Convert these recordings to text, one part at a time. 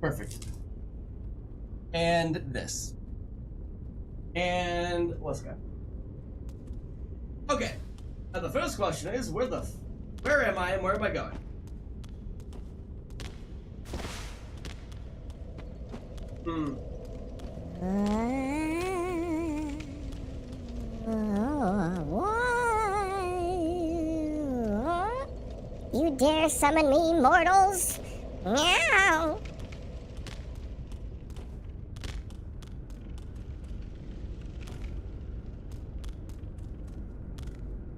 Perfect. And this. And let's go. Okay. Now the first question is, where am I and where am I going? You dare summon me, mortals? Meow!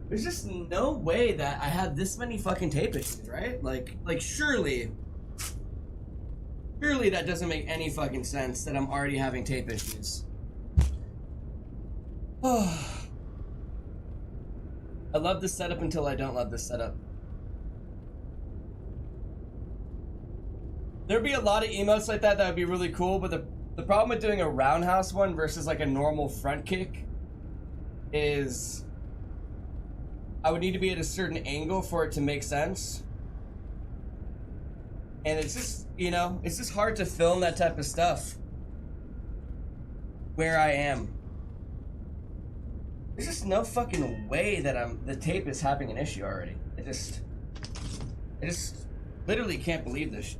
There's just no way that I have this many fucking tape issues, right? Like surely that doesn't make any fucking sense that I'm already having tape issues. Oh. I love this setup until I don't love this setup. There'd be a lot of emotes like that would be really cool, but the problem with doing a roundhouse one versus like a normal front kick is I would need to be at a certain angle for it to make sense. And it's just, you know, it's just hard to film that type of stuff where I am. There's just no fucking way that the tape is having an issue already. I just literally can't believe this shit.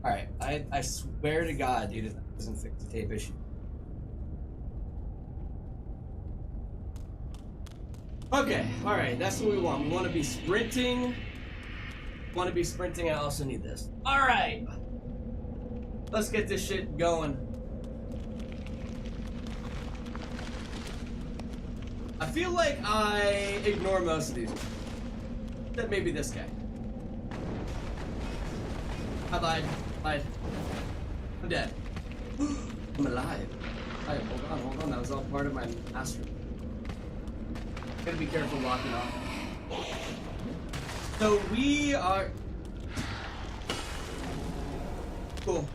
Alright, I swear to God, dude, if that doesn't fix the tape issue. Okay, alright, that's what we want. We want to be sprinting. I also need this. Alright! Let's get this shit going. I feel like I ignore most of these. Except maybe this guy. I lied. I'm dead. I'm alive. Alright, hold on. That was all part of my master. Gotta be careful locking off. So we are... Cool.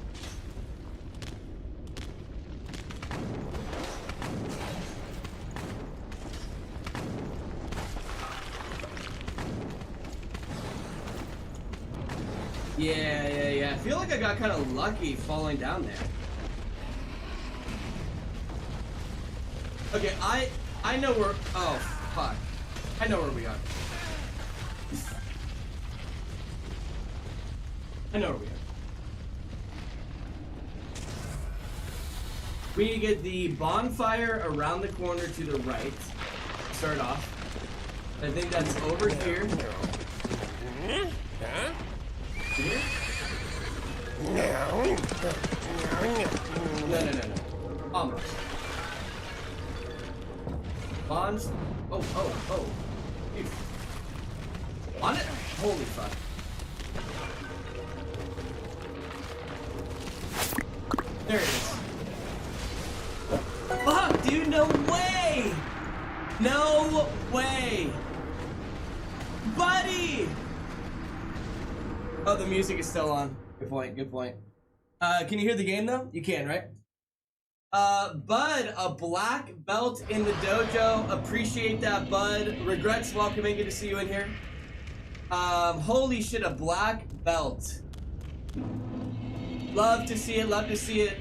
Yeah. I feel like I got kind of lucky falling down there. Okay, I know where... Oh, fuck. I know where we are. We get the bonfire around the corner to the right. Start off. I think that's over here. Here? No. Almost. Bonds. Oh. Dude. On it? Holy fuck. There it is. Fuck, dude, no way! No way! Buddy! Oh, the music is still on. Good point. Can you hear the game though? You can, right? Bud, a black belt in the dojo. Appreciate that, Bud. Regrets welcoming. Good to see you in here. Holy shit, a black belt. Love to see it.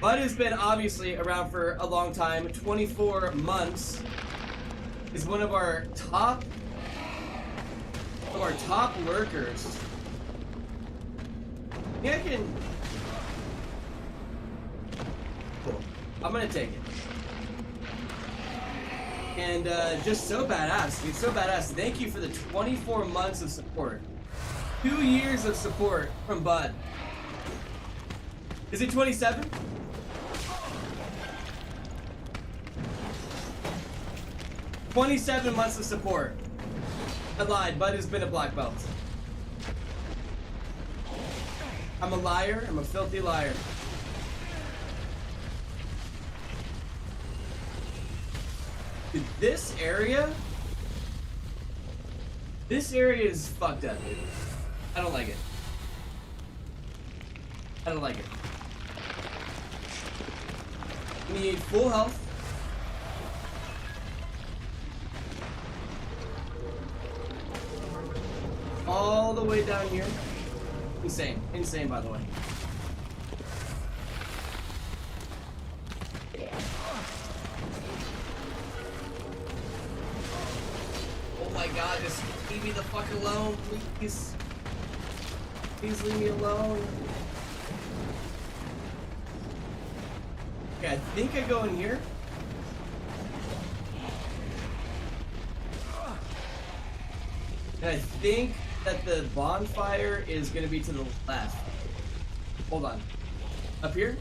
Bud has been obviously around for a long time. 24 months. Is one of our top lurkers. Yeah, I can. Cool. I'm gonna take it. And just so badass, dude. So badass. Thank you for the 24 months of support. 2 years of support from Bud. Is it 27? $27 months of support. I lied. Bud has been a black belt. I'm a liar. I'm a filthy liar. Dude, this area is fucked up, dude. I don't like it. Need full health. all the way down here. Insane. Insane, by the way. Oh my god, just leave me the fuck alone, please. Please leave me alone. Okay, I think I go in here. And I think that the bonfire is gonna be to the left. Hold on. Up here?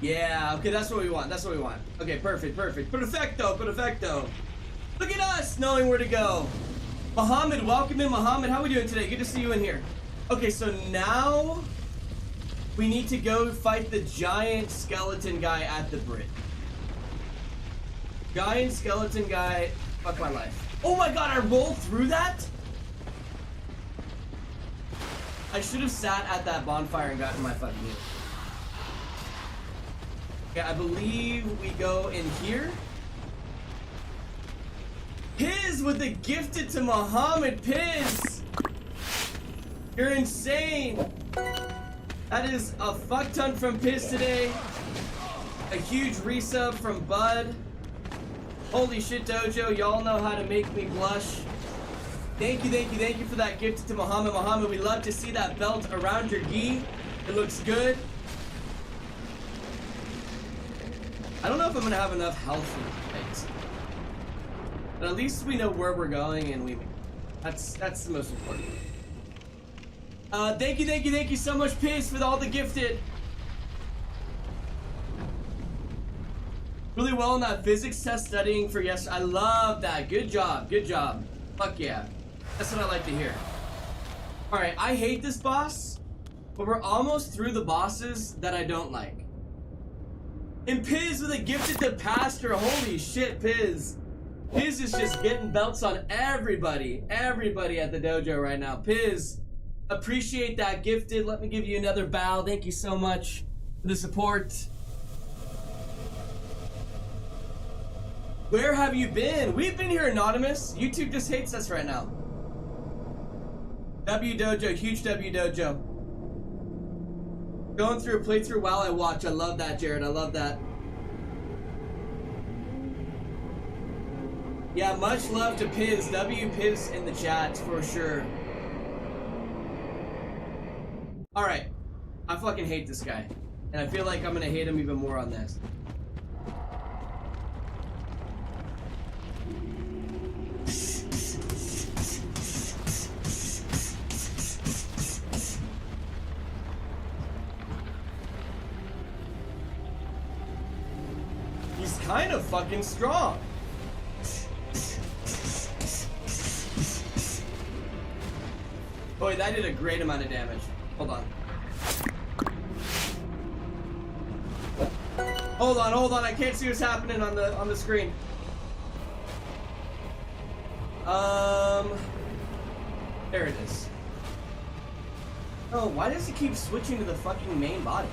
Yeah, okay, that's what we want. That's what we want. Okay, perfect. Perfecto. Look at us knowing where to go. Muhammad, welcome in, Muhammad. How are we doing today? Good to see you in here. Okay, so now we need to go fight the giant skeleton guy at the bridge. Giant skeleton guy. Fuck my life. Oh my god, I rolled through that? I should have sat at that bonfire and gotten my fucking heal. Okay, I believe we go in here. Piz with the gifted to Muhammad. Piz! You're insane! That is a fuck ton from Piz today. A huge resub from Bud. Holy shit, Dojo, y'all know how to make me blush. Thank you for that gift to Muhammad. Muhammad, we love to see that belt around your gi. It looks good. I don't know if I'm gonna have enough health for things. But at least we know where we're going and that's the most important. Thank you so much, Piz, for all the gifted. Really well on that physics test studying for yesterday. I love that. Good job. Fuck yeah. That's what I like to hear. Alright, I hate this boss, but we're almost through the bosses that I don't like. And Piz with a gifted to Pastor. Holy shit, Piz. Piz is just getting belts on everybody. Everybody at the dojo right now. Piz, appreciate that gifted. Let me give you another bow. Thank you so much for the support. Where have you been? We've been here, Anonymous. YouTube just hates us right now. W Dojo, huge W Dojo. Going through a playthrough while I watch. I love that, Jared. I love that. Yeah, much love to Piz. W Piz in the chat for sure. Alright. I fucking hate this guy. And I feel like I'm gonna hate him even more on this. He's kind of fucking strong. Boy, that did a great amount of damage. Hold on. Hold on. I can't see what's happening on the screen. There it is. Oh, why does he keep switching to the fucking main body?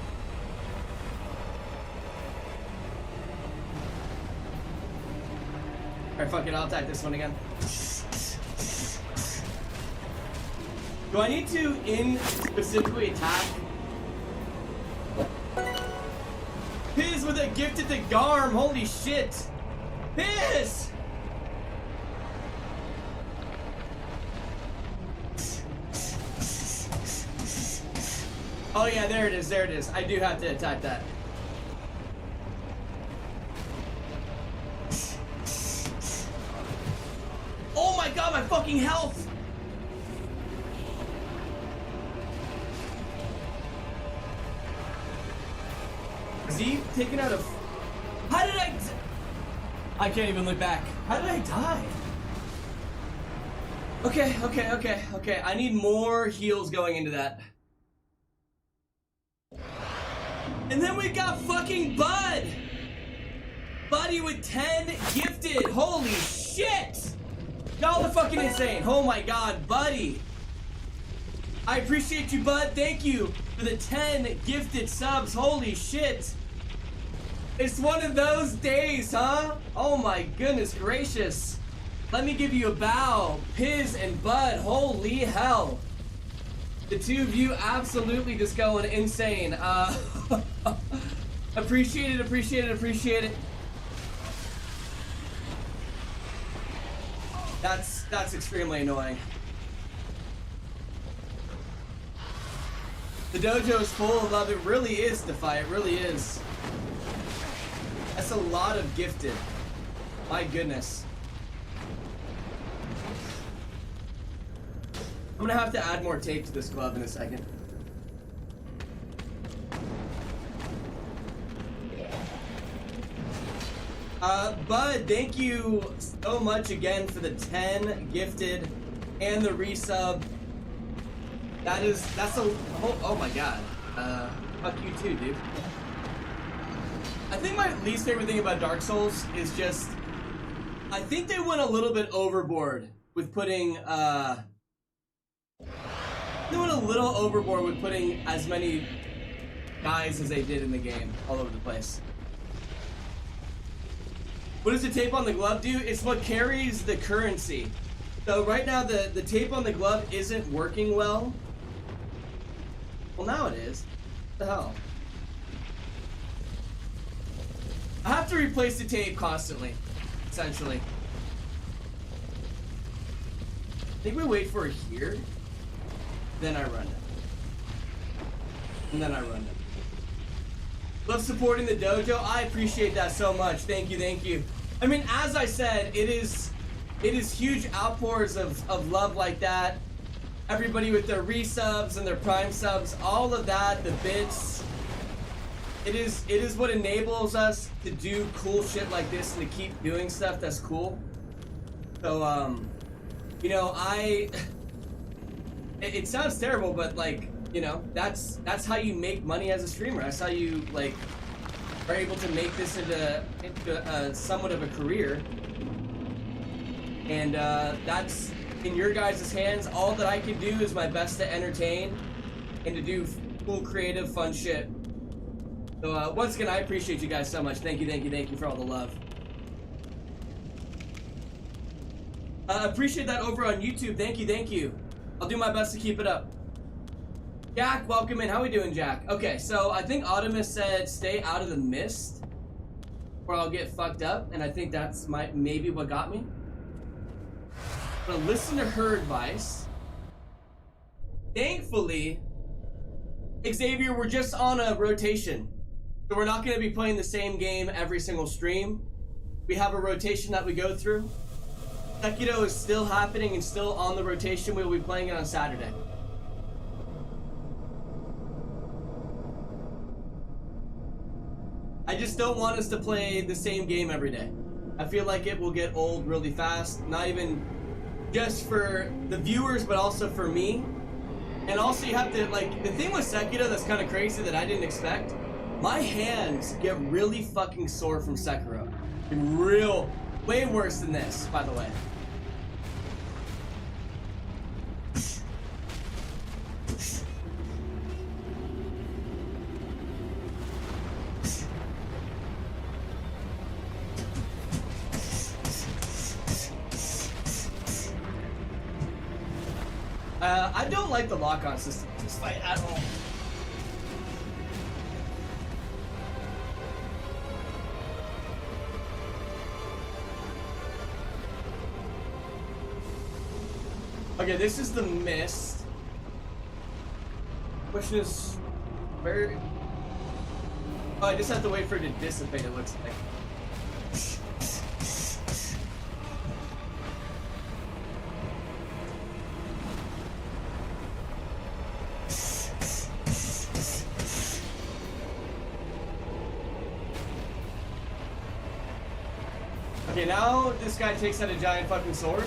Alright, fuck it, I'll attack this one again. Do I need to specifically attack? Piz with a gifted to Garm, holy shit! Piz! Oh yeah, there it is. I do have to attack that. Oh my god, my fucking health! Is he taking out a... How did I can't even look back. How did I die? Okay. I need more heals going into that. And then we got fucking Bud! Buddy with 10 gifted. Holy shit! Y'all are fucking insane. Oh my god, Buddy. I appreciate you, Bud. Thank you for the 10 gifted subs. Holy shit. It's one of those days, huh? Oh my goodness gracious. Let me give you a bow. Piz and Bud, holy hell. The two of you absolutely just going insane. Appreciate it, appreciate it, appreciate it. That's extremely annoying. The dojo is full of love. It really is, Defy. It really is. That's a lot of gifted. My goodness. I'm gonna have to add more tape to this glove in a second. Bud, thank you so much again for the 10 gifted and the resub. That's a oh my god. Fuck you too, dude. I think my least favorite thing about Dark Souls is just I think they went a little bit overboard with putting as many guys as they did in the game all over the place. What does the tape on the glove do? It's what carries the currency. So right now the tape on the glove isn't working well. Well, now it is. What the hell? I have to replace the tape constantly, essentially. I think we wait for it here, then I run it. And then I run it. Love supporting the dojo. I appreciate that so much. Thank you, thank you. I mean, as I said, it is huge outpours of love like that. Everybody with their resubs and their prime subs, all of that, the bits. It is what enables us to do cool shit like this and to keep doing stuff that's cool. So, you know, it sounds terrible, but like, you know, that's how you make money as a streamer. That's how you like are able to make this into somewhat of a career. And that's in your guys' hands. All that I can do is my best to entertain and to do cool, creative, fun shit. So once again, I appreciate you guys so much. Thank you, thank you, thank you for all the love. Appreciate that over on YouTube. Thank you, thank you. I'll do my best to keep it up. Jack, welcome in. How we doing, Jack? Okay, so I think Autumnus said stay out of the mist or I'll get fucked up, and I think that's maybe what got me. I'm gonna listen to her advice. Thankfully, Xavier, we're just on a rotation. So we're not gonna be playing the same game every single stream. We have a rotation that we go through. Sekiro is still happening and still on the rotation. We'll be playing it on Saturday. I just don't want us to play the same game every day. I feel like it will get old really fast, not even just for the viewers, but also for me. And also you have to, like, the thing with Sekiro that's kind of crazy that I didn't expect, my hands get really fucking sore from Sekiro. Real, way worse than this, by the way. I don't like the lock-on system in this fight at all. Okay, this is the mist. Question is, where? Oh, I just have to wait for it to dissipate, it looks like. Okay, now this guy takes out a giant fucking sword.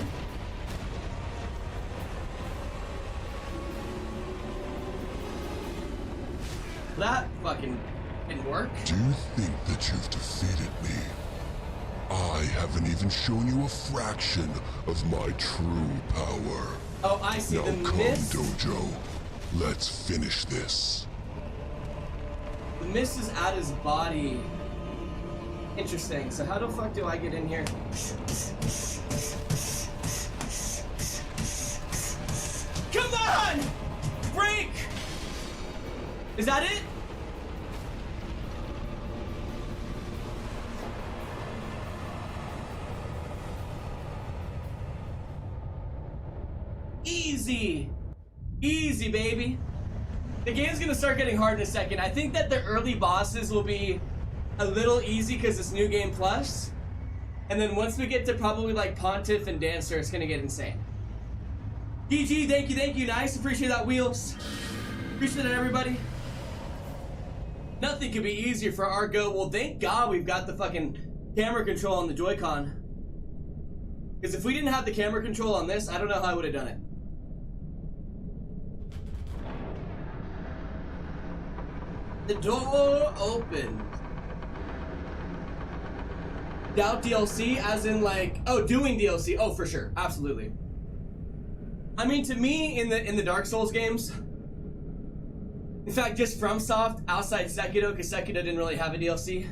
That fucking didn't work. Do you think that you've defeated me? I haven't even shown you a fraction of my true power. Oh, I see. Now The come, mist. Dojo. Let's finish this. The mist is at his body. Interesting. So how the fuck do I get in here? Come on! Break! Is that it? Easy. Easy, baby. The game's gonna start getting hard in a second. I think that the early bosses will be a little easy because it's New Game Plus. And then once we get to probably like Pontiff and Dancer, it's gonna get insane. GG, thank you, nice. Appreciate that, Wheels. Appreciate it, everybody. Nothing could be easier for our go. Well, thank God we've got the fucking camera control on the Joy-Con. Because if we didn't have the camera control on this, I don't know how I would have done it. The door opened. Doubt DLC, as in like, oh, doing DLC. Oh, for sure, absolutely. I mean, to me, in the Dark Souls games, in fact, just FromSoft outside Sekiro, because Sekiro didn't really have a DLC.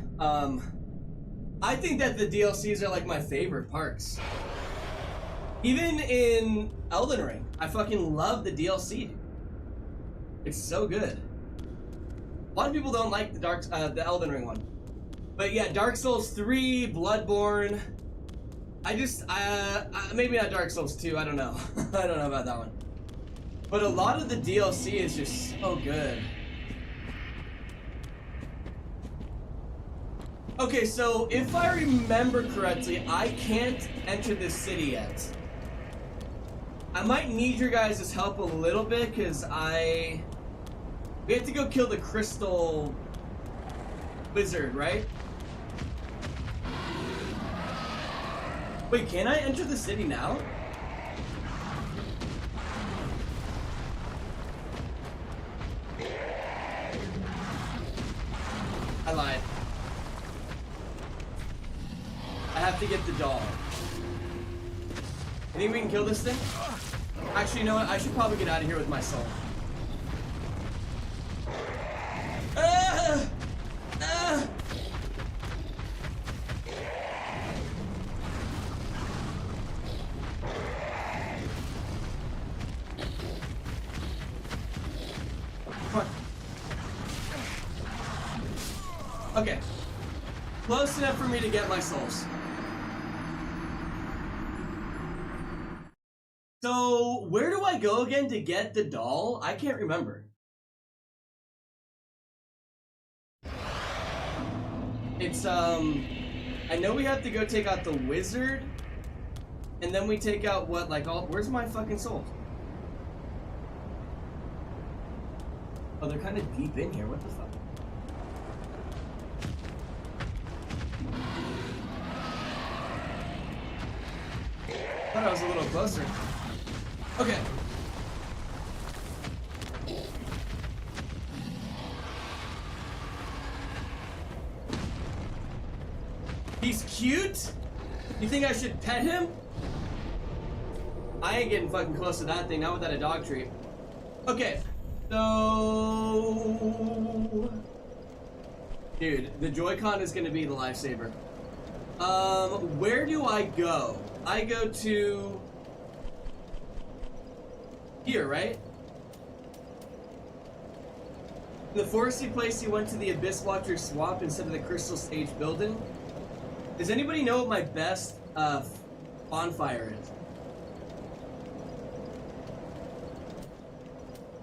I think that the DLCs are like my favorite parts. Even in Elden Ring, I fucking love the DLC. It's so good. A lot of people don't like the Elden Ring one. But yeah, Dark Souls 3, Bloodborne. Maybe not Dark Souls 2, I don't know. I don't know about that one. But a lot of the DLC is just so good. Okay, so if I remember correctly, I can't enter this city yet. I might need your guys' help a little bit, because we have to go kill the crystal wizard, right? Wait, can I enter the city now? I lied. I have to get the doll. You think we can kill this thing? Actually, you know what? I should probably get out of here with my soul. Okay. Close enough for me to get my souls. So, where do I go again to get the doll? I can't remember. It's, I know we have to go take out the wizard, and then we take out what, like, where's my fucking soul? Oh, they're kind of deep in here, what the fuck? I thought I was a little closer. Okay. He's cute? You think I should pet him? I ain't getting fucking close to that thing, not without a dog treat. Okay, so... Dude, the Joy-Con is gonna be the lifesaver. Where do I go? I go to... here, right? In the foresty place, you went to the Abyss Watcher Swamp instead of the Crystal Stage building. Does anybody know what my best bonfire is?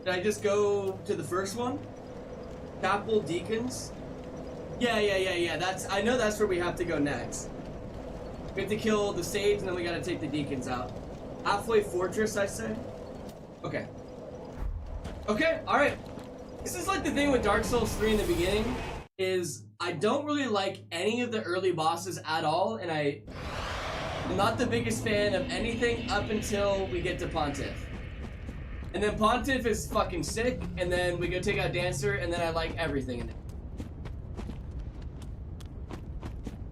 Did I just go to the first one? Chapel Deacons? Yeah. I know that's where we have to go next. We have to kill the sage and then we gotta take the deacons out. Halfway Fortress, I say? Okay. Okay, alright. This is like the thing with Dark Souls 3 in the beginning, is I don't really like any of the early bosses at all, and I'm not the biggest fan of anything up until we get to Pontiff. And then Pontiff is fucking sick, and then we go take out Dancer, and then I like everything in it.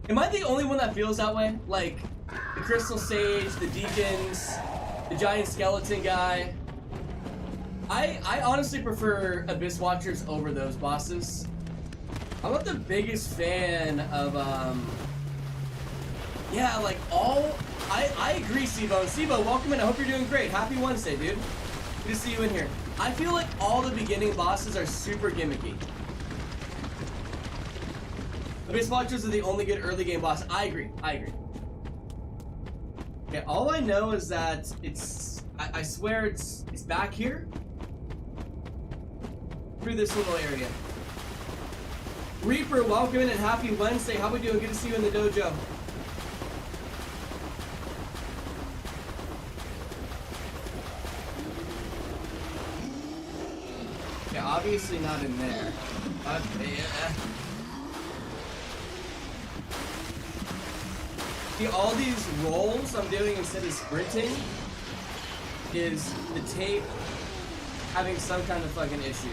Am I the only one that feels that way? Like, the Crystal Sage, the Deacons, the giant skeleton guy. I honestly prefer Abyss Watchers over those bosses. I'm not the biggest fan of yeah, like I agree, Sibo. Sibo, welcome in. I hope you're doing great. Happy Wednesday, dude. Good to see you in here. I feel like all the beginning bosses are super gimmicky. The base watchers are the only good early game boss. I agree. Okay, all I know is that it's I swear it's back here. Through this little area. Reaper, welcome in and happy Wednesday. How we doing? Good to see you in the dojo. Yeah, obviously not in there. See, all these rolls I'm doing instead of sprinting is the tape having some kind of fucking issue.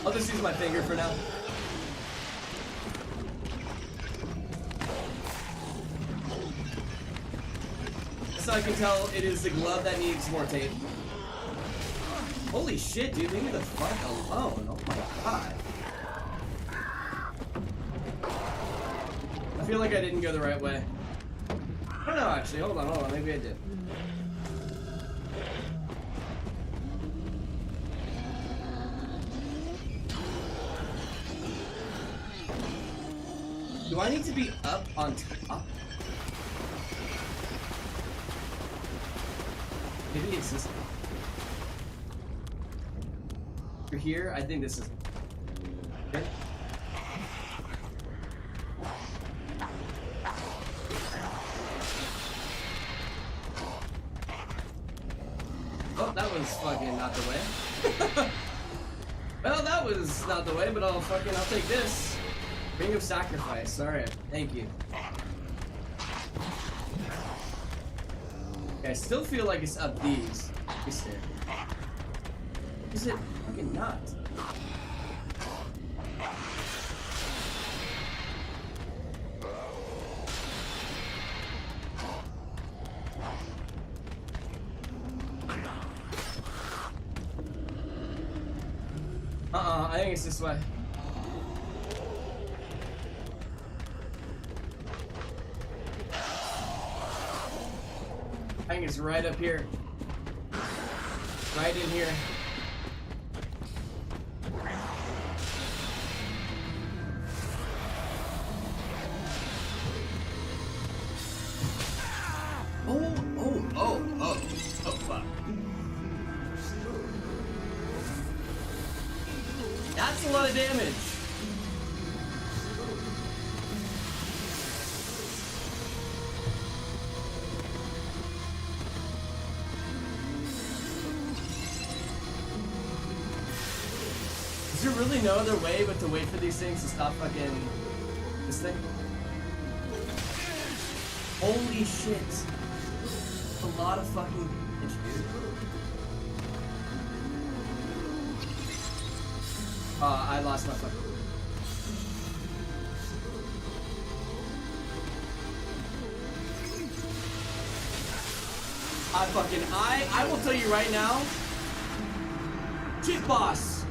I'll just use my finger for now. So I can tell it is the glove that needs more tape. Holy shit, dude, leave me the fuck alone. Oh my god. I feel like I didn't go the right way. I don't know, actually. Hold on. Maybe I did. Do I need to be up on top? Maybe it's this one. You're here? I think this is... Okay. Oh, that was fucking not the way. Well, that was not the way, but I'll take this. Ring of Sacrifice. Alright, thank you. Okay, I still feel like it's up these. Is it fucking not? I think it's this way. I think it's right up here. Right in here. Oh, fuck. That's a lot of damage. Is there really no other way but to wait for these things to stop fucking this thing? Holy shit. A lot of fucking damage, dude. I lost my fucking... I will tell you right now. Chief boss,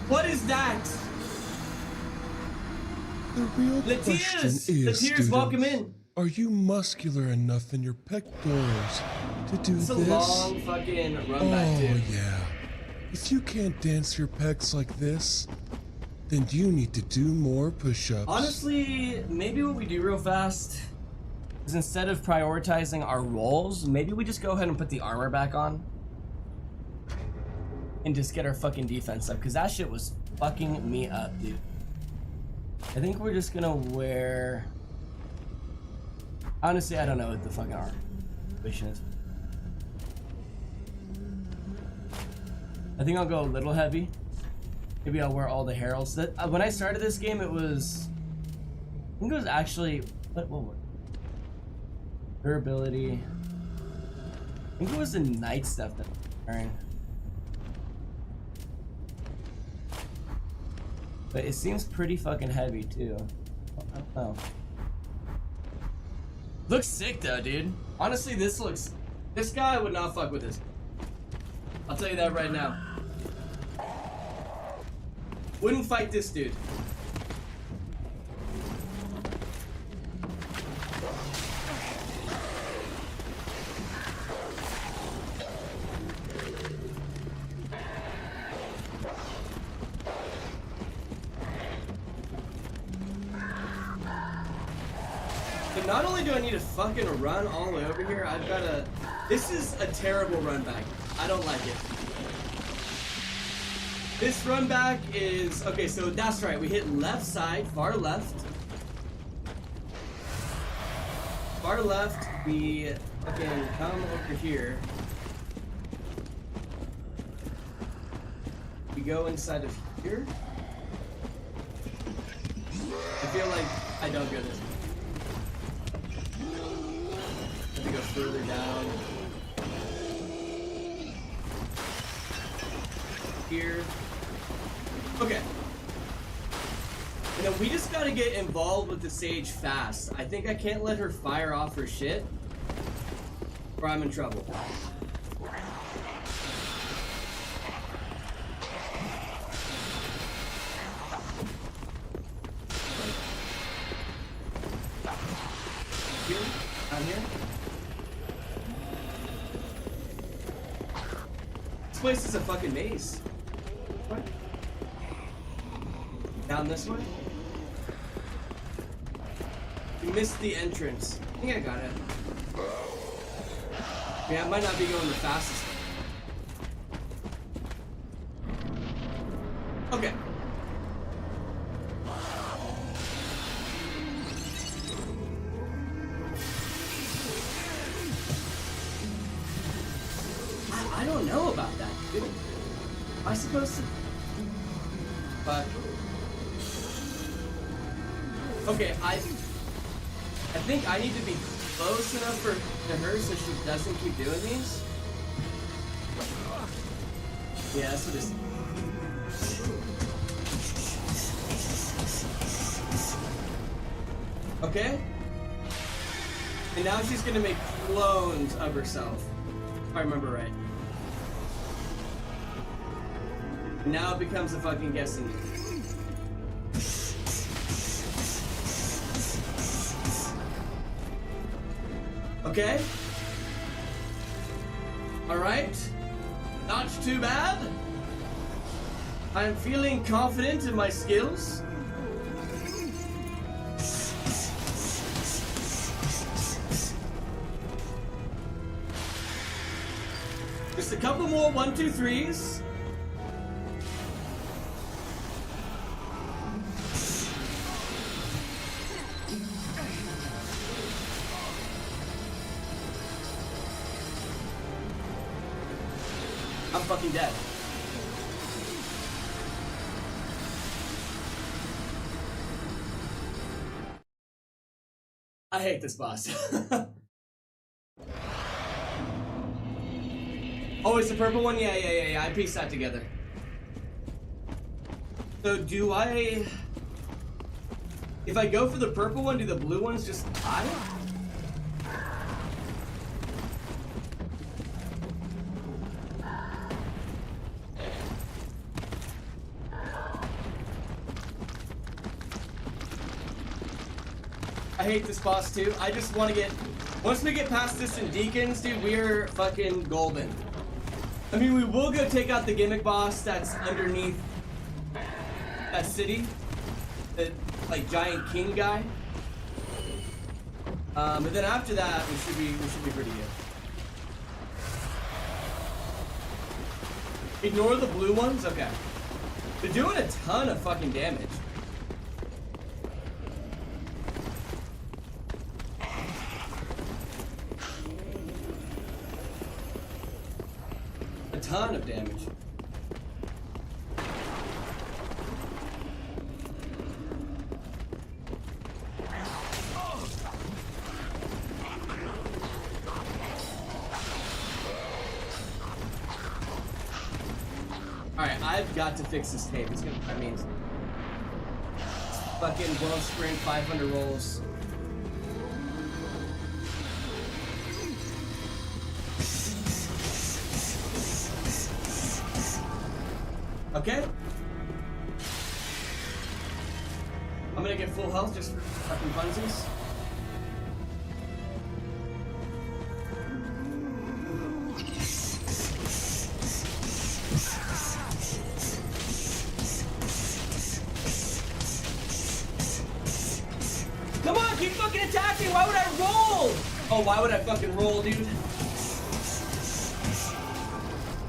what is that? The real question is, Latiers, welcome in. Are you muscular enough in your pectorals to do It's a this? long fucking run back, dude. Yeah. If you can't dance your pecs like this, then you need to do more push-ups. Honestly, maybe what we do real fast is instead of prioritizing our rolls, maybe we just go ahead and put the armor back on and just get our fucking defense up, because that shit was fucking me up, dude. I think we're just gonna wear... Honestly, I don't know what the fucking armor situation is. I think I'll go a little heavy. Maybe I'll wear all the heralds. That when I started this game, it was... I think it was actually... What was it? Durability. I think it was the knight stuff that I'm wearing. But it seems pretty fucking heavy too. I don't know. Looks sick though, dude. Honestly, this looks This guy would not fuck with this. I'll tell you that right now. Wouldn't fight this dude. So not only do I need to fucking run all the way over here, I've got to... This is a terrible run back. I don't like it. This run back is... Okay, so that's right. We hit left side, far left. Far left, we fucking come over here. We go inside of here. I feel like I don't go this way. I have to go further down. Here. Okay. And then we just gotta get involved with the sage fast. I think I can't let her fire off her shit, or I'm in trouble. Here? Down here? This place is a fucking maze. What? Down this way? You missed the entrance. I think I got it. Yeah, I might not be going the fastest. Okay. I don't know about that, dude. Am I supposed to... Fuck. Okay, I think I need to be close enough to her so she doesn't keep doing these. Yeah, that's what it's... Okay? And now she's gonna make clones of herself, if I remember right. Now it becomes a fucking guessing game. Okay. Alright. Not too bad. I'm feeling confident in my skills. Just a couple more 1, 2, 3s. I'm fucking dead. I hate this boss. Oh, it's the purple one? Yeah. I pieced that together. So do I... If I go for the purple one, do the blue ones just die? I hate this boss too. I just want to get... Once we get past this in Deacons, dude, we're fucking golden. I mean, we will go take out the gimmick boss that's underneath that city. The, like, giant king guy. And then after that, we should be pretty good. Ignore the blue ones? Okay. They're doing a ton of fucking damage. A ton of damage. Alright, I've got to fix this tape. It's gonna, I mean, fucking Wellspring 500 rolls. Okay. I'm gonna get full health just for fucking funsies. Come on, keep fucking attacking! Why would I roll? Oh, why would I fucking roll, dude?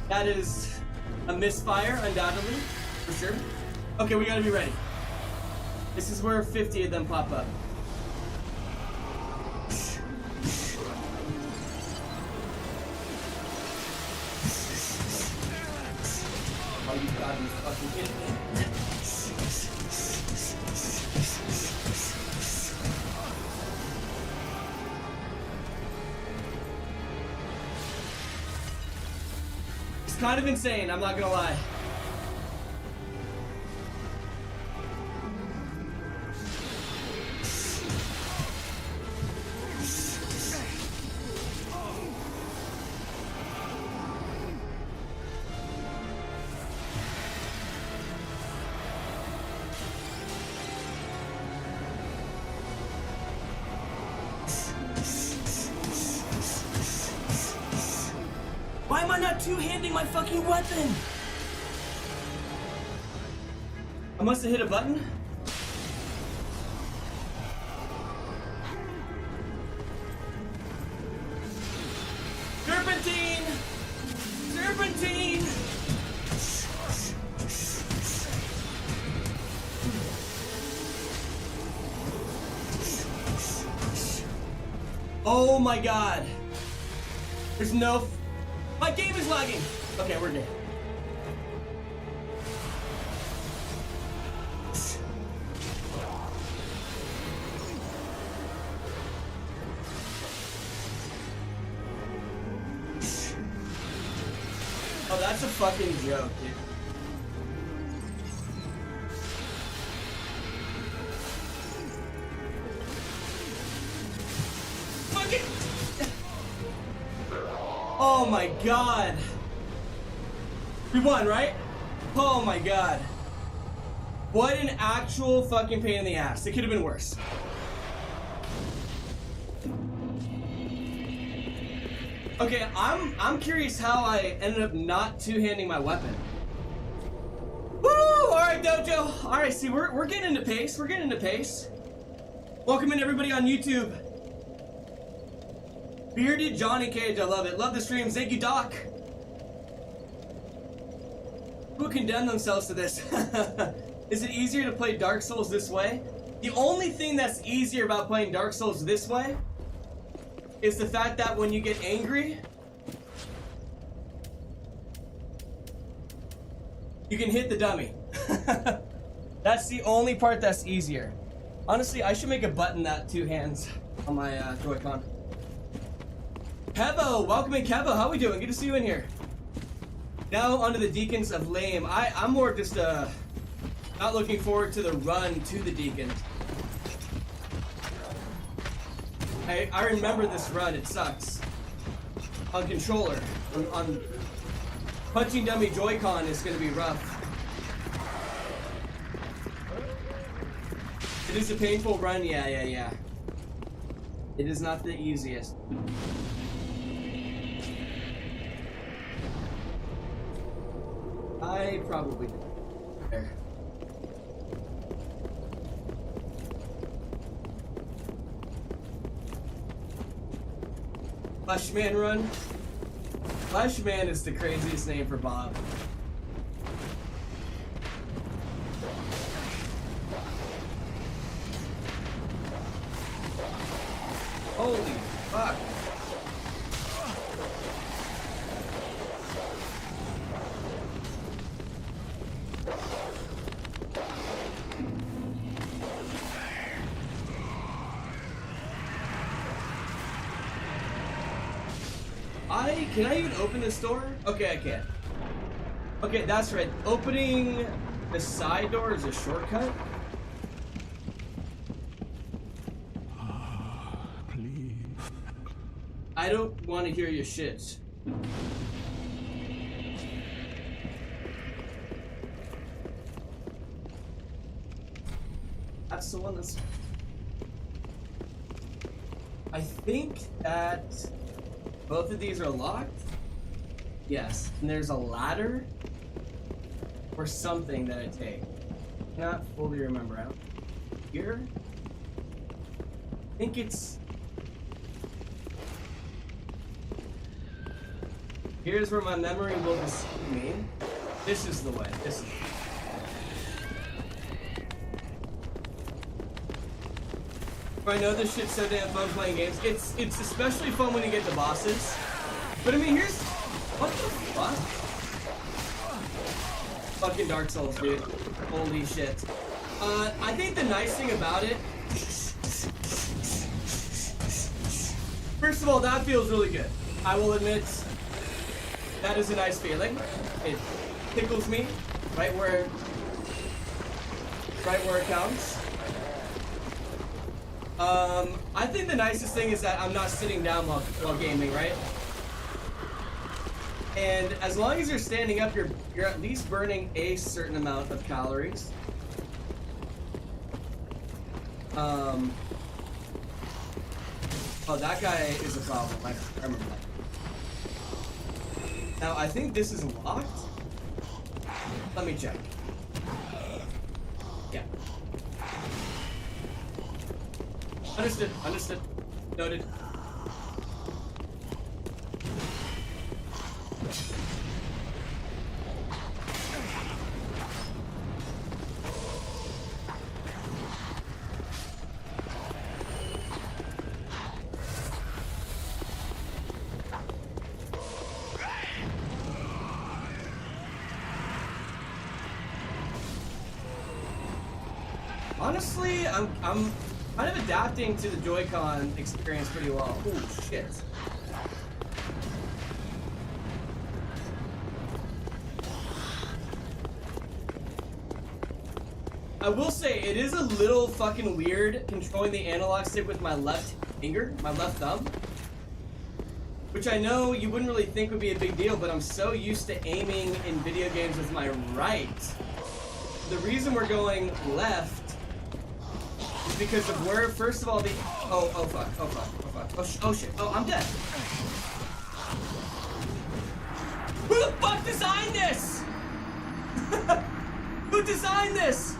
That is a misfire, undoubtedly, for sure. Okay, we gotta be ready. This is where 50 of them pop up. Oh, you gotta be fucking kidding me. It's kind of insane, I'm not gonna lie. Why am I not two-handing my fucking weapon? I must have hit a button. Serpentine! Serpentine! Oh my god. There's no... My game is lagging! Okay, we're good. Oh, that's a fucking joke, dude. Fucking... Oh my god. We won, right? Oh my god. What an actual fucking pain in the ass. It could have been worse. Okay, I'm curious how I ended up not two-handing my weapon. Woo! Alright, Dojo. Alright, see, we're getting into pace. We're getting into pace. Welcome in everybody on YouTube. Bearded Johnny Cage, I love it. Love the streams. Thank you, Doc. Who condemned themselves to this? Is it easier to play Dark Souls this way? The only thing that's easier about playing Dark Souls this way is the fact that when you get angry, you can hit the dummy. That's the only part that's easier. Honestly, I should make a button that two hands on my Joy-Con. Kevo, welcome in, Kevo. How we doing? Good to see you in here. Now onto the Deacons of Lame. I'm more just not looking forward to the run to the Deacons. I remember this run. It sucks. On controller, on punching dummy Joy-Con is gonna be rough. It is a painful run. Yeah. It is not the easiest. I probably did. There. Fleshman run. Fleshman is the craziest name for Bob. Holy fuck. Can I even open this door? Okay, I can. Okay, that's right. Opening the side door is a shortcut. Please. I don't want to hear your shits. That's the one that's... I think that both of these are locked. Yes, and there's a ladder or something that I take. Not fully remember out here. I think it's... Here's where my memory will deceive me. This is the way. This is the way. I know this shit's so damn fun playing games. It's especially fun when you get the bosses. But I mean, here's... What the fuck? Fucking Dark Souls, dude. Holy shit. I think the nice thing about it... First of all, that feels really good. I will admit, that is a nice feeling. It tickles me right where it counts. I think the nicest thing is that I'm not sitting down while gaming, right? And as long as you're standing up, you're at least burning a certain amount of calories. Oh, that guy is a problem. I remember that. Now, I think this is locked. Let me check. Yeah. Understood. Understood. Noted. Honestly, I'm kind of adapting to the Joy-Con experience pretty well. Holy shit. I will say, it is a little fucking weird controlling the analog stick with my left finger, my left thumb. Which I know you wouldn't really think would be a big deal, but I'm so used to aiming in video games with my right. The reason we're going left is because of where, first of all, the... Oh fuck, oh fuck, oh fuck, oh shit, oh, I'm dead. Who the fuck designed this? Who designed this?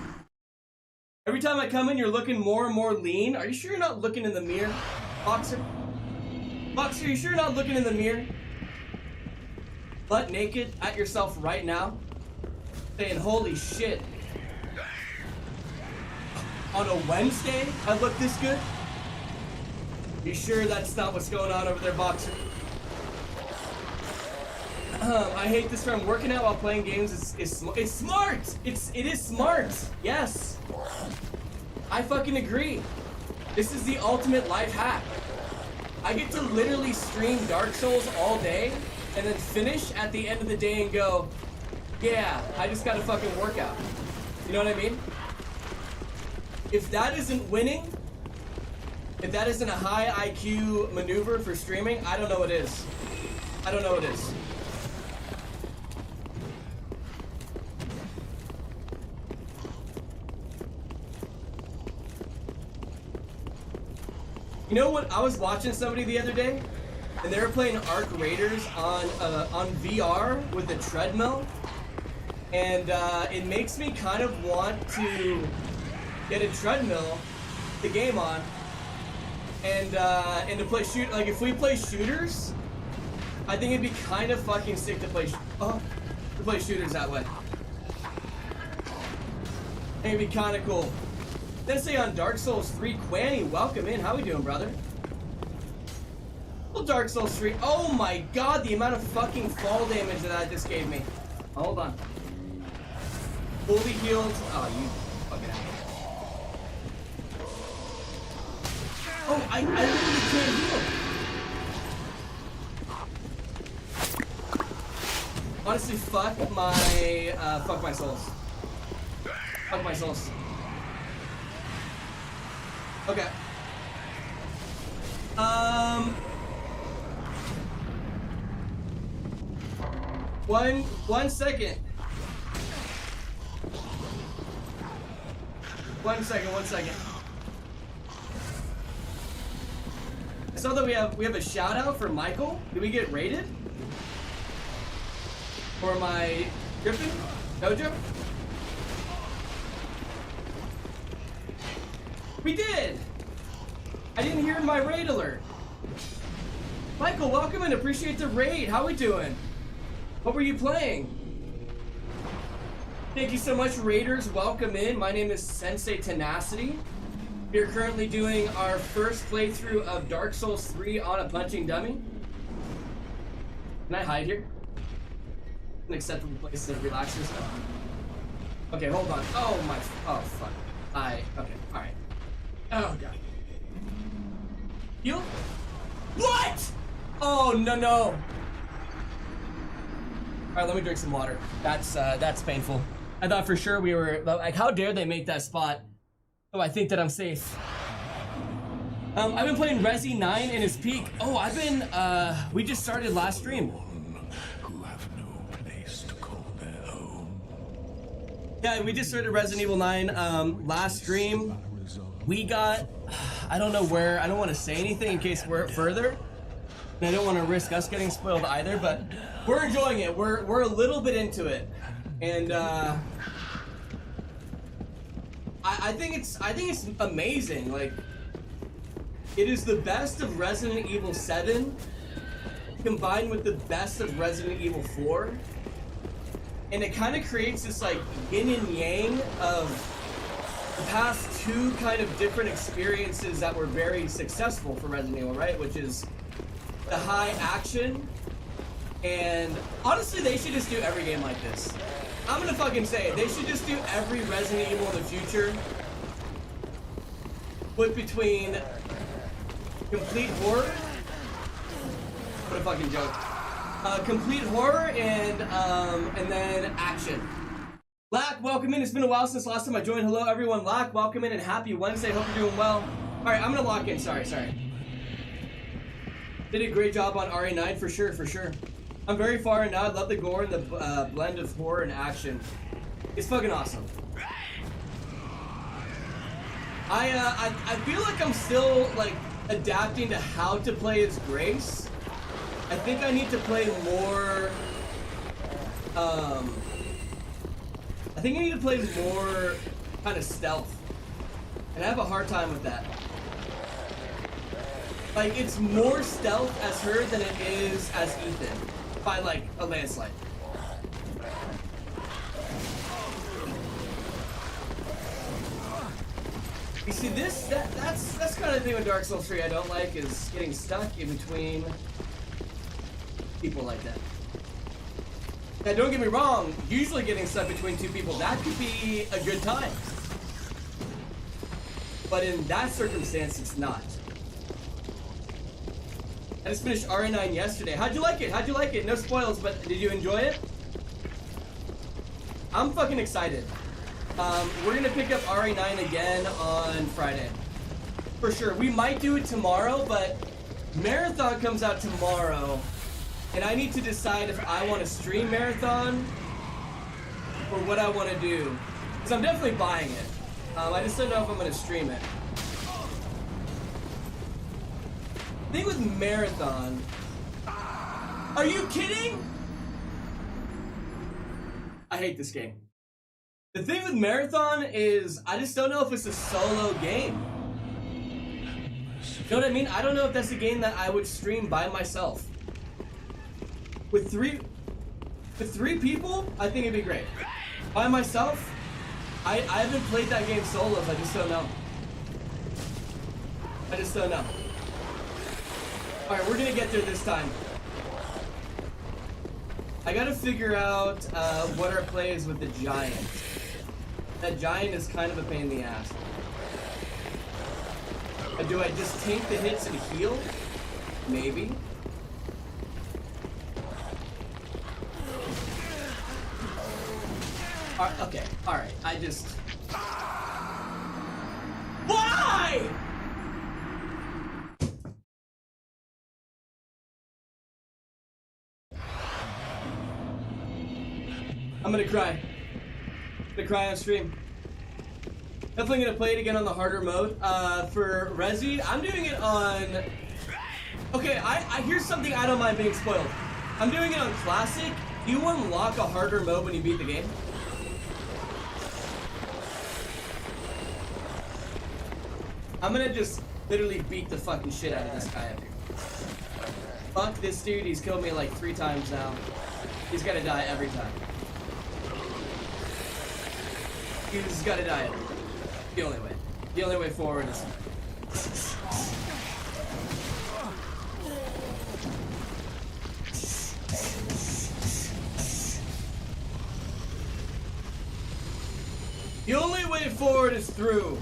Every time I come in, you're looking more and more lean. Are you sure you're not looking in the mirror, Boxer? Boxer, are you sure you're not looking in the mirror? Butt naked at yourself right now? Saying, holy shit. On a Wednesday, I look this good? You sure that's not what's going on over there, Boxer? I hate this term. Working out while playing games is smart! It is smart! Yes! I fucking agree. This is the ultimate life hack. I get to literally stream Dark Souls all day and then finish at the end of the day and go, yeah, I just got a fucking workout. You know what I mean? If that isn't winning, if that isn't a high IQ maneuver for streaming, I don't know what is. I don't know what is. You know what? I was watching somebody the other day, and they were playing Arc Raiders on VR with a treadmill, and it makes me kind of want to get a treadmill to game on, and to play like if we play shooters, I think it'd be kind of fucking sick to play shooters that way. I think it'd be kind of cool. Then say on Dark Souls 3, Quanny, welcome in. How we doing, brother? Well, Dark Souls 3. Oh my god, the amount of fucking fall damage that just gave me. Hold on. Fully healed. Oh, you fucking asshole. Oh, I literally can't heal. Honestly, fuck my souls. Fuck my souls. Okay. One second. One second. I saw that we have a shout out for Michael. Did we get rated? For my Griffin Dojo? We did! I didn't hear my raid alert. Michael, welcome and appreciate the raid. How we doing? What were you playing? Thank you so much, Raiders. Welcome in. My name is Sensei Tenacity. We are currently doing our first playthrough of Dark Souls 3 on a punching dummy. Can I hide here? An acceptable place to relax yourself. Okay, hold on. Oh my. Oh fuck. Okay. All right. Oh god. Heal? What? Oh no. All right, let me drink some water. That's painful. I thought for sure we were like, how dare they make that spot? Oh, I think that I'm safe. I've been playing Resi 9 in his peak. Oh, we just started last stream. Who have no place to call their own. Yeah, we just started Resident Evil 9 last stream. We got, I don't know where, I don't want to say anything in case we're further. And I don't want to risk us getting spoiled either, but we're enjoying it. We're a little bit into it. And I think it's amazing. Like, it is the best of Resident Evil 7 combined with the best of Resident Evil 4. And it kind of creates this like yin and yang of the past two kind of different experiences that were very successful for Resident Evil, right? Which is the high action, and honestly, they should just do every game like this. I'm gonna fucking say it. They should just do every Resident Evil in the future. Put between complete horror. What a fucking joke. Complete horror and then action. Lack, welcome in. It's been a while since last time I joined. Hello, everyone. Lack, welcome in and happy Wednesday. Hope you're doing well. All right, I'm gonna lock in. Sorry. Did a great job on RE9 for sure. I'm very far in now. I love the gore and the blend of horror and action. It's fucking awesome. I feel like I'm still like adapting to how to play as Grace. I think I need to play more. I think I need to play more kind of stealth, and I have a hard time with that. Like, it's more stealth as her than it is as Ethan, by like a landslide. You see, that's kind of the thing with Dark Souls 3 I don't like, is getting stuck in between people like that. Now, don't get me wrong, usually getting stuck between two people, that could be a good time. But in that circumstance, it's not. I just finished RE9 yesterday. How'd you like it? No spoils, but did you enjoy it? I'm fucking excited. We're gonna pick up RE9 again on Friday. For sure. We might do it tomorrow, but Marathon comes out tomorrow. And I need to decide if I want to stream Marathon or what I want to do. Because I'm definitely buying it. I just don't know if I'm going to stream it. The thing with Marathon... Are you kidding? I hate this game. The thing with Marathon is I just don't know if it's a solo game. You know what I mean? I don't know if that's a game that I would stream by myself. With three people, I think it'd be great. By myself, I haven't played that game solos. I just don't know. All right, we're gonna get there this time. I gotta figure out what our play is with the giant. That giant is kind of a pain in the ass. Do I just tank the hits and heal? Maybe. Okay, alright, I just... Why?! I'm gonna cry. I'm gonna cry on stream. Definitely gonna play it again on the harder mode. For Resi, I'm doing it on... Okay, I here's something I don't mind being spoiled. I'm doing it on Classic. Do you unlock a harder mode when you beat the game? I'm gonna just literally beat the fucking shit out of this guy up here. Fuck this dude, he's killed me like 3 times now. He's gotta die every time. He's gotta die. The only way. The only way forward is... The only way forward is through.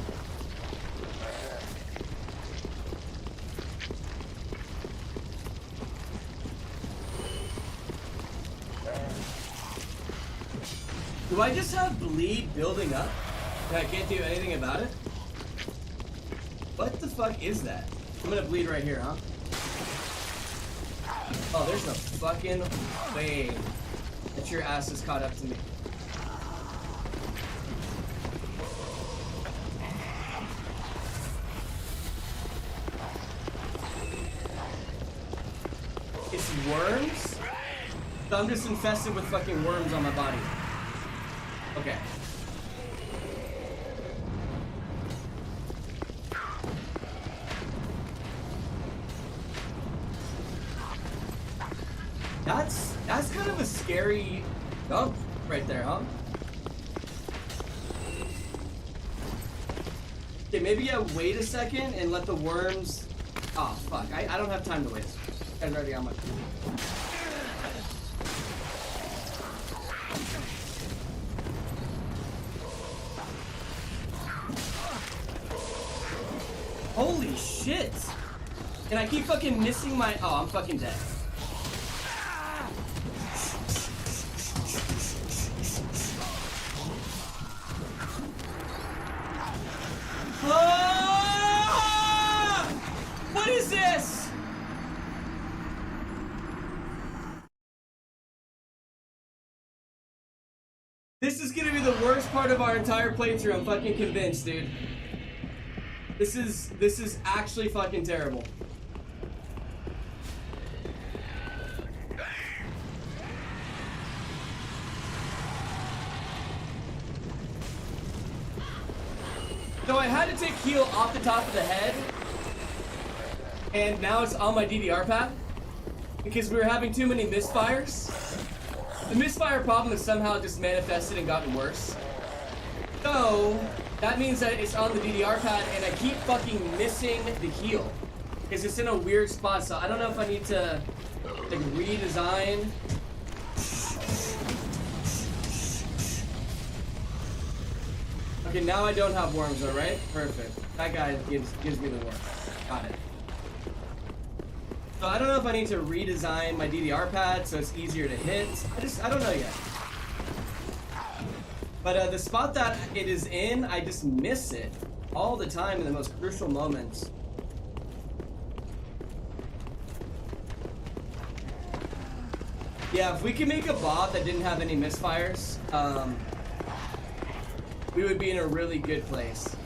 Do I just have bleed building up and I can't do anything about it? What the fuck is that? I'm gonna bleed right here, huh? Oh, there's no fucking way that your ass is caught up to me. It's worms? So I'm just infested with fucking worms on my body. Okay. That's kind of a scary dump right there, huh? Okay, maybe I wait a second and let the worms... Oh, fuck. I don't have time to waste. I'm already on my... Holy shit! And I keep fucking missing my... Oh, I'm fucking dead. Ah! What is this? This is gonna be the worst part of our entire playthrough. I'm fucking convinced, dude. This is actually fucking terrible. So I had to take heal off the top of the head, and now it's on my DDR pad because we were having too many misfires. The misfire problem has somehow just manifested and gotten worse. So that means that it's on the DDR pad, and I keep fucking missing the heal because it's in a weird spot. So I don't know if I need to like redesign. Okay, now I don't have worms though, right? Perfect. That guy gives me the worms. Got it. So I don't know if I need to redesign my DDR pad so it's easier to hit. I don't know yet. But the spot that it is in, I just miss it all the time in the most crucial moments. Yeah, if we could make a bob that didn't have any misfires, we would be in a really good place.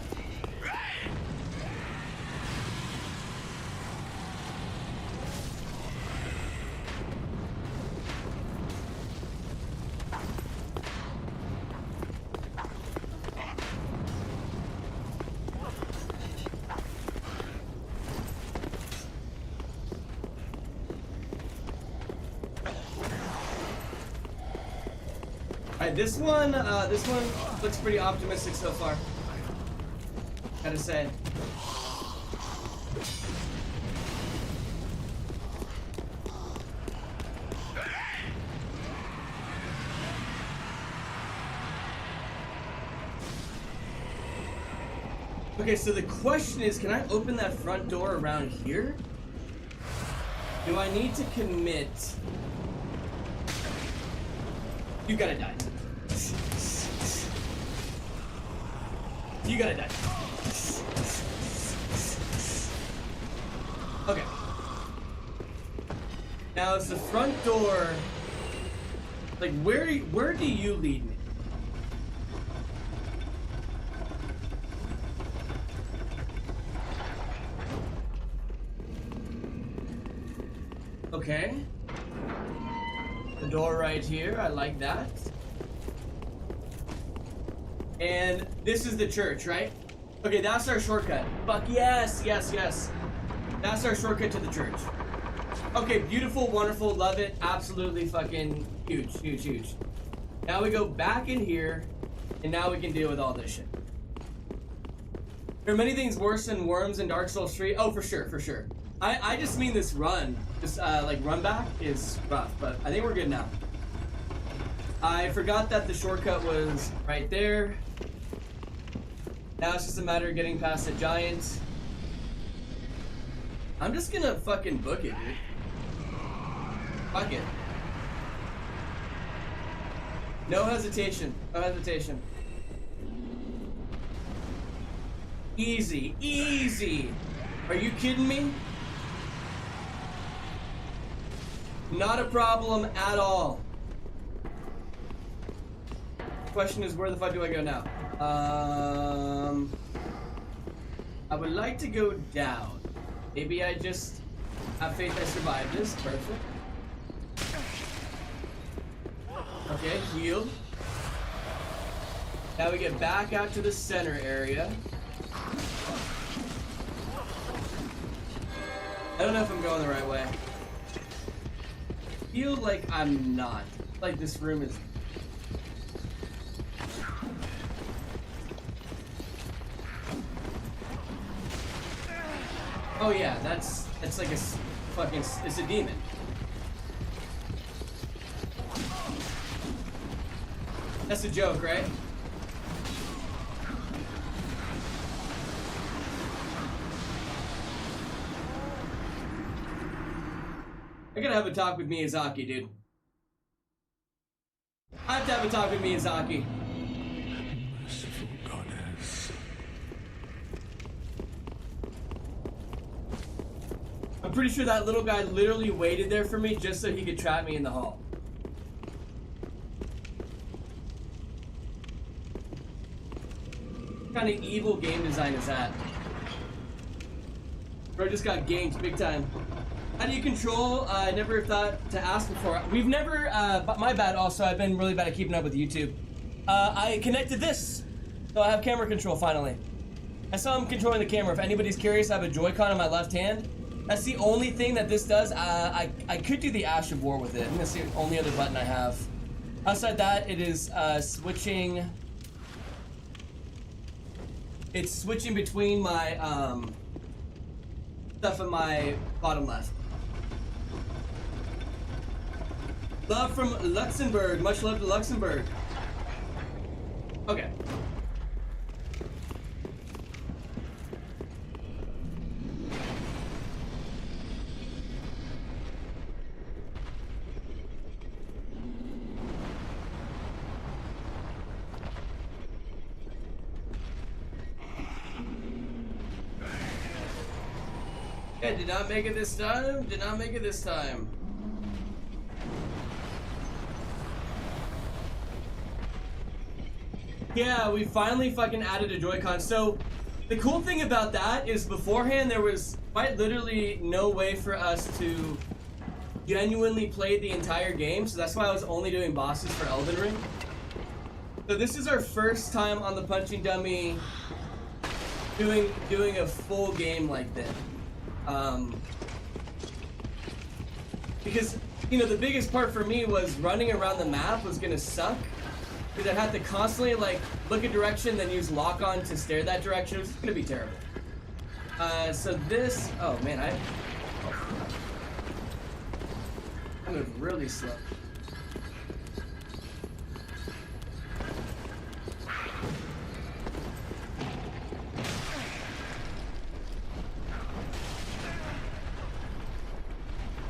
Alright, this one looks pretty optimistic so far. Gotta say. Okay, so the question is, can I open that front door around here? Do I need to commit? You gotta die. You gotta die. Okay. Now is the front door like where do you lead me? Okay. The door right here, I like that. And this is the church, right? Okay, that's our shortcut. Fuck yes, yes, yes. That's our shortcut to the church. Okay, beautiful, wonderful, love it. Absolutely fucking huge, huge, huge. Now we go back in here, and now we can deal with all this shit. There are many things worse than worms in Dark Souls 3. Oh, for sure, for sure. I just mean this run, just like Runback is rough, but I think we're good now. I forgot that the shortcut was right there. Now it's just a matter of getting past the giant. I'm just gonna fucking book it, dude. Fuck it. No hesitation. No hesitation. Easy. Easy. Are you kidding me? Not a problem at all. Question is, where the fuck do I go now? I would like to go down. Maybe I just have faith I survive this. Perfect. Okay, heal. Now we get back out to the center area. I don't know if I'm going the right way. Feel like I'm not. Like this room is... Oh yeah, that's like a fucking... It's a demon. That's a joke, right? I gotta have a talk with Miyazaki, dude. I have to have a talk with Miyazaki. Merciful goddess. I'm pretty sure that little guy literally waited there for me just so he could trap me in the hall. What kind of evil game design is that? Bro just got ganked big time. How do you control? I never thought to ask before. We've never, but my bad also, I've been really bad at keeping up with YouTube. I connected this, so I have camera control finally. I saw him controlling the camera. If anybody's curious, I have a Joy-Con in my left hand. That's the only thing that this does. I could do the Ash of War with it. I think that's the only other button I have. Outside that, it is switching. It's switching between my stuff in my bottom left. Love from Luxembourg. Much love to Luxembourg. Okay. Yeah, did not make it this time. Did not make it this time. Yeah, we finally fucking added a Joy-Con. So, the cool thing about that is beforehand there was quite literally no way for us to genuinely play the entire game. So that's why I was only doing bosses for Elden Ring. So this is our first time on the Punching Dummy doing a full game like this. Because, you know, the biggest part for me was running around the map was gonna suck. Because I'd have to constantly, like, look a direction, then use lock-on to stare that direction. It was gonna be terrible. So this... Oh, man, I moved really slow.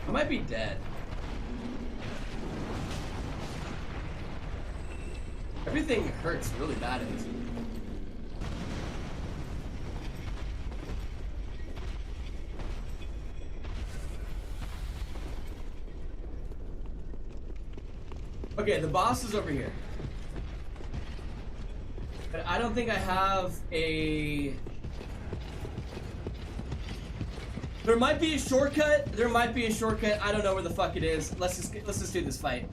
I might be dead. Everything hurts really bad in this. Okay, the boss is over here. But I don't think I have a There might be a shortcut. There might be a shortcut. I don't know where the fuck it is. Let's just do this fight.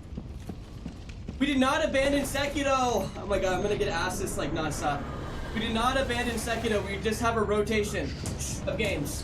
We did not abandon Sekiro. Oh my god, I'm gonna get asked this like nonstop. We did not abandon Sekiro. We just have a rotation of games.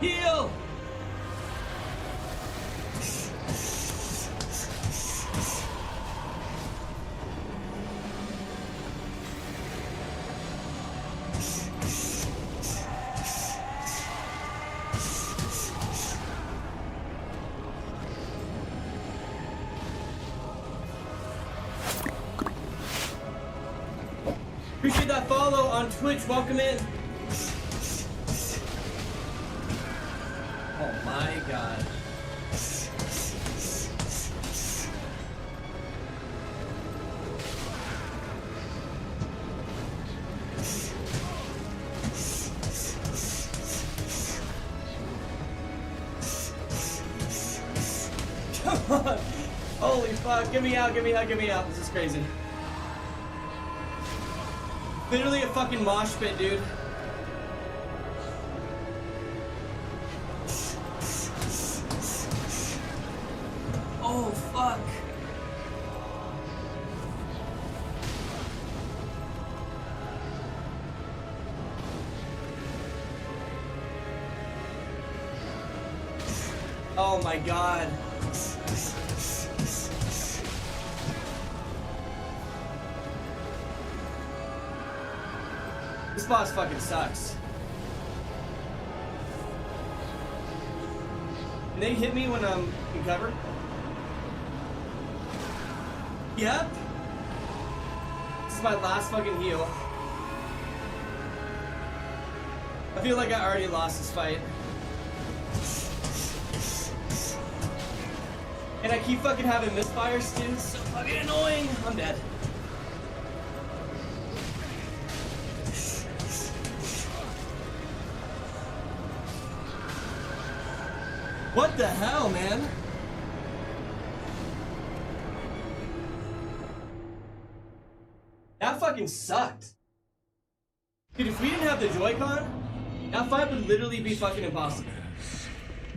Heal! Appreciate that follow on Twitch. Welcome in. Oh my god. Come on. Holy fuck. Get me out, get me out, get me out. This is crazy. Literally a fucking mosh pit, dude. Oh, fuck. Oh my god. This boss fucking sucks. Can they hit me when I'm in cover? Yep. This is my last fucking heal. I feel like I already lost this fight. And I keep fucking having misfires, dude. It's so fucking annoying. I'm dead. What the hell, man? That fucking sucked. Dude, if we didn't have the Joy-Con, that fight would literally be fucking impossible.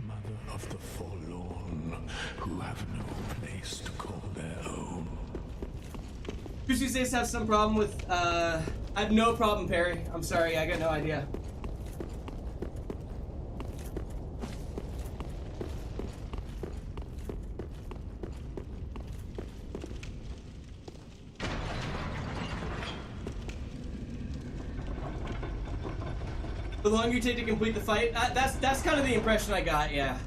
Mother of the forlorn, who have no place to call their own. Tuesdays have some problem with, I have no problem, Perry. I'm sorry, I got no idea. The longer you take to complete the fight, that's kind of the impression I got, yeah.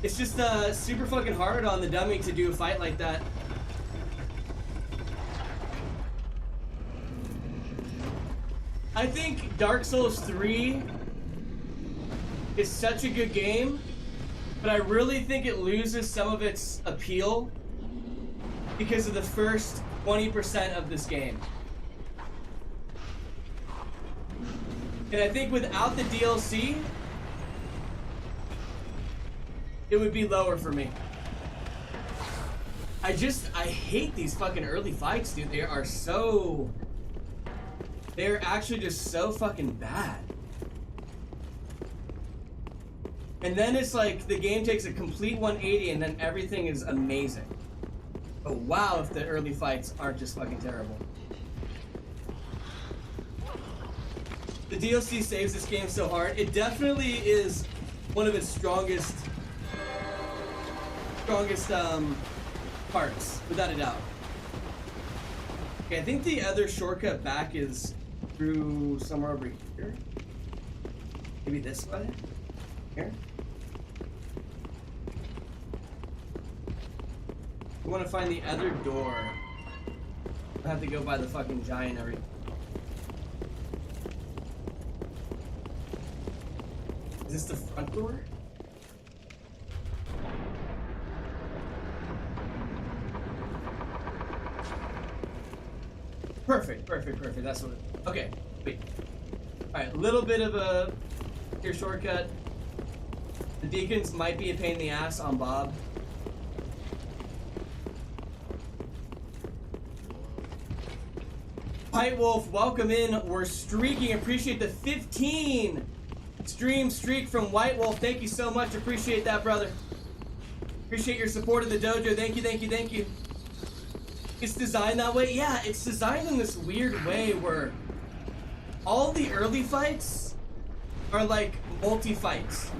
It's just super fucking hard on the dummy to do a fight like that. I think Dark Souls 3 is such a good game, but I really think it loses some of its appeal because of the first 20% of this game. And I think without the DLC, it would be lower for me. I hate these fucking early fights, dude. They're actually just so fucking bad. And then it's like the game takes a complete 180 and then everything is amazing. But wow, if the early fights aren't just fucking terrible. The DLC saves this game so hard. It definitely is one of its strongest parts, without a doubt. Okay, I think the other shortcut back is through somewhere over here. Maybe this way? Here? We want to find the other door. I have to go by the fucking giant every... Is this the front door? Perfect. That's what it... Okay, wait. Alright, a little bit of a... Your shortcut. The deacons might be a pain in the ass on Bob. White Wolf, welcome in. We're streaking. Appreciate the 15 stream streak from White Wolf. Thank you so much. Appreciate that, brother. Appreciate your support of the dojo. Thank you. It's designed that way? Yeah, it's designed in this weird way where all the early fights are like multi-fights.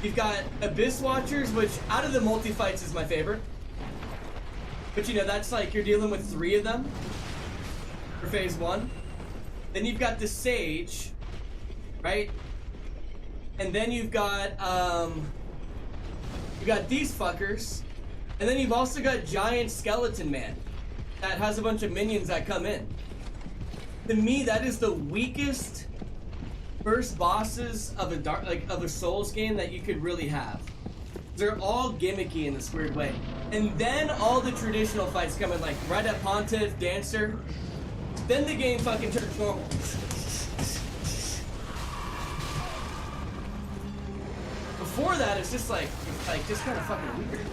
You've got Abyss Watchers, which out of the multi-fights is my favorite. But you know, that's like you're dealing with 3 of them for phase 1. Then you've got the Sage, right? And then you've got these fuckers. And then you've also got Giant Skeleton Man that has a bunch of minions that come in. To me, that is the weakest first bosses of a Souls game that you could really have. They're all gimmicky in this weird way. And then all the traditional fights come in, like right at Pontiff, Dancer. Then the game fucking turns normal. Before that, it's just like just kind of fucking weird.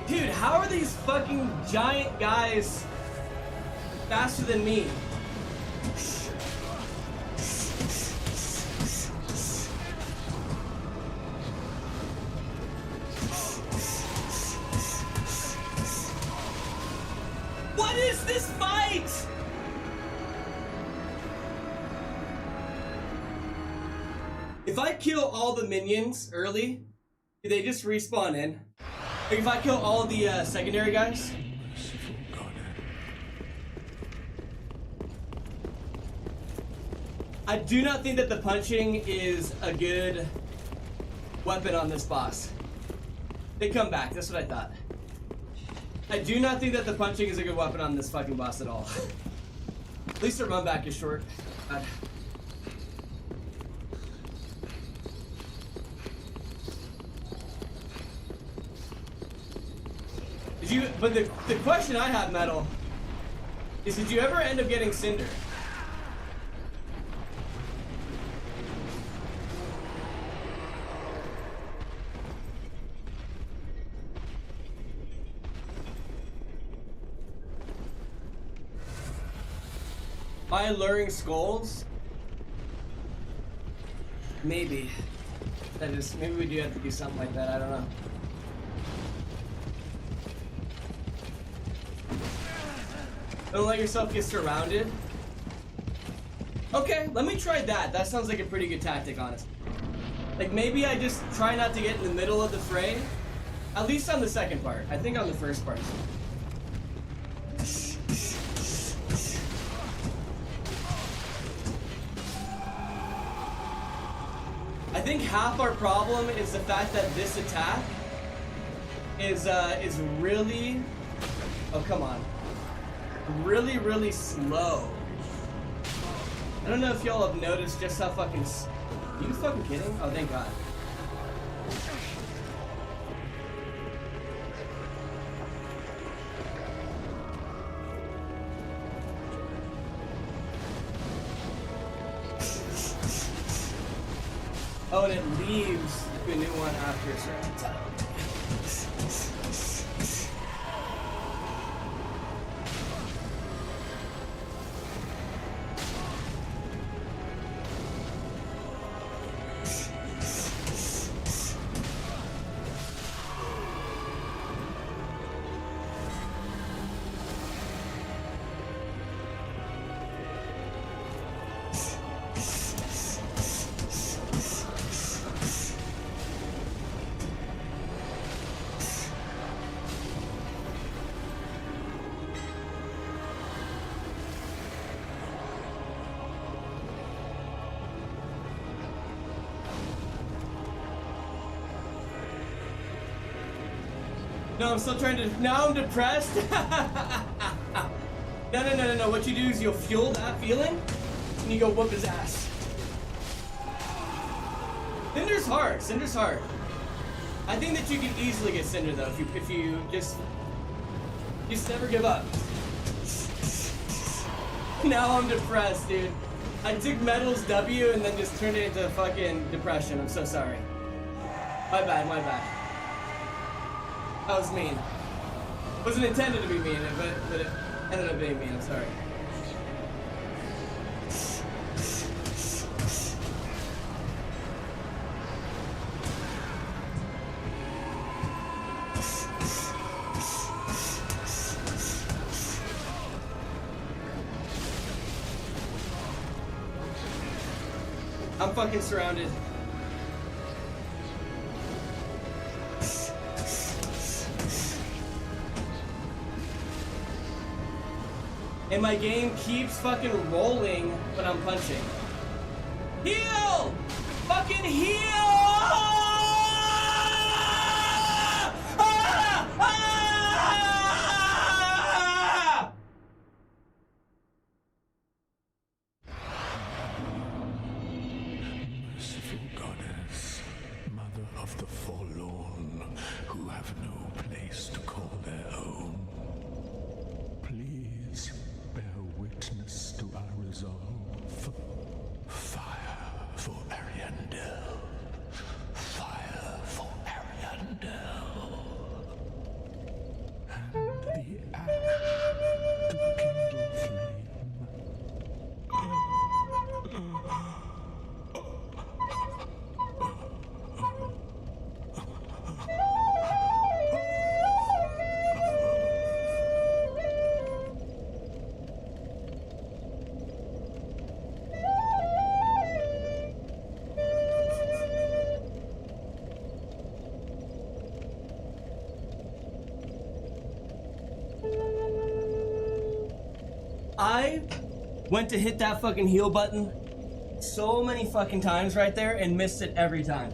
Dude, how are these fucking giant guys faster than me? What is this fight? If I kill all the minions early, do they just respawn in? Like if I kill all the secondary guys? I do not think that the punching is a good weapon on this boss. They come back, that's what I thought. I do not think that the punching is a good weapon on this fucking boss at all. At least the Runback is short. But the question I have, Metal, is did you ever end up getting Cinder? By luring skulls? Maybe. Maybe we do have to do something like that, I don't know. Don't let yourself get surrounded. Okay, let me try that. That sounds like a pretty good tactic, honestly. Like, maybe I just try not to get in the middle of the fray. At least on the second part. I think on the first part. think half our problem is the fact that this attack is really, oh come on, really slow. I don't know if y'all have noticed just how fucking, are you fucking kidding? Oh, thank God. Oh, and it leaves to a new one after a certain time. No, I'm still trying to. Now I'm depressed. No. What you do is you'll fuel that feeling, and you go whoop his ass. Cinder's hard. Cinder's hard. I think that you can easily get Cinder though if you just never give up. Now I'm depressed, dude. I took Metal's W and then just turned it into fucking depression. I'm so sorry. My bad. That was mean. Wasn't intended to be mean, but it ended up being mean. I'm sorry. I'm fucking surrounded. And my game keeps fucking rolling when I'm punching. Heal! Fucking heal! Merciful goddess, mother of the forlorn, who have no place to call their own, please bear witness to our resolve. Fire for Ariandel. Fire for Ariandel. And the axe to kindle flame. I went to hit that fucking heal button so many fucking times right there and missed it every time.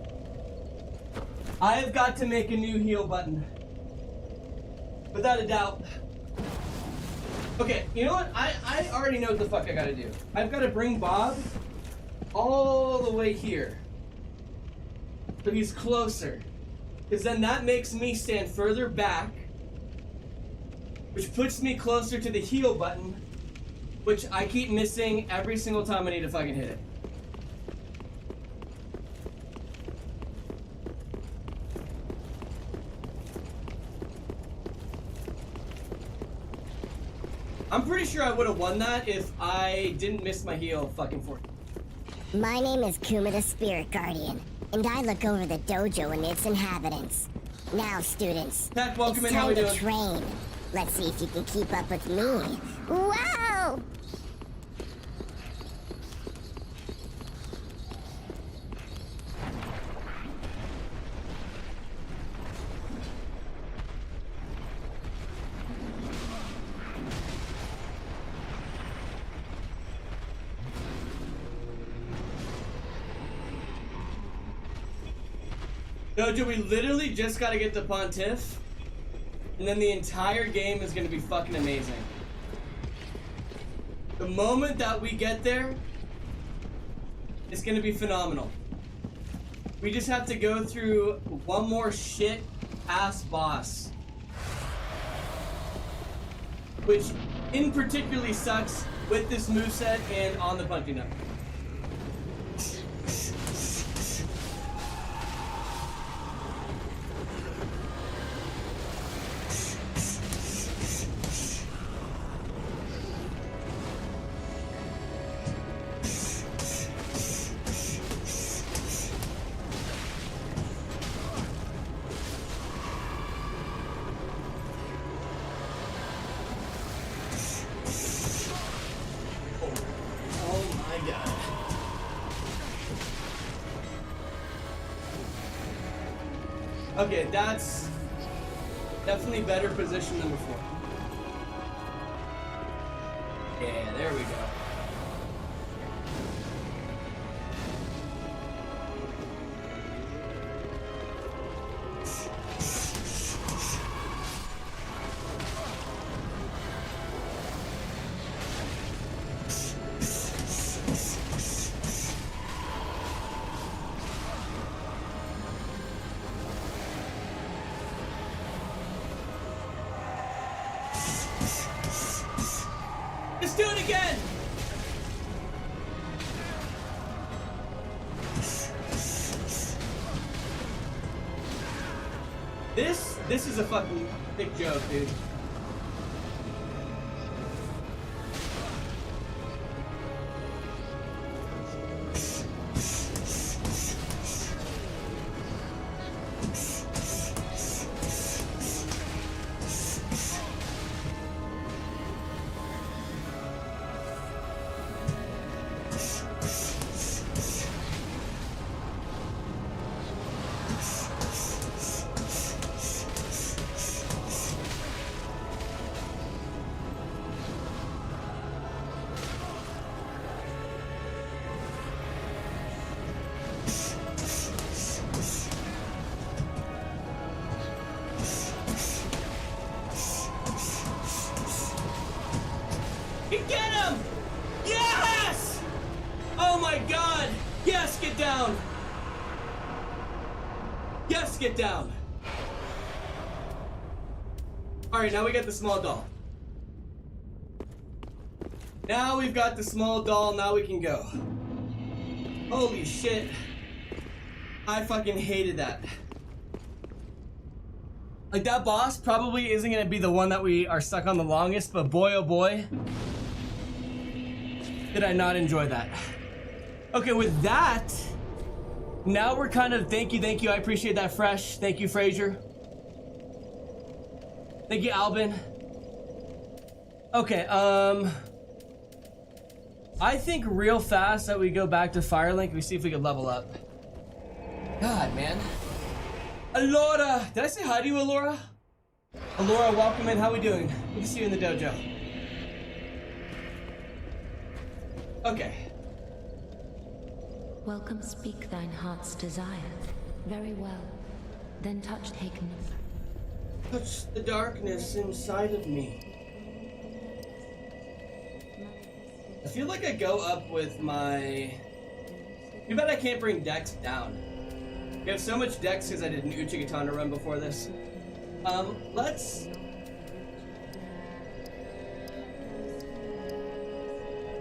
I've got to make a new heal button. Without a doubt. Okay, you know what? I already know what the fuck I gotta do. I've gotta bring Bob all the way here. So he's closer. Because then that makes me stand further back, which puts me closer to the heal button, which I keep missing every single time I need to fucking hit it. I'm pretty sure I would have won that if I didn't miss my heal fucking 40. My name is Kuma the Spirit Guardian, and I look over the dojo and its inhabitants. Now, students, Pat, welcome it's in. How time we to doing? train. Let's see if you can keep up with me. Wow! Dojo, we literally just gotta get to Pontiff, and then the entire game is gonna be fucking amazing. The moment that we get there, it's gonna be phenomenal. We just have to go through one more shit-ass boss. Which, in particularly sucks with this moveset and on the punching up. Okay, that's definitely better position than before. Yeah, there we go. Let's do it again! This is a fucking big joke, dude. Get him! Yes! Oh my god! Yes, get down! Yes, get down! Alright, now we got the small doll. Now we've got the small doll, now we can go. Holy shit. I fucking hated that. Like, that boss probably isn't gonna be the one that we are stuck on the longest, but boy oh boy, did I not enjoy that. Okay, with that, now we're kind of, thank you, I appreciate that, Fresh. Thank you, Fraser. Thank you, Albin. Okay, I think real fast that we go back to Firelink, we see if we can level up. God, man. Alora! Did I say hi to you, Alora? Alora, welcome in. How we doing? Good to see you in the dojo. Okay. Welcome, speak thine heart's desire. Very well. Then touch taken. Touch the darkness inside of me. I feel like I go up with my... Too bad I can't bring Dex down. We have so much Dex because I did an Uchigatana run before this. Let's...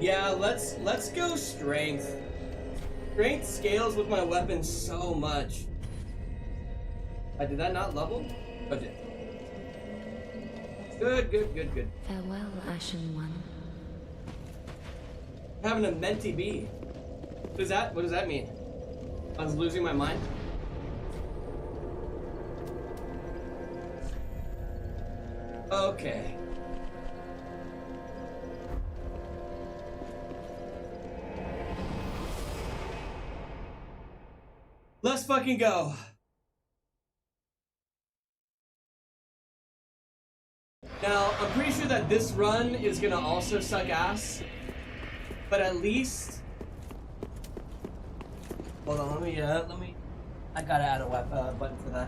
Yeah, let's go Strength. Strength scales with my weapon so much. Did that not level? Oh, did. Good. Farewell, Ashen One. Having a mentee bee. What does that mean? I was losing my mind? Okay. Let's fucking go. Now, I'm pretty sure that this run is gonna also suck ass, but at least... Hold on, let me... I gotta add a button for that.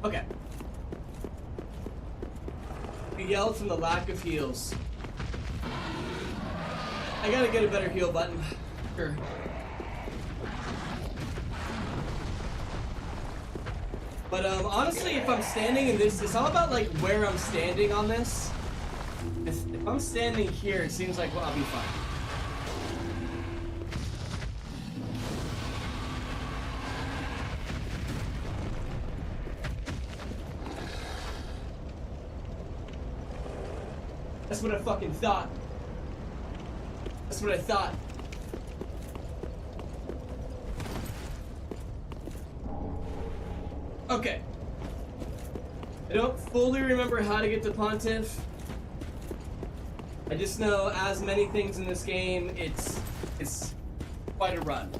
Okay. You yelled from the lack of heals. I gotta get a better heal button. Sure. But honestly, if I'm standing in this, it's all about like where I'm standing on this. If I'm standing here, it seems like, well, I'll be fine. That's what I fucking thought. That's what I thought. Okay. I don't fully remember how to get to Pontiff. I just know, as many things in this game, it's quite a run.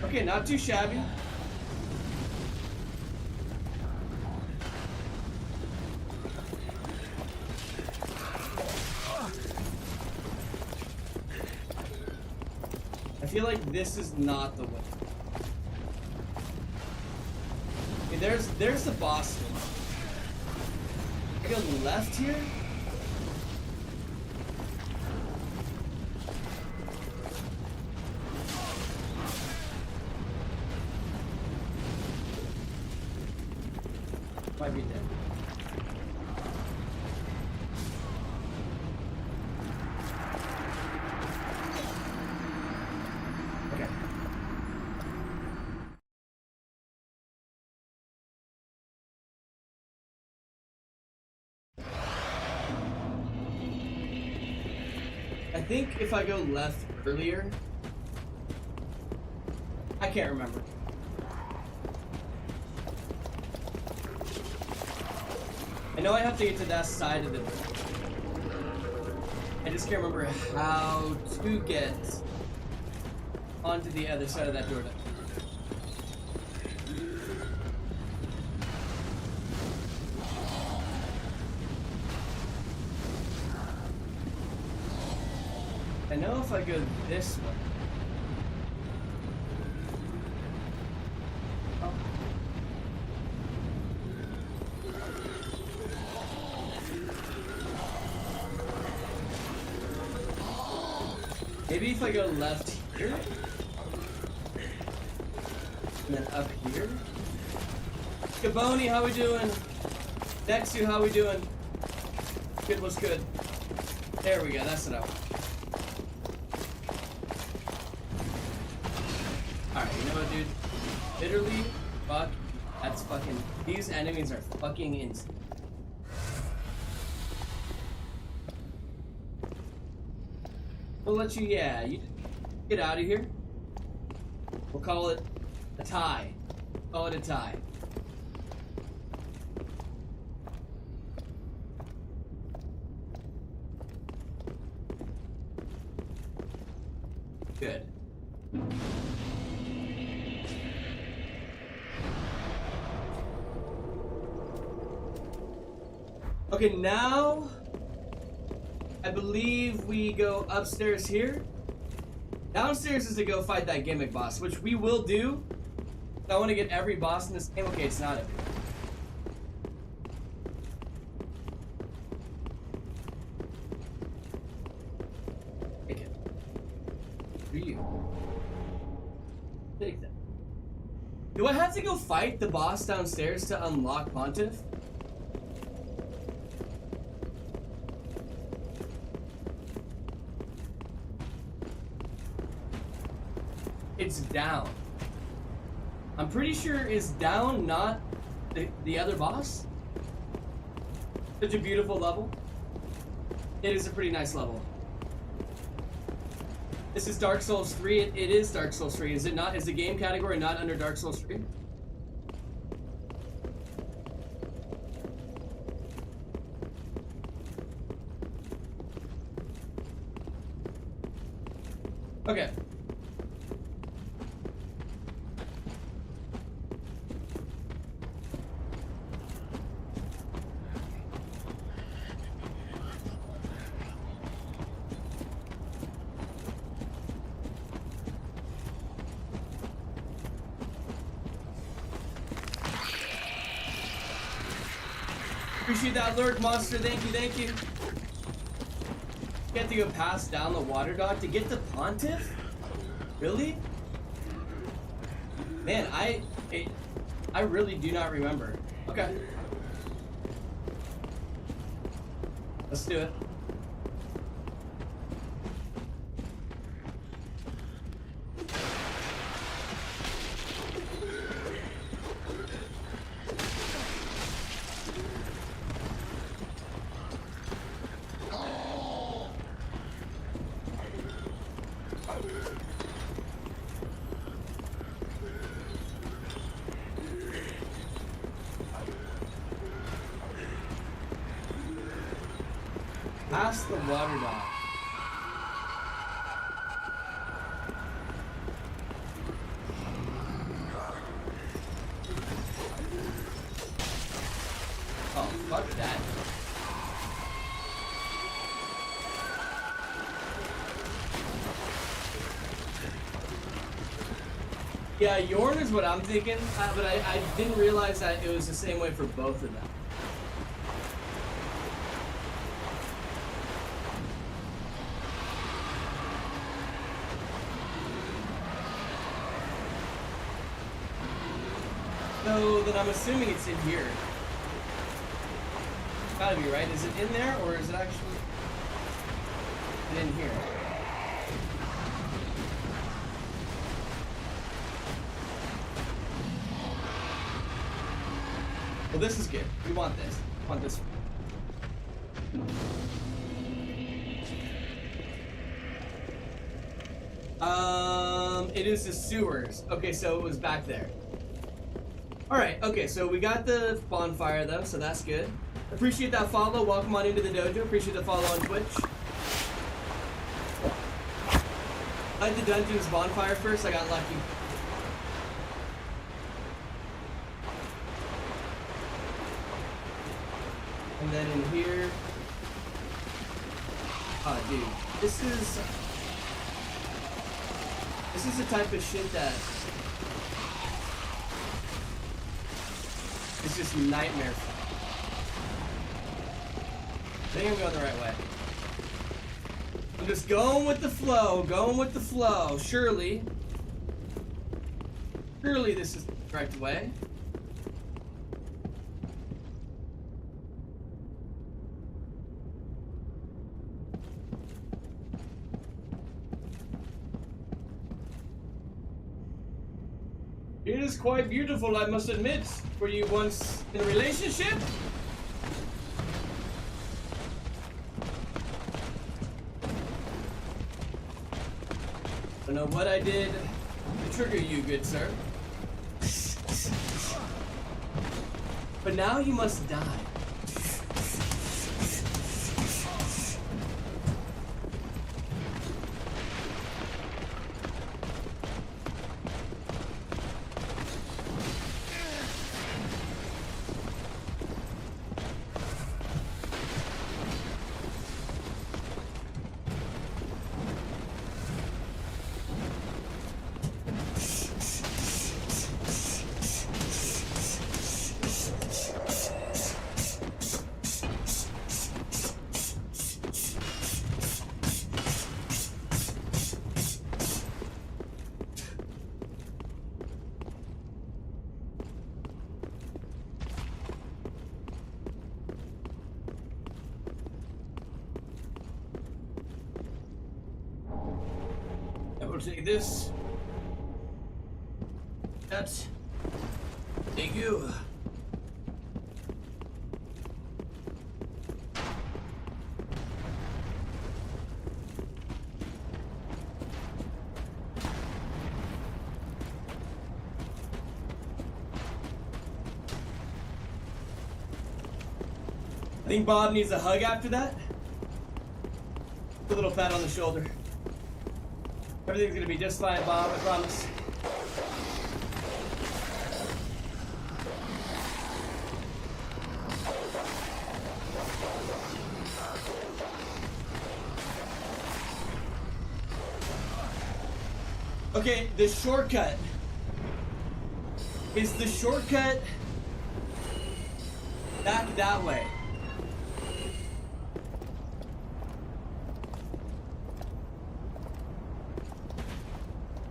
Okay, not too shabby. I feel like this is not the way. Okay, there's the boss. I go left here? Might be dead. Okay. I think if I go left earlier, I can't remember. I know I have to get to that side of the door. I just can't remember how to get onto the other side of that door. I know if I go this way. Maybe if I go left here, and then up here. Gaboni, how we doing? Nexu, how we doing? Good, what's good? There we go, that's it up. Alright, you know what, dude? Literally, fuck, that's fucking, these enemies are fucking insane. We'll let you, yeah, you get out of here. We'll call it a tie. Call it a tie. Good. Okay, now I believe we go upstairs here. Downstairs is to go fight that gimmick boss, which we will do. I want to get every boss in this game. Okay, it's not every. Take it. Do you? Take that. Do I have to go fight the boss downstairs to unlock Pontiff? It's down. I'm pretty sure it's down, not the other boss. Such a beautiful level. It is a pretty nice level. This is Dark Souls 3. It is Dark Souls 3. Is it not? Is the game category not under Dark Souls 3? Okay. Appreciate that lurk, monster. Thank you, thank you. You have to go past down the water dog to get the Pontiff? Really? Man, I really do not remember. Okay. Let's do it. Past the water dog. Oh, fuck that. Yeah, Yorn is what I'm thinking, but I didn't realize that it was the same way for both of them. So then I'm assuming it's in here. Gotta be right. Is it in there or is it actually in here? Well, this is good. We want this. We want this. It is the sewers. Okay, so it was back there. Alright, okay, so we got the bonfire though, so that's good. Appreciate that follow. Welcome on into the dojo. Appreciate the follow on Twitch. I did the dungeon's bonfire first, I got lucky. And then in here. Oh dude, this is the type of shit that it's just nightmare. I think I'm going the right way. I'm just going with the flow, Surely this is the correct way. It is quite beautiful, I must admit. Were you once in a relationship? I don't know what I did to trigger you, good sir. But now you must die. Take this. That's thank you. I think Bob needs a hug after that. A little pat on the shoulder. Everything's gonna be just fine, Bob, I promise. Okay, the shortcut. Is the shortcut back that way?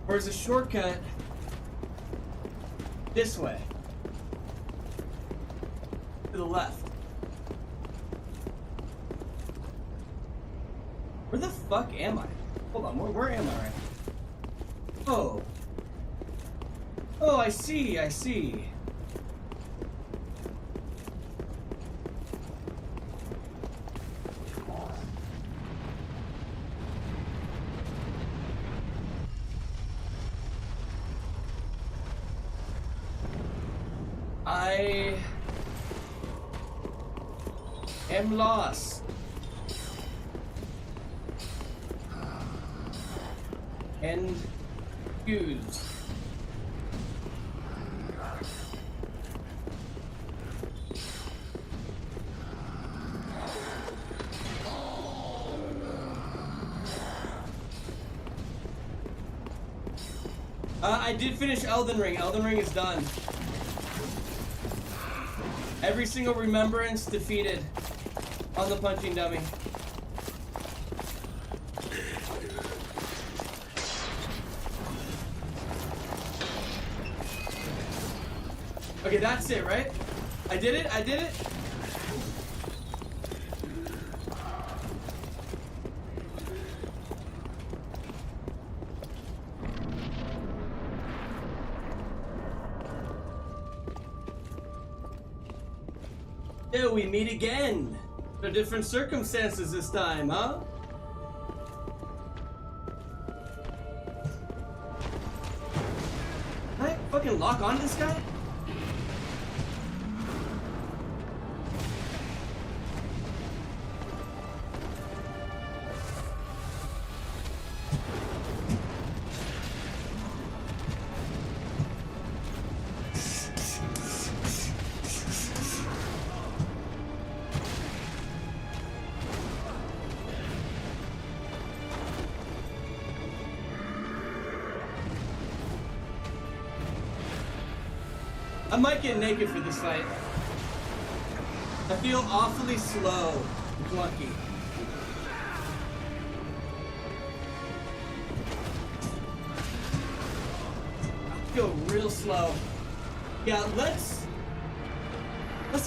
Or is the shortcut this way? To the left. Where the fuck am I? Hold on, where am I right now? Oh. Oh, I see, I see. I am lost. And confused. I did finish Elden Ring. Elden Ring is done. Every single remembrance defeated on the punching dummy. Okay, that's it, right? I did it? I did it? Yeah, we meet again. Under different circumstances this time, huh? Can I fucking lock onto this guy? I might get naked for this fight. I feel awfully slow and clunky. I feel real slow. Yeah, let's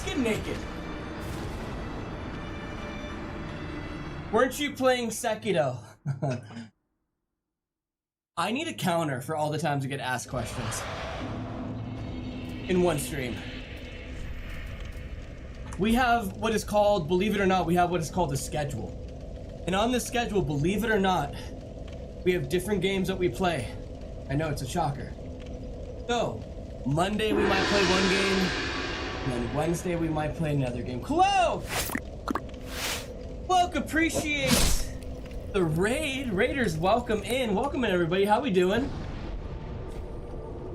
get naked. Weren't you playing Sekiro? I need a counter for all the times I get asked questions. In one stream. We have what is called, believe it or not, we have what is called a schedule. And on this schedule, believe it or not, we have different games that we play. I know it's a shocker. So, Monday we might play one game, and then Wednesday we might play another game. Cloak! Cloak appreciates the raid. Raiders, welcome in. Welcome in, everybody. How we doing?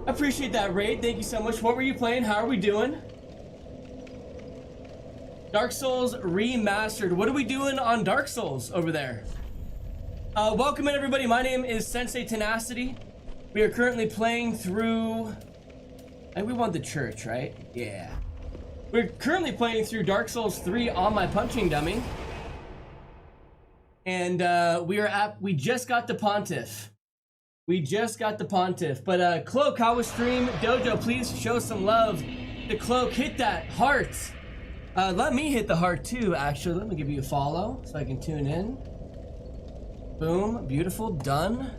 Appreciate that raid. Thank you so much. What were you playing? How are we doing? Dark Souls Remastered. What are we doing on Dark Souls over there? Welcome in, everybody. My name is Sensei Tenacity. We are currently playing through... I think we want the church, right? Yeah. We're currently playing through Dark Souls 3 on my punching dummy. And we just got the Pontiff. We just got the Pontiff. But Cloak, how was stream? Dojo, please show some love to Cloak. Hit that heart. Let me hit the heart too, actually. Let me give you a follow so I can tune in. Boom. Beautiful. Done.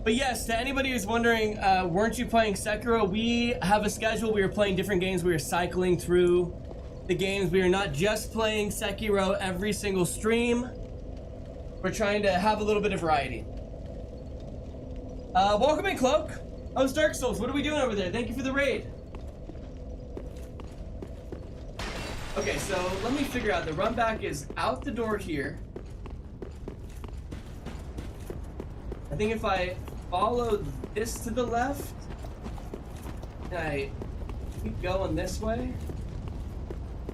But yes, to anybody who's wondering, weren't you playing Sekiro? We have a schedule. We are playing different games. We are cycling through the games. We are not just playing Sekiro every single stream. We're trying to have a little bit of variety. Welcome in, Cloak. How's Dark Souls? What are we doing over there? Thank you for the raid. Okay, so let me figure out. The Runback is out the door here. I think if I follow this to the left, and I keep going this way,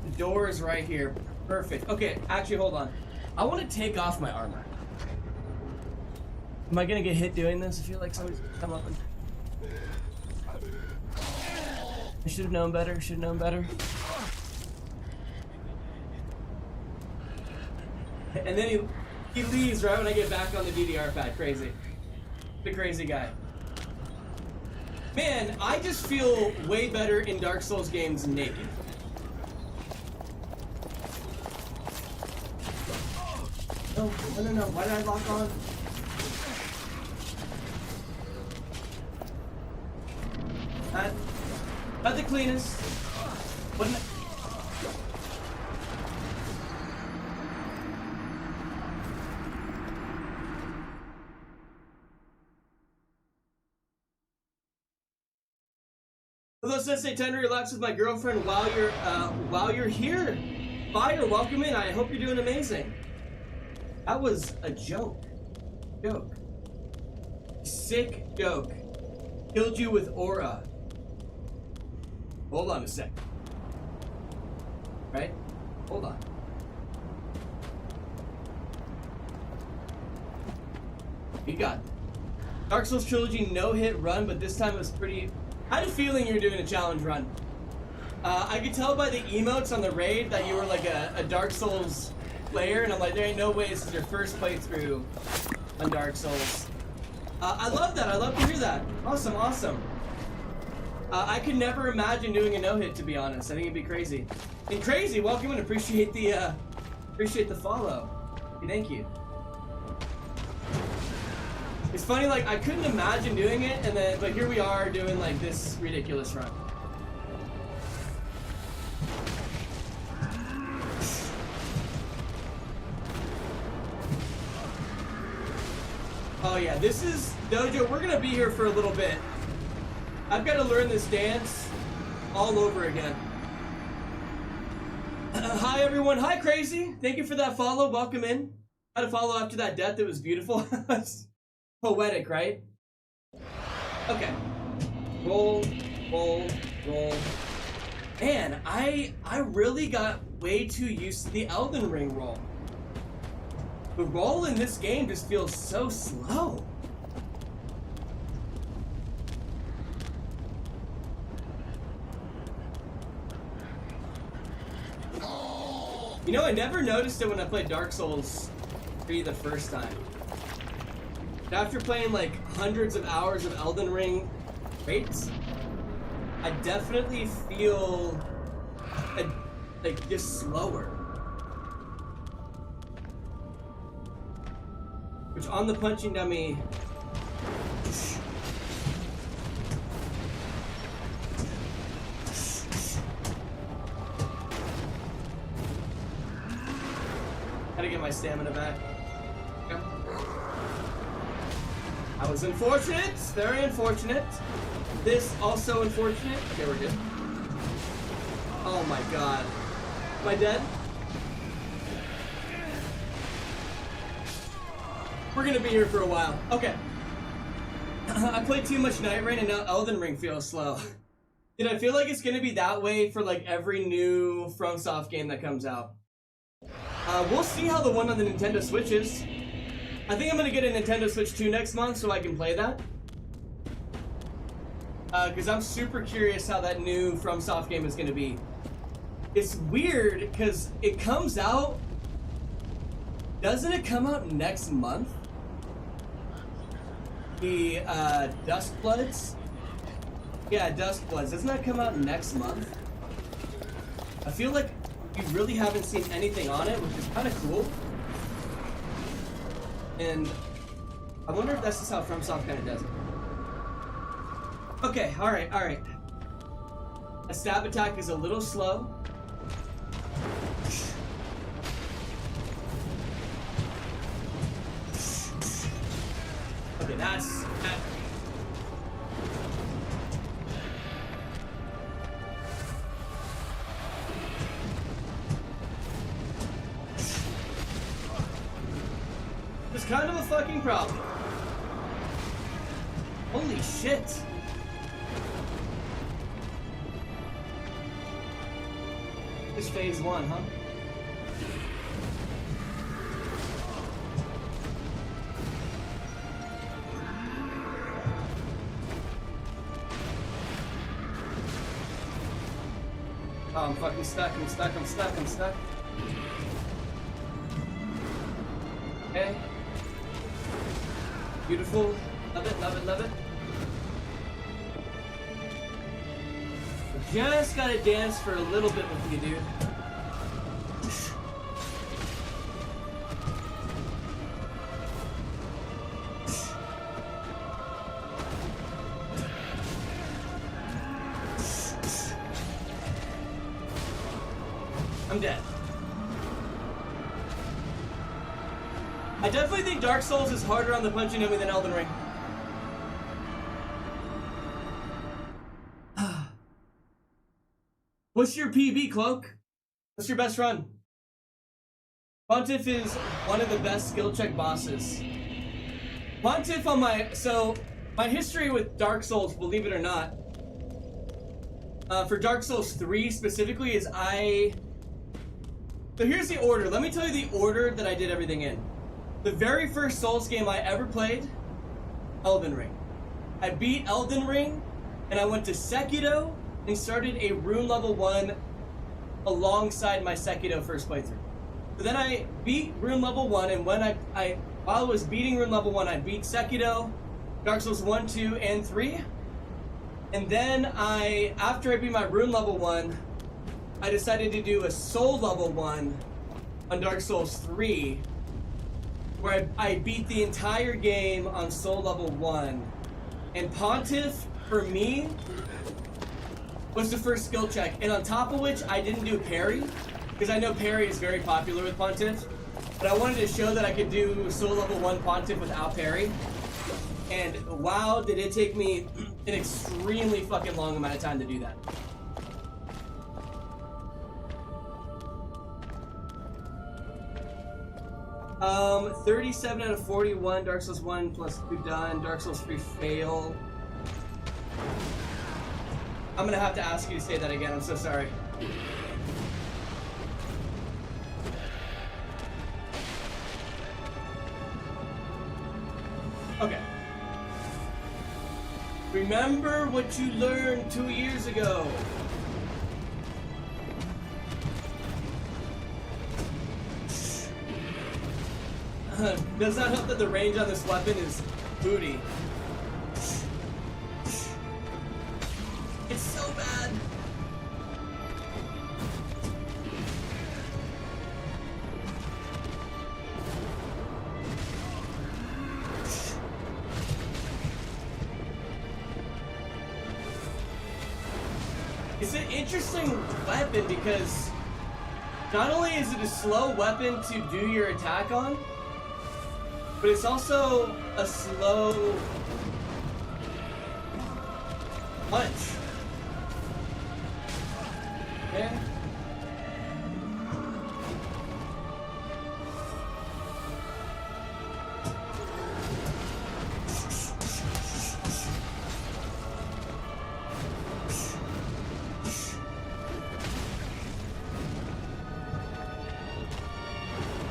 the door is right here. Perfect. Okay, actually, hold on. I want to take off my armor. Am I gonna get hit doing this? I feel like somebody's gonna come up and... I should have known better, should have known better. And then he leaves right when I get back on the DDR pad. Crazy. The crazy guy. Man, I just feel way better in Dark Souls games naked. No, no. Why did I lock on? Not the cleanest. Wouldn't it? Although Sensei Ten, relax with my girlfriend while you're here. Fire, welcome in. I hope you're doing amazing. That was a joke. Sick joke. Killed you with aura. Hold on a sec. Right? Hold on. We got Dark Souls Trilogy no-hit run, but this time it was pretty... I had a feeling you were doing a challenge run. I could tell by the emotes on the raid that you were like a Dark Souls player, and I'm like, there ain't no way this is your first playthrough on Dark Souls. I love that. I love to hear that. Awesome, awesome. I could never imagine doing a no-hit, to be honest. I think it'd be crazy. And crazy, welcome and appreciate the follow. Thank you. It's funny, like, I couldn't imagine doing it, but here we are doing, like, this ridiculous run. Oh yeah, this is Dojo. We're gonna be here for a little bit. I've got to learn this dance all over again. Hi everyone. Hi Crazy. Thank you for that follow. Welcome in. Had a follow after that death. It was beautiful. Poetic, right? Okay. Roll. Man, I really got way too used to the Elden Ring roll. The roll in this game just feels so slow. You know, I never noticed it when I played Dark Souls 3 the first time. After playing like hundreds of hours of Elden Ring rates, I definitely feel like just slower. Which on the punching dummy, gotta get my stamina back. That was unfortunate, very unfortunate. This also unfortunate. Okay, we're good. Oh my god. Am I dead? We're gonna be here for a while. Okay. I played too much Night Rain and now Elden Ring feels slow. Did I feel like it's gonna be that way for like every new FromSoft game that comes out? We'll see how the one on the Nintendo Switch is. I think I'm gonna get a Nintendo Switch 2 next month so I can play that. Because I'm super curious how that new FromSoft game is gonna be. It's weird because it comes out... Doesn't it come out next month? The Duskbloods? Yeah, Duskbloods. Doesn't that come out next month? I feel like we really haven't seen anything on it, which is kind of cool. And I wonder if that's just how FromSoft kind of does it. Okay, alright. A stab attack is a little slow. Okay, that's... fucking problem. Holy shit. This phase 1, huh? Oh, I'm fucking stuck, I'm stuck, I'm stuck, I'm stuck. Okay. Beautiful. Love it, love it, love it. Just gotta dance for a little bit with you, dude. I'm dead. I definitely think Dark Souls is harder on the punching enemy than Elden Ring. What's your PB, Cloak? What's your best run? Pontiff is one of the best skill check bosses. Pontiff on my history with Dark Souls, believe it or not, for Dark Souls 3 specifically is so here's the order. Let me tell you the order that I did everything in. The very first Souls game I ever played, Elden Ring. I beat Elden Ring, and I went to Sekiro, and started a rune level 1 alongside my Sekiro first playthrough. So then I beat rune level 1, and when while I was beating rune level 1, I beat Sekiro, Dark Souls 1, 2, and 3. And then after I beat my rune level 1, I decided to do a soul level 1 on Dark Souls 3, where I beat the entire game on soul level 1. And Pontiff, for me, was the first skill check, and on top of which I didn't do parry, because I know parry is very popular with Pontiff, but I wanted to show that I could do soul level 1 Pontiff without parry, and wow, did it take me an extremely fucking long amount of time to do that. Um, 37 out of 41, Dark Souls 1 plus 2 done, Dark Souls 3 fail. I'm gonna have to ask you to say that again, I'm so sorry. Okay. Remember what you learned 2 years ago. Does not help that the range on this weapon is booty. It's so bad. It's an interesting weapon because not only is it a slow weapon to do your attack on, but it's also a slow punch. Okay.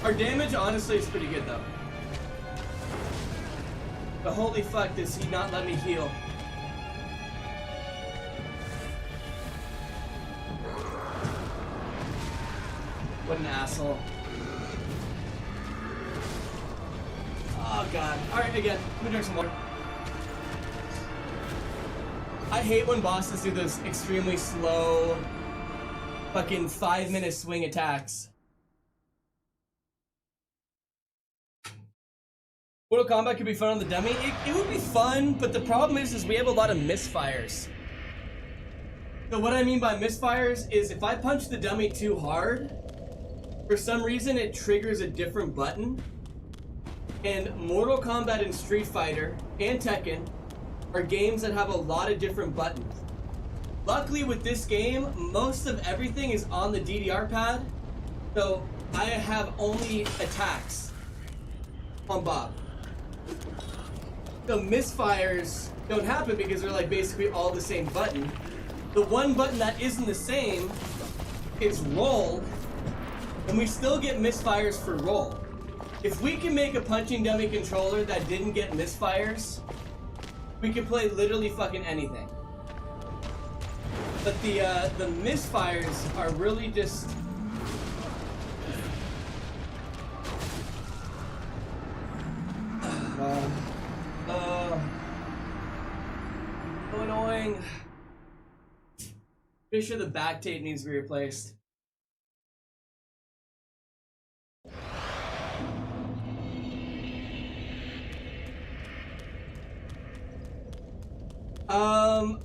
Our damage honestly is pretty good though. But holy fuck, does he not let me heal? What an asshole. Oh god. Alright, again, let me drink some water. I hate when bosses do those extremely slow, fucking 5-minute swing attacks. Mortal Kombat could be fun on the dummy. It would be fun, but the problem is we have a lot of misfires. So what I mean by misfires is if I punch the dummy too hard, for some reason it triggers a different button. And Mortal Kombat and Street Fighter and Tekken are games that have a lot of different buttons. Luckily with this game, most of everything is on the DDR pad, so I have only attacks on Bob. So misfires don't happen because they're like basically all the same button. The one button that isn't the same is roll, and we still get misfires for roll. If we can make a punching dummy controller that didn't get misfires, we could play literally fucking anything. But the misfires are really just... so annoying. Pretty sure the back tape needs to be replaced.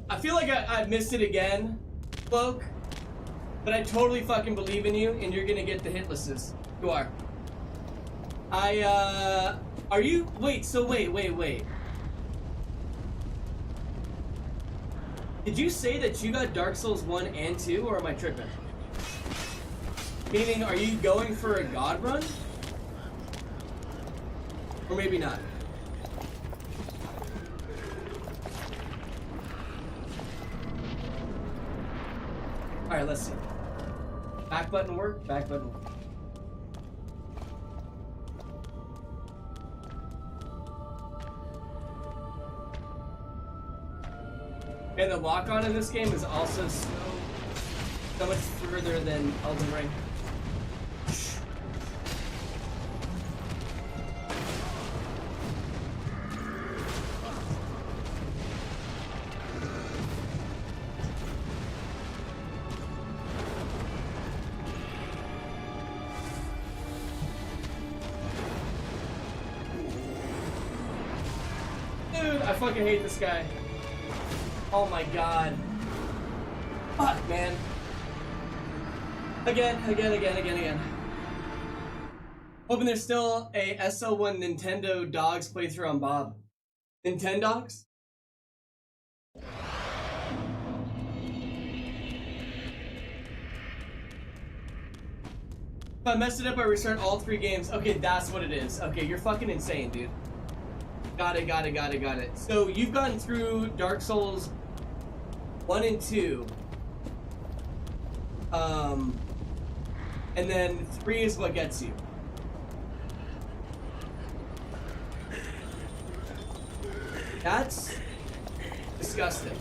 I feel like I missed it again, Cloak, but I totally fucking believe in you, and you're gonna get the hit lists. You are. Are you? Wait, so wait. Did you say that you got Dark Souls 1 and 2, or am I tripping? Meaning, are you going for a god run? Or maybe not. Alright, let's see. Back button work? Back button work. And the lock-on in this game is also so much further than Elden Ring. Dude, I fucking hate this guy. Oh my god. Fuck, man. Again. Hoping there's still a SL1 Nintendo Dogs playthrough on Bob. Nintendogs? If I messed it up, I restart all 3 games. Okay, that's what it is. Okay, you're fucking insane, dude. Got it. So you've gone through Dark Souls 1 and 2. And then 3 is what gets you. That's disgusting.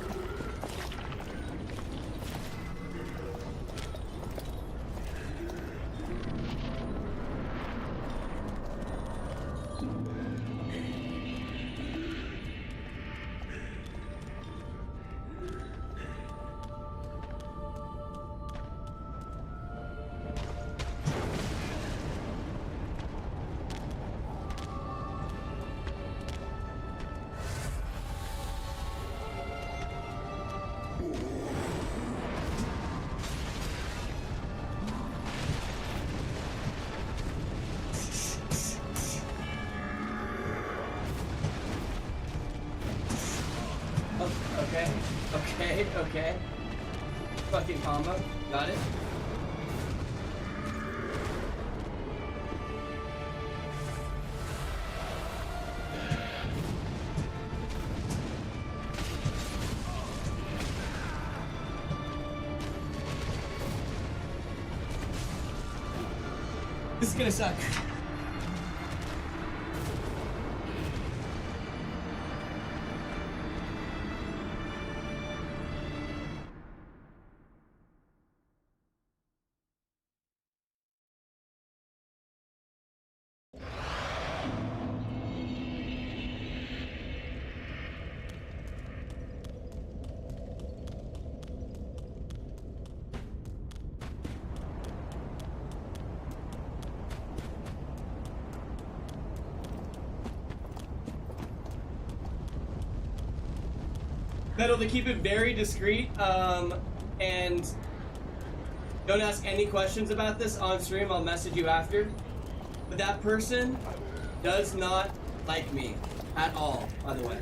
Okay. Fucking combo. Got it. This is gonna suck. Metal, to keep it very discreet, and don't ask any questions about this on stream, I'll message you after. But that person does not like me at all, by the way.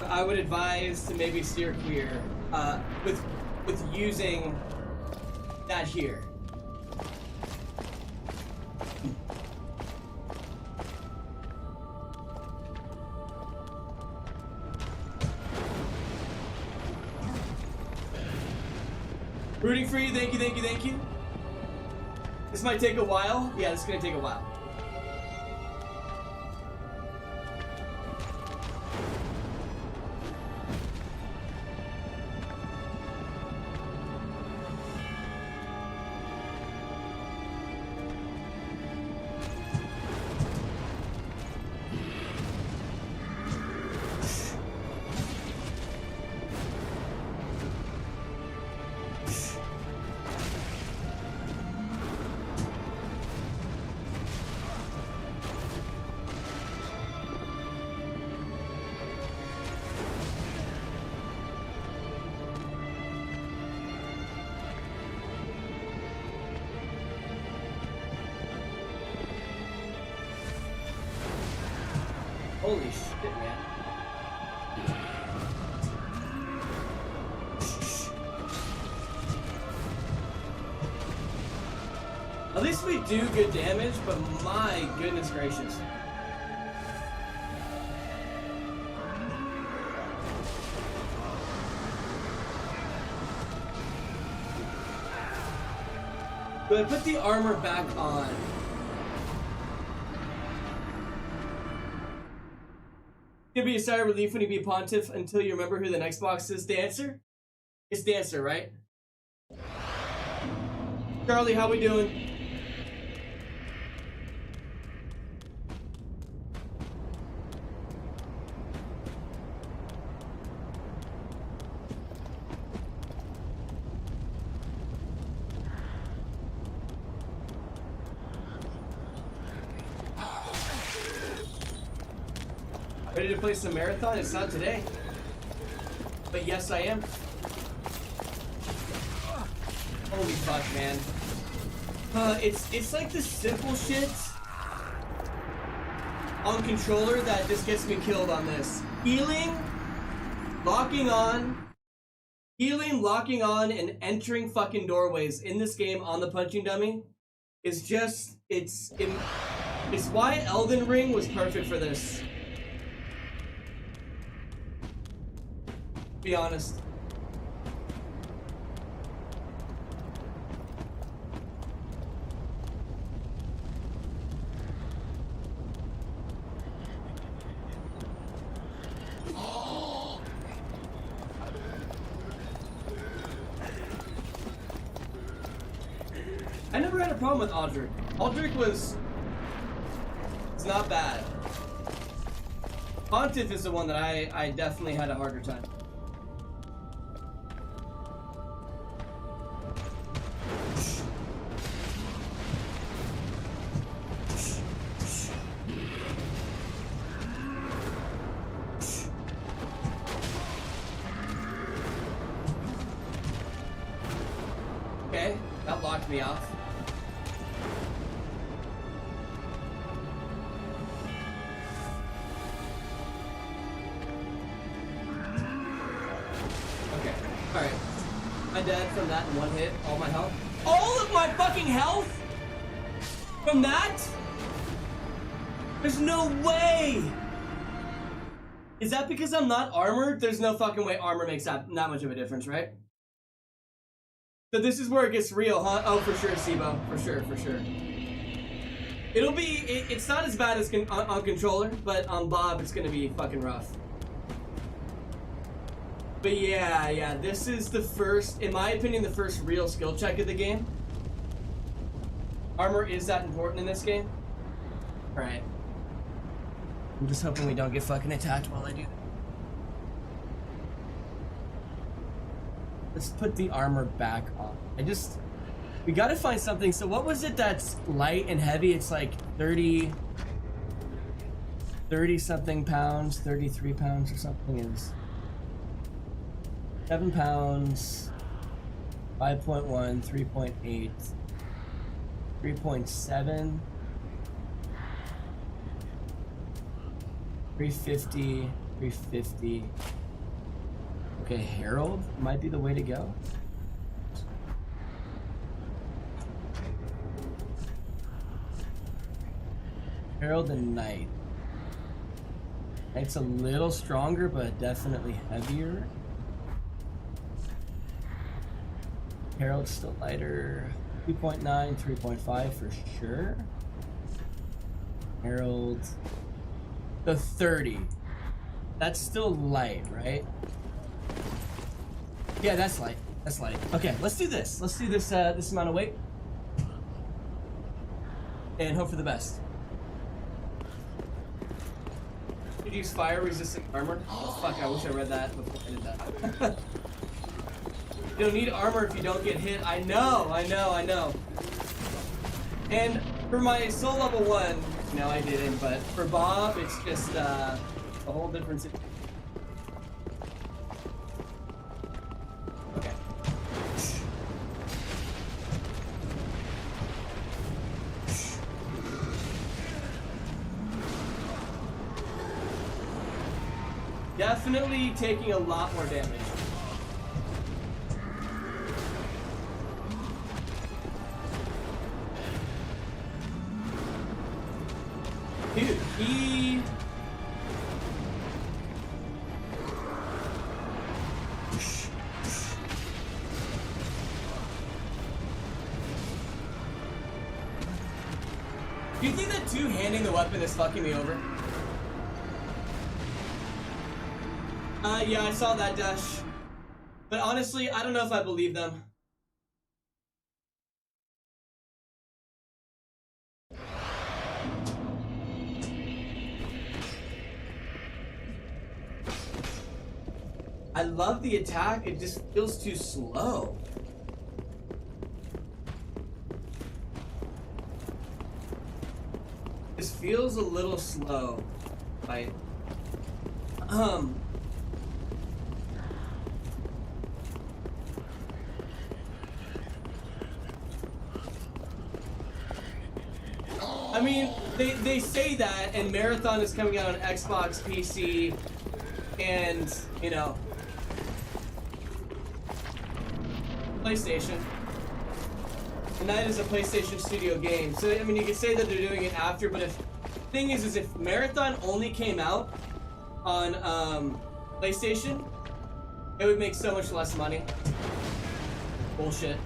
I would advise to maybe steer clear with using that here. Rooting for you, thank you, thank you, thank you. This might take a while. Yeah, this is gonna take a while. Holy shit, man. At least we do good damage, but my goodness gracious. Do I put the armor back on? It'll be a sigh of relief when you beat Pontiff until you remember who the next boss is. Dancer? It's Dancer, right? Charlie, how we doing? Ready to play some marathon? It's not today. But yes, I am. Holy fuck, man. It's like the simple shit on controller that just gets me killed on this. Healing, locking on, and entering fucking doorways in this game on the punching dummy is just, it's why Elden Ring was perfect for this. Be honest. I never had a problem with Aldrich. Aldrich was not bad. Pontiff is the one that I definitely had a harder time. Okay, that locked me off. Okay, alright. I'm dead from that in one hit. All my health. All of my fucking health? From that? There's no way! Is that because I'm not armored? There's no fucking way armor makes that much of a difference, right? So this is where it gets real, huh? Oh, for sure, Sibo. For sure, for sure. It'll be... It's not as bad as on controller, but on Bob, it's gonna be fucking rough. But yeah, this is the first, in my opinion, the first real skill check of the game. Armor is that important in this game? Alright. I'm just hoping we don't get fucking attacked while I do that. Let's put the armor back on. We gotta find something. So what was it that's light and heavy? It's like 30 something pounds, 33 pounds or something is 7 pounds, 5.1, 3.8, 3.7, 350, 350. Okay, Herald might be the way to go. Herald and Knight. Knight's a little stronger, but definitely heavier. Herald's still lighter. 2.9, 3.5 for sure. Herald. The 30. That's still light, right? Yeah, that's light. That's light. Okay, let's do this. Let's do this this amount of weight. And hope for the best. Could use fire resistant armor. Oh fuck, I wish I read that before I did that. You don't need armor if you don't get hit. I know. And for my soul level 1, no I didn't, but for Bob, it's just a whole different situation. Okay. Definitely taking a lot more damage. Dude, he... Do you think that two-handing the weapon is fucking me over? Yeah, I saw that, Dash. But honestly, I don't know if I believe them. I love the attack, it just feels too slow. This feels a little slow. Like, I mean, they say that, and Marathon is coming out on Xbox, PC, and, you know, PlayStation. And that is a PlayStation Studio game. So, I mean, you could say that they're doing it after, but the thing is if Marathon only came out on PlayStation, it would make so much less money. Bullshit.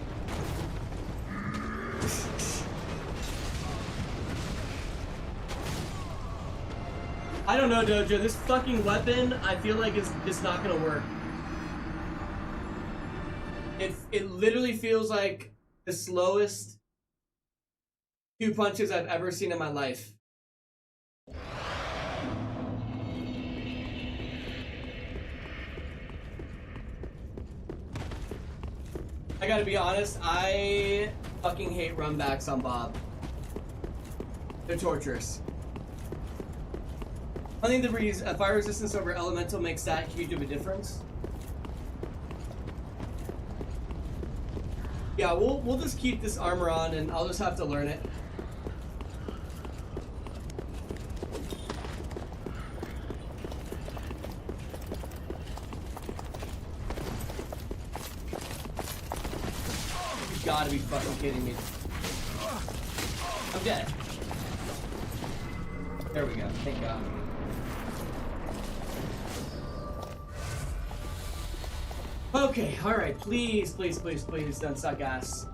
I don't know, Dojo. This fucking weapon, I feel like it's just not gonna work. It literally feels like the slowest 2 punches I've ever seen in my life. I gotta be honest, I fucking hate runbacks on Bob. They're torturous. I think the fire resistance over elemental makes that huge of a difference. Yeah, we'll just keep this armor on, and I'll just have to learn it. You gotta be fucking kidding me. I'm dead. There we go. Thank God. Okay, alright, please, please, please, please don't suck ass.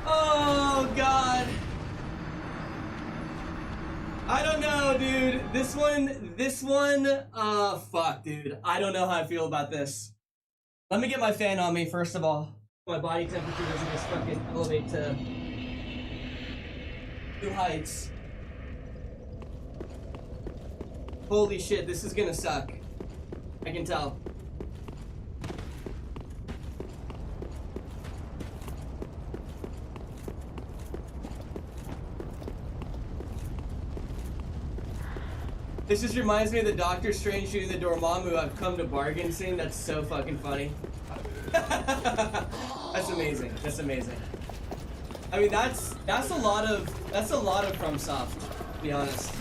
Oh, God. I don't know, dude. This one, fuck, dude. I don't know how I feel about this. Let me get my fan on me, first of all. My body temperature doesn't just fucking elevate to new heights. Holy shit, this is gonna suck. I can tell. This just reminds me of the Doctor Strange shooting the Dormammu I've come to bargain scene. That's so fucking funny. That's amazing. That's amazing. I mean, that's a lot of FromSoft, to be honest.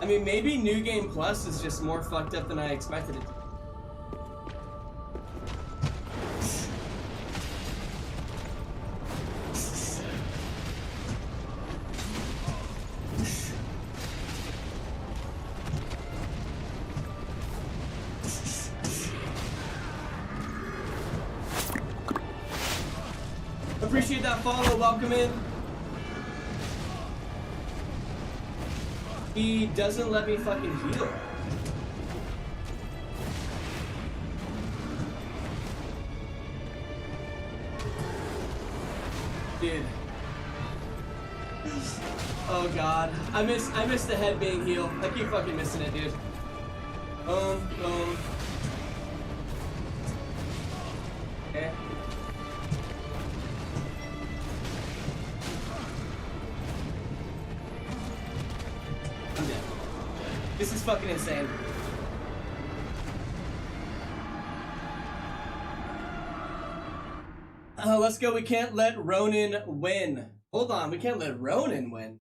I mean, maybe New Game Plus is just more fucked up than I expected it to. Appreciate that follow, welcome in. He doesn't let me fucking heal. Dude. Oh god. I miss the head being healed. I keep fucking missing it, dude. Boom. Okay. I'm dead. This is fucking insane. Let's go. We can't let Ronin win. Hold on. We can't let Ronin win.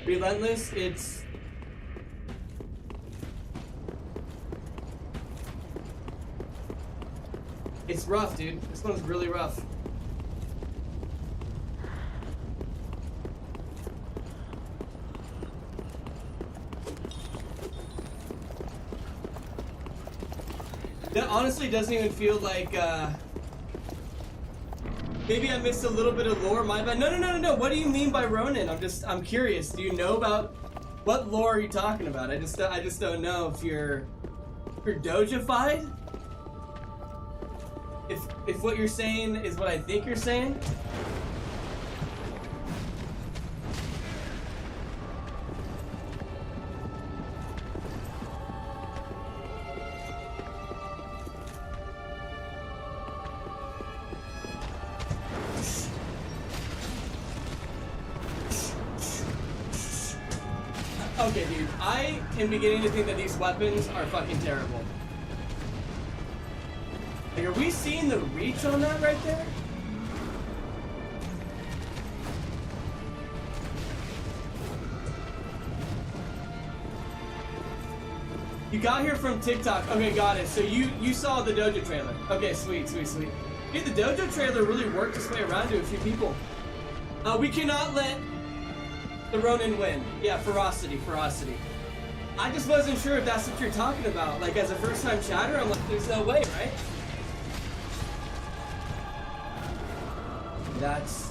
Relentless, it's rough, dude. This one's really rough. That honestly doesn't even feel like, maybe I missed a little bit of lore, my bad. No. What do you mean by Ronin? I'm curious. Do you know about, what lore are you talking about? I just don't know if you're Dojo-fied? If what you're saying is what I think you're saying? Okay, dude, I am beginning to think that these weapons are fucking terrible. Like, are we seeing the reach on that right there? You got here from TikTok. Okay, got it. So you saw the Dojo trailer. Okay, sweet. Dude, the Dojo trailer really worked its way around to a few people. We cannot let the Ronin win. Yeah, ferocity. I just wasn't sure if that's what you're talking about. Like, as a first-time chatter, I'm like, there's no way, right? That's...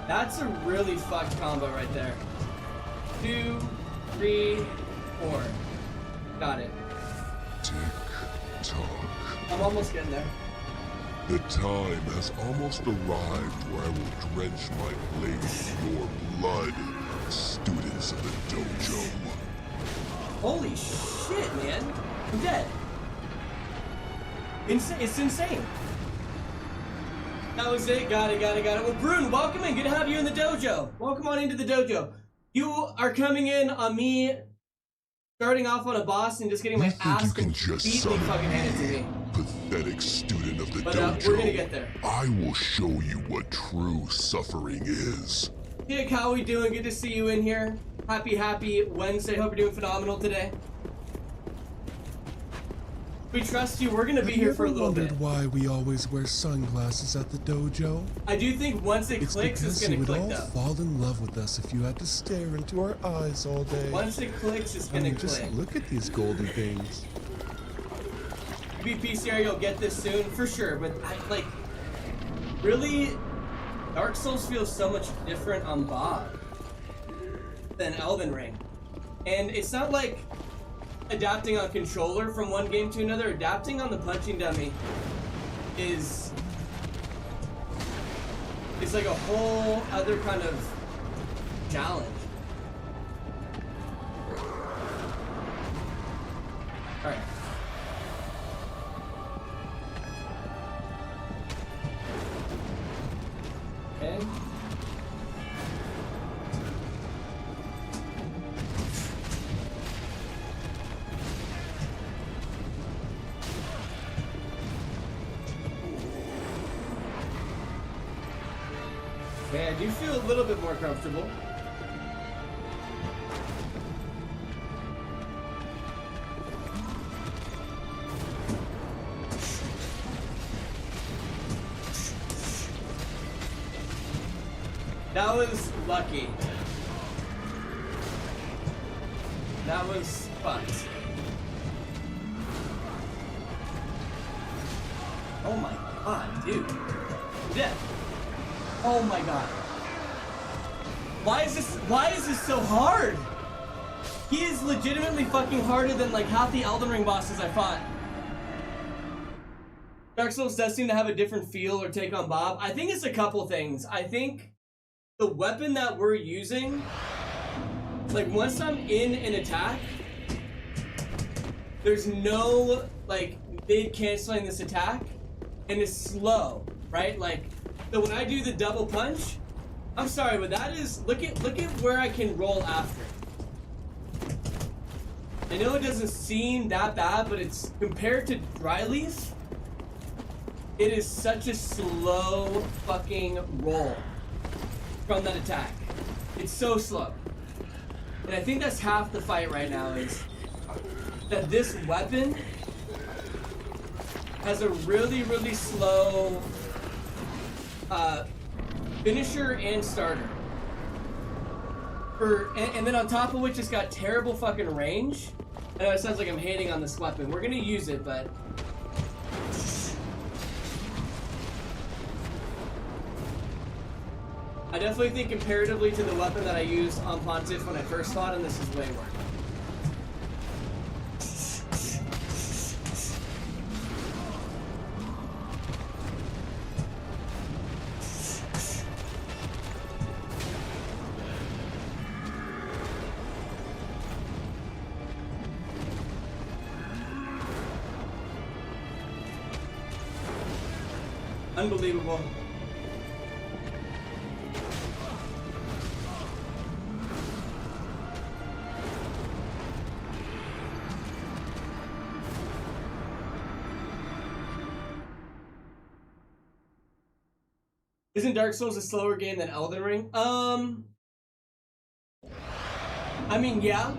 That's a really fucked combo right there. 2, 3, 4. Got it. Tick tock. I'm almost getting there. The time has almost arrived where I will drench my blade in your blood, students of the Dojo. Holy shit, man. I'm dead. It's insane. That was it. Got it. Well, Brune, welcome in. Good to have you in the dojo. Welcome on into the dojo. You are coming in on me starting off on a boss and just getting my ass completely fucking handed to me. Pathetic student of the But Dojo. we're gonna get there. I will show you what true suffering is. Dick, how we doing? Good to see you in here. Happy Wednesday. Hope you're doing phenomenal today. We trust you. We're gonna be here for a little bit. Have you ever wondered why we always wear sunglasses at the dojo? I do think once it clicks, it's gonna click you would all though. fall in love with us if you had to stare into our eyes all day. Once it clicks, it's gonna Just click. look at these golden things. BPCR, you'll get this soon for sure. But like, really, Dark Souls feels so much different on Bob than Elden Ring, and it's not like adapting on controller from one game to another. Adapting on the punching dummy is like a whole other kind of challenge. All right. I do feel a little bit more comfortable. That was lucky. That was fucked. Oh my god, dude. Dead. Oh my god. Why is this so hard? He is legitimately fucking harder than like half the Elden Ring bosses I fought. Dark Souls does seem to have a different feel or take on Bob. I think it's a couple things. I think the weapon that we're using, like once I'm in an attack, there's no like mid canceling this attack, and it's slow, right? Like, so when I do the double punch, I'm sorry, but that is, look at where I can roll after. I know it doesn't seem that bad, but it's, compared to Dry Leaf, it is such a slow fucking roll from that attack. It's so slow. And I think that's half the fight right now, is that this weapon has a really, really slow finisher and starter. And then on top of which it's got terrible fucking range. I know it sounds like I'm hating on this weapon. We're gonna use it, but I definitely think comparatively to the weapon that I used on Pontiff when I first fought him, this is way worse. Unbelievable. Isn't Dark Souls a slower game than Elden Ring? I mean, yeah,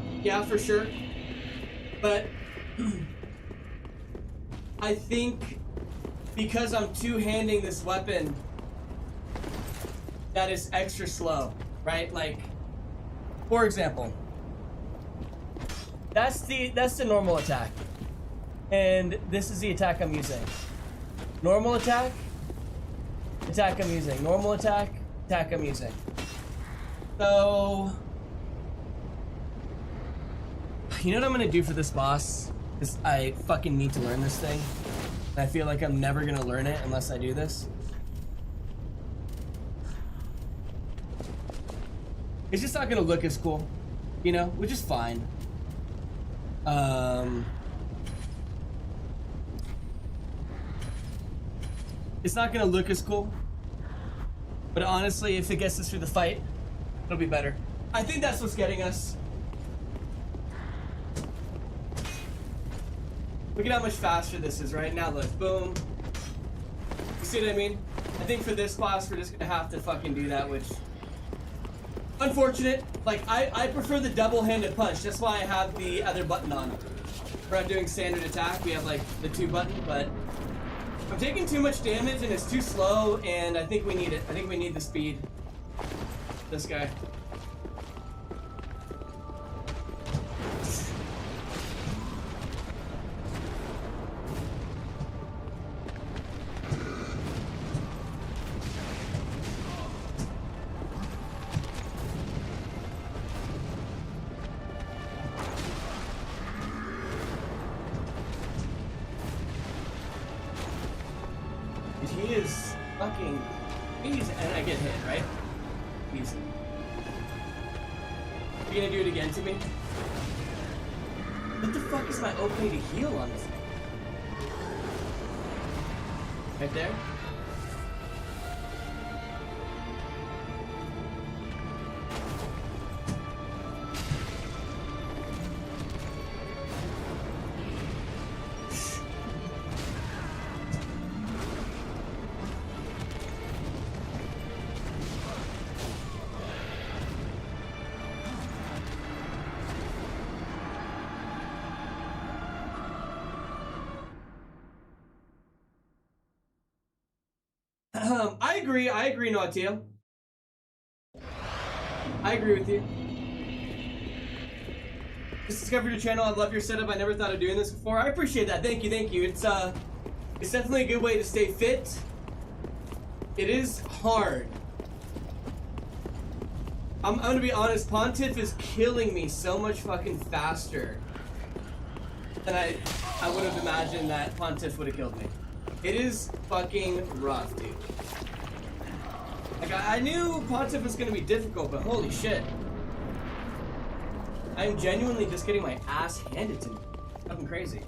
for sure. But I think because I'm two-handing this weapon, that is extra slow, right? Like, for example, that's the normal attack, and this is the attack I'm using. Normal attack, attack I'm using. Normal attack, attack I'm using. So, you know what I'm gonna do for this boss? Is I fucking need to learn this thing. I feel like I'm never gonna learn it unless I do this. It's just not gonna look as cool, you know, which is fine. It's not gonna look as cool, but honestly, if it gets us through the fight, it'll be better. I think that's what's getting us. Look at how much faster this is right now. Look, boom. You see what I mean? I think for this class, we're just gonna have to fucking do that, which, unfortunate. Like, I prefer the double-handed punch. That's why I have the other button on. We're not doing standard attack. We have like the 2 button, but I'm taking too much damage and it's too slow, and I think we need it. I think we need the speed. This guy. He is fucking easy, and I get hit, right? Easy. You gonna do it again to me? What the fuck is my OP to heal on this thing? Right there? I agree, Nautio. I agree with you. Just discovered your channel. I love your setup. I never thought of doing this before. I appreciate that. Thank you. It's definitely a good way to stay fit. It is hard. I'm gonna be honest, Pontiff is killing me so much fucking faster than I would have imagined that Pontiff would have killed me. It is fucking rough, dude. Like, I knew Pontiff was gonna be difficult, but holy shit. I'm genuinely just getting my ass handed to me. Fucking crazy.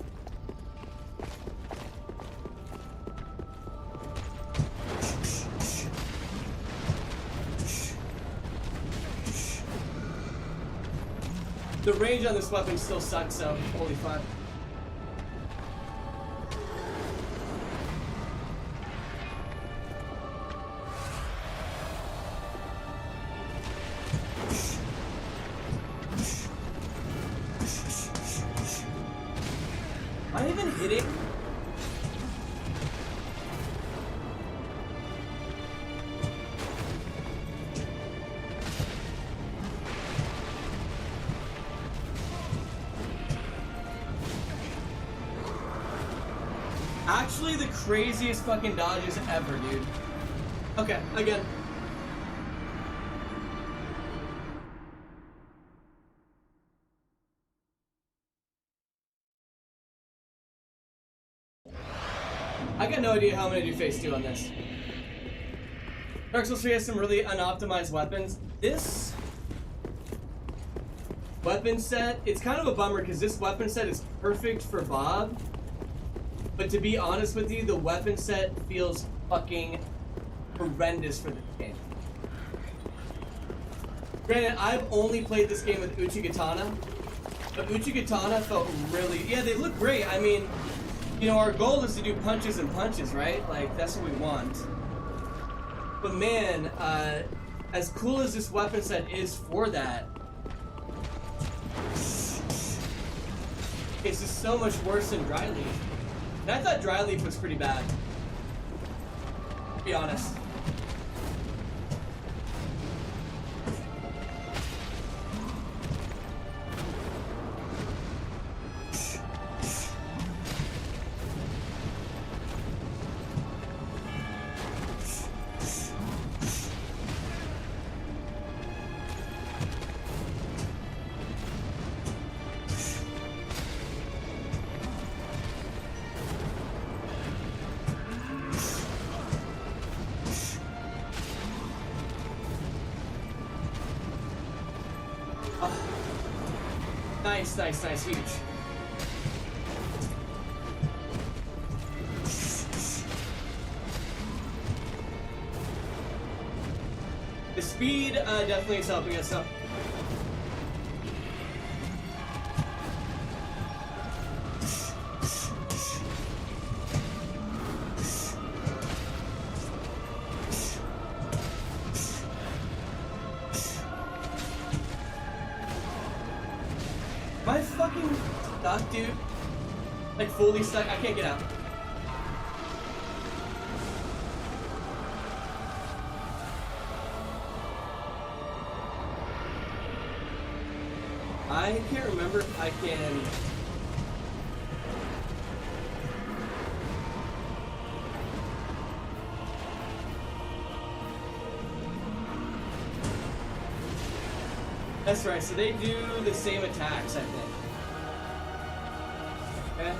The range on this weapon still sucks, so holy fuck. Am I even hitting? Actually, the craziest fucking dodges ever, dude. Okay, again. I got no idea how I'm gonna do phase 2 on this. Dark Souls 3 has some really unoptimized weapons. This weapon set, it's kind of a bummer because this weapon set is perfect for Bob. But to be honest with you, the weapon set feels fucking horrendous for this game. Granted, I've only played this game with Uchigatana, but Uchigatana felt really, yeah, they look great. I mean, you know, our goal is to do punches and punches, right? Like, that's what we want. But man, as cool as this weapon set is for that, it's just so much worse than Dry Leaf. And I thought Dry Leaf was pretty bad, to be honest. Nice, huge. The speed definitely is helping us up. Am I fucking stuck, dude? Like fully stuck? I can't get out. I can't remember if I can... That's right, so they do the same attacks, I think. Okay.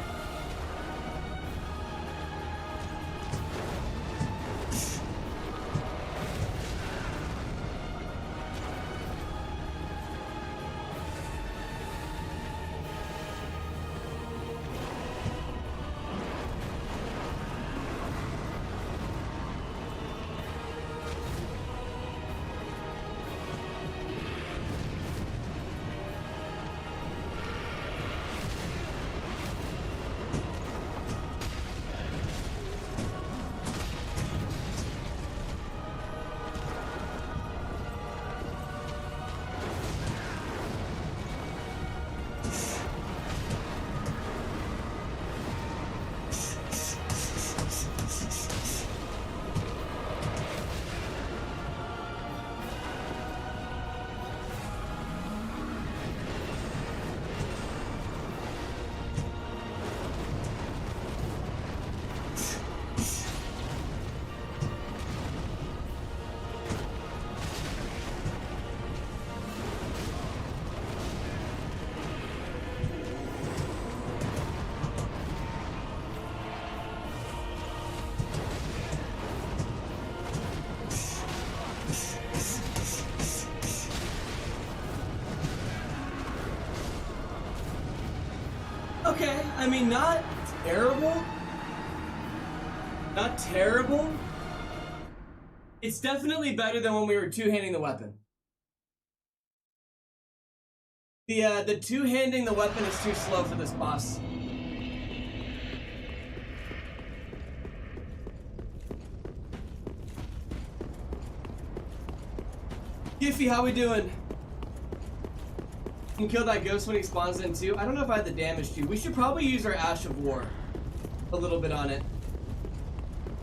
Okay, I mean, not terrible. Not terrible. It's definitely better than when we were two-handing the weapon. The two-handing the weapon is too slow for this boss. Giffy, how we doing? Can kill that ghost when he spawns in too. I don't know if I had the damage to. We should probably use our Ash of War a little bit on it.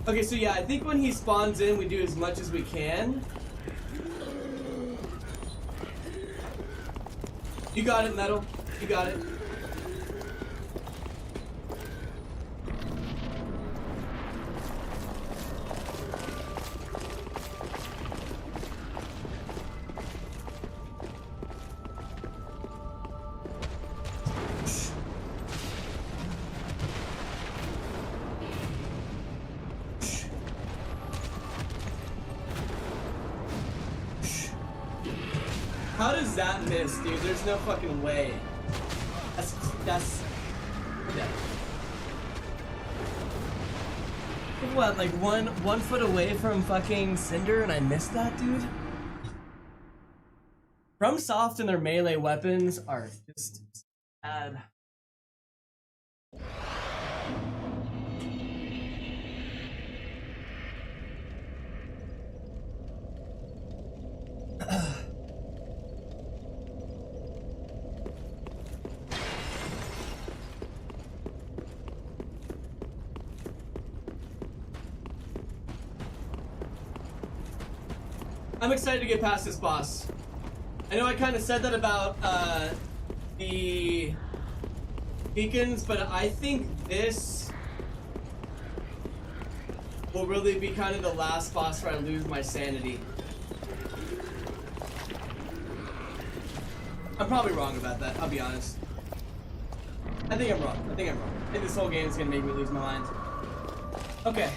Okay, so yeah, I think when he spawns in, we do as much as we can. You got it, Metal. You got it. How does that miss, dude? There's no fucking way. That's yeah. What, like one foot away from fucking Cinder and I missed that, dude? FromSoft and their melee weapons are just bad. I'm excited to get past this boss. I know I kind of said that about the deacons, but I think this will really be kind of the last boss where I lose my sanity. I'm probably wrong about that, I'll be honest. I think I'm wrong. I think this whole game is gonna make me lose my mind. Okay.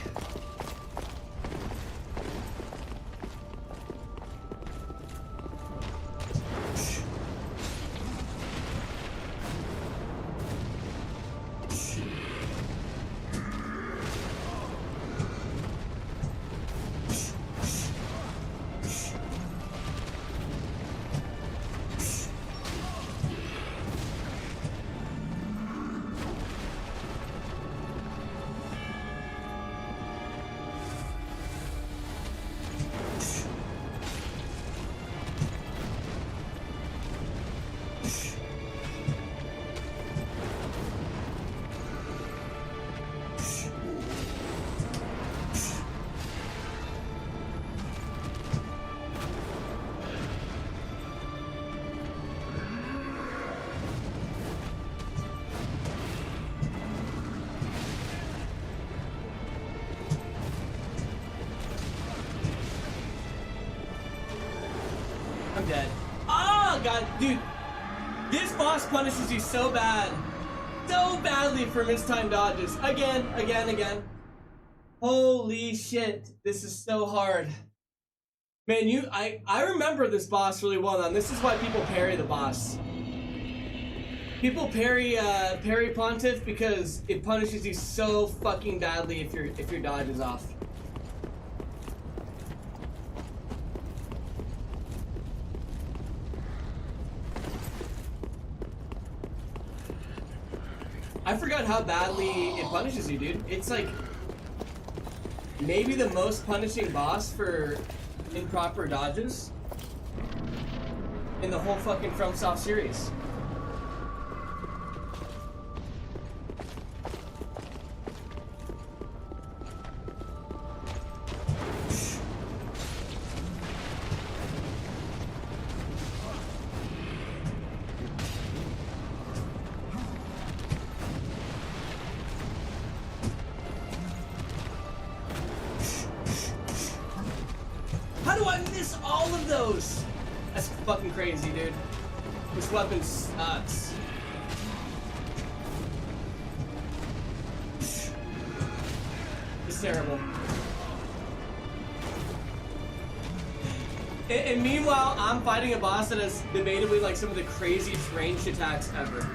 I'm dead. Oh, God, dude. This boss punishes you so bad. So badly for mistimed dodges. Again. Holy shit. This is so hard. Man, I remember this boss really well now. This is why people parry the boss. People parry Pontiff because it punishes you so fucking badly if your dodge is off. I forgot how badly it punishes you, dude. It's like maybe the most punishing boss for improper dodges in the whole fucking FromSoft series. How do I miss all of those? That's fucking crazy, dude. This weapon sucks. It's terrible. And meanwhile, I'm fighting a boss that has debatably like some of the craziest ranged attacks ever.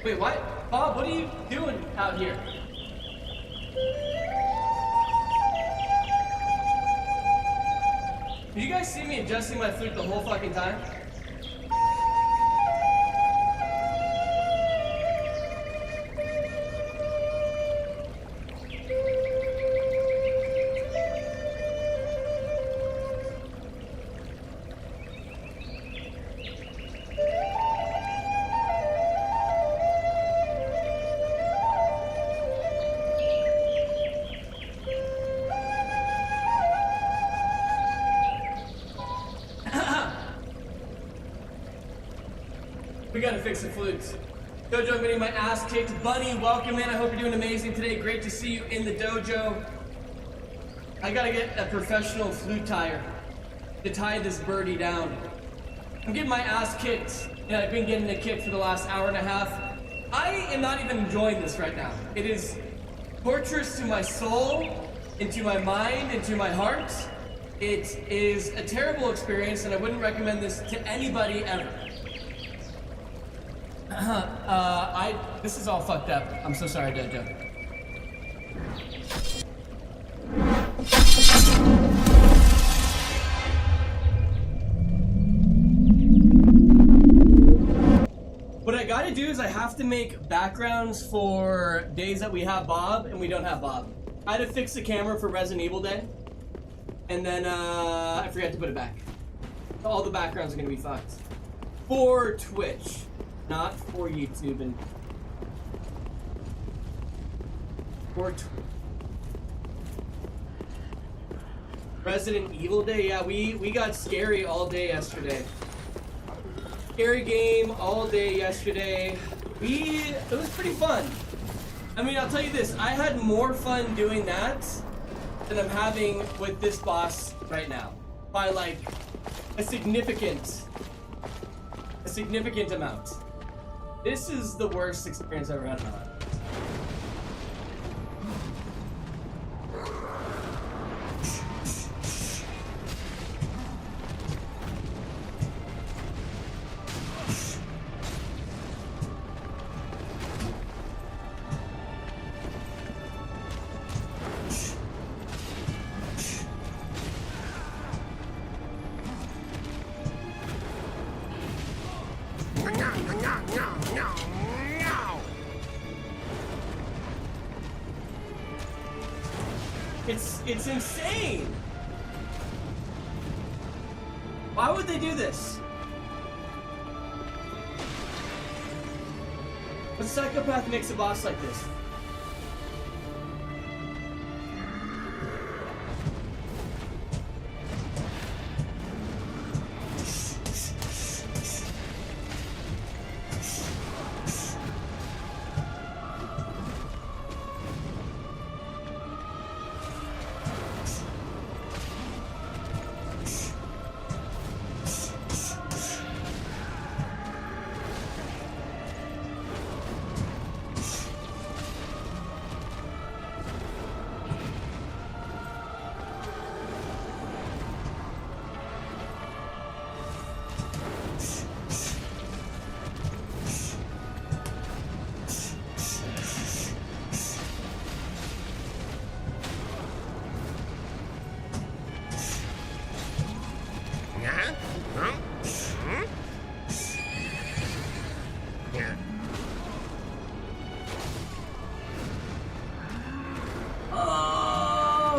Wait, what? Bob, what are you doing out here? Did you guys see me adjusting my flute the whole fucking time? We gotta fix the flutes. Dojo, I'm getting my ass kicked. Bunny, welcome in. I hope you're doing amazing today. Great to see you in the dojo. I gotta get a professional flute tire to tie this birdie down. I'm getting my ass kicked. And I've been getting a kick for the last hour and a half. I am not even enjoying this right now. It is torturous to my soul, into my mind, into my heart. It is a terrible experience, and I wouldn't recommend this to anybody ever. This is all fucked up. I'm so sorry, Dojo. What I gotta do is I have to make backgrounds for days that we have Bob and we don't have Bob. I had to fix the camera for Resident Evil Day, and then I forgot to put it back. All the backgrounds are gonna be fucked. For Twitch. Not for YouTube and for Resident Evil Day. Yeah, we got scary all day yesterday. Scary game all day yesterday. It was pretty fun. I mean, I'll tell you this, I had more fun doing that than I'm having with this boss right now. By like a significant amount. This is the worst experience I've ever had in my life. It's insane! Why would they do this? What psychopath makes a boss like this?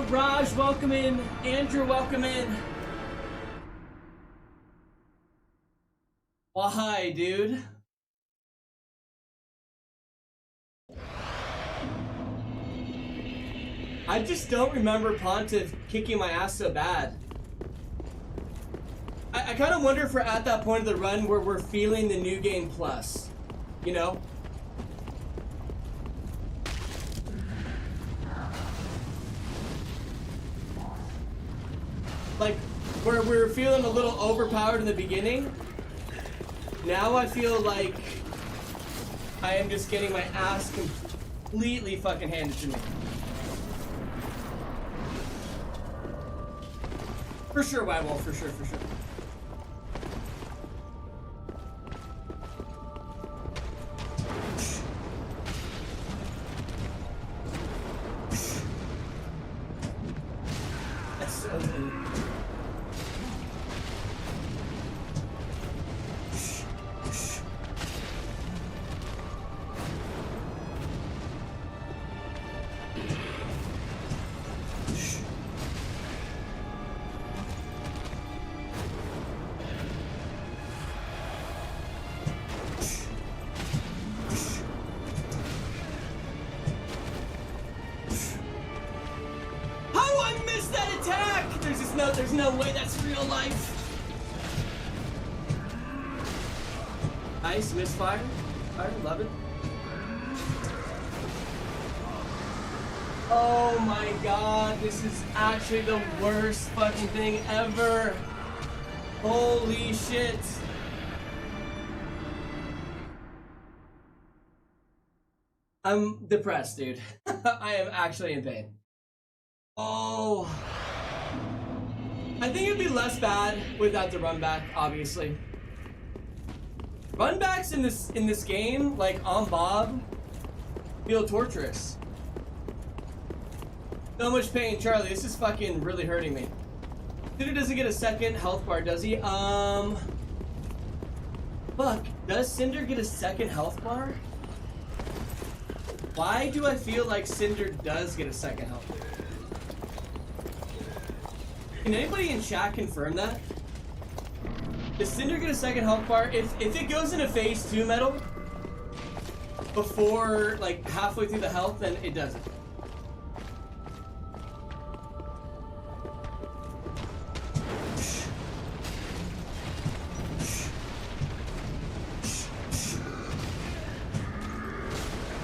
Raj, welcome in. Andrew, welcome in. Why, dude? I just don't remember Pontiff kicking my ass so bad. I kind of wonder if we're at that point of the run where we're feeling the new game plus, you know? Like, where we were feeling a little overpowered in the beginning, now I feel like I am just getting my ass completely fucking handed to me. For sure, Wywolf, for sure, for sure. there's no way that's real life. Nice, misfire. I love it. Oh my god, this is actually the worst fucking thing ever. Holy shit. I'm depressed, dude. I am actually in pain. Oh. I think it'd be less bad without the runback, obviously. Runbacks in this game, like on Bob, feel torturous. So much pain, Charlie. This is fucking really hurting me. Cinder doesn't get a second health bar, does he? Fuck. Does Cinder get a second health bar? Why do I feel like Cinder does get a second health bar? Can anybody in chat confirm that? Does Cinder get a second health bar? If it goes into phase 2 metal before like halfway through the health, then it doesn't.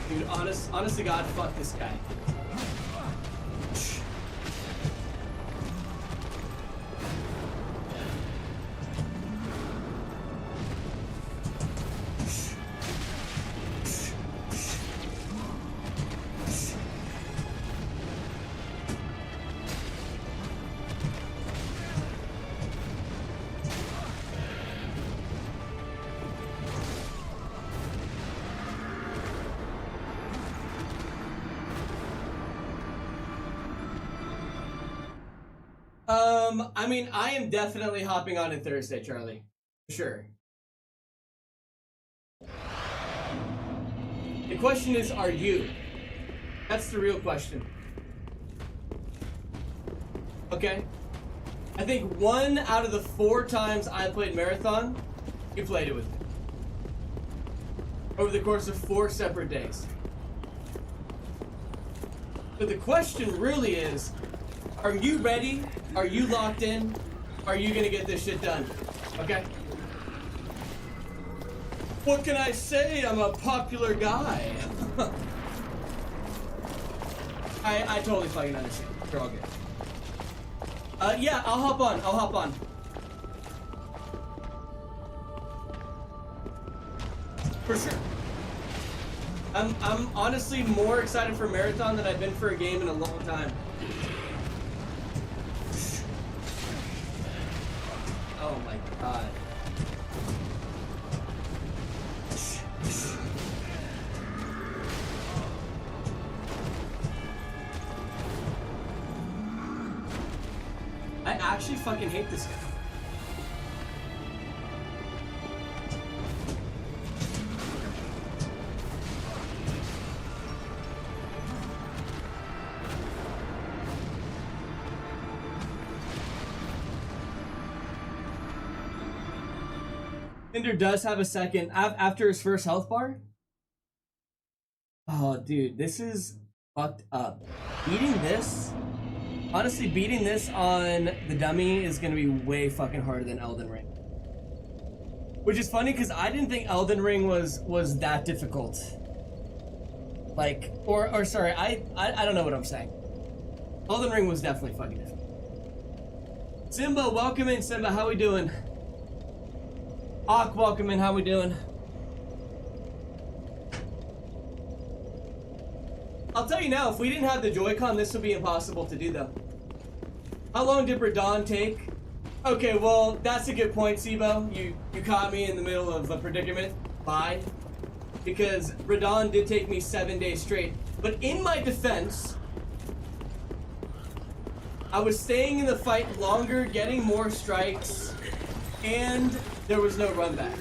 Dude, honest to God, fuck this guy. I mean, I am definitely hopping on it Thursday, Charlie. For sure. The question is, are you? That's the real question. Okay? I think 1 out of the 4 times I played Marathon, you played it with me. Over the course of 4 separate days. But the question really is, are you ready? Are you locked in? Are you gonna get this shit done? Okay? What can I say? I'm a popular guy. I totally fucking understand. You're all good. Yeah, I'll hop on. For sure. I'm honestly more excited for Marathon than I've been for a game in a long time. Oh my god. I actually fucking hate this guy. Cinder does have a second after his first health bar. Oh, dude, this is fucked up. Beating this, honestly, beating this on the dummy is gonna be way fucking harder than Elden Ring. Which is funny because I didn't think Elden Ring was that difficult. Like, or sorry, I don't know what I'm saying. Elden Ring was definitely fucking difficult. Simba, welcome in, Simba. How we doing? Ak, welcome in. How we doing? I'll tell you now, if we didn't have the Joy-Con, this would be impossible to do, though. How long did Radon take? Okay, well, that's a good point, Sibo. You caught me in the middle of a predicament. Bye. Because Radon did take me 7 days straight. But in my defense, I was staying in the fight longer, getting more strikes, and there was no run back.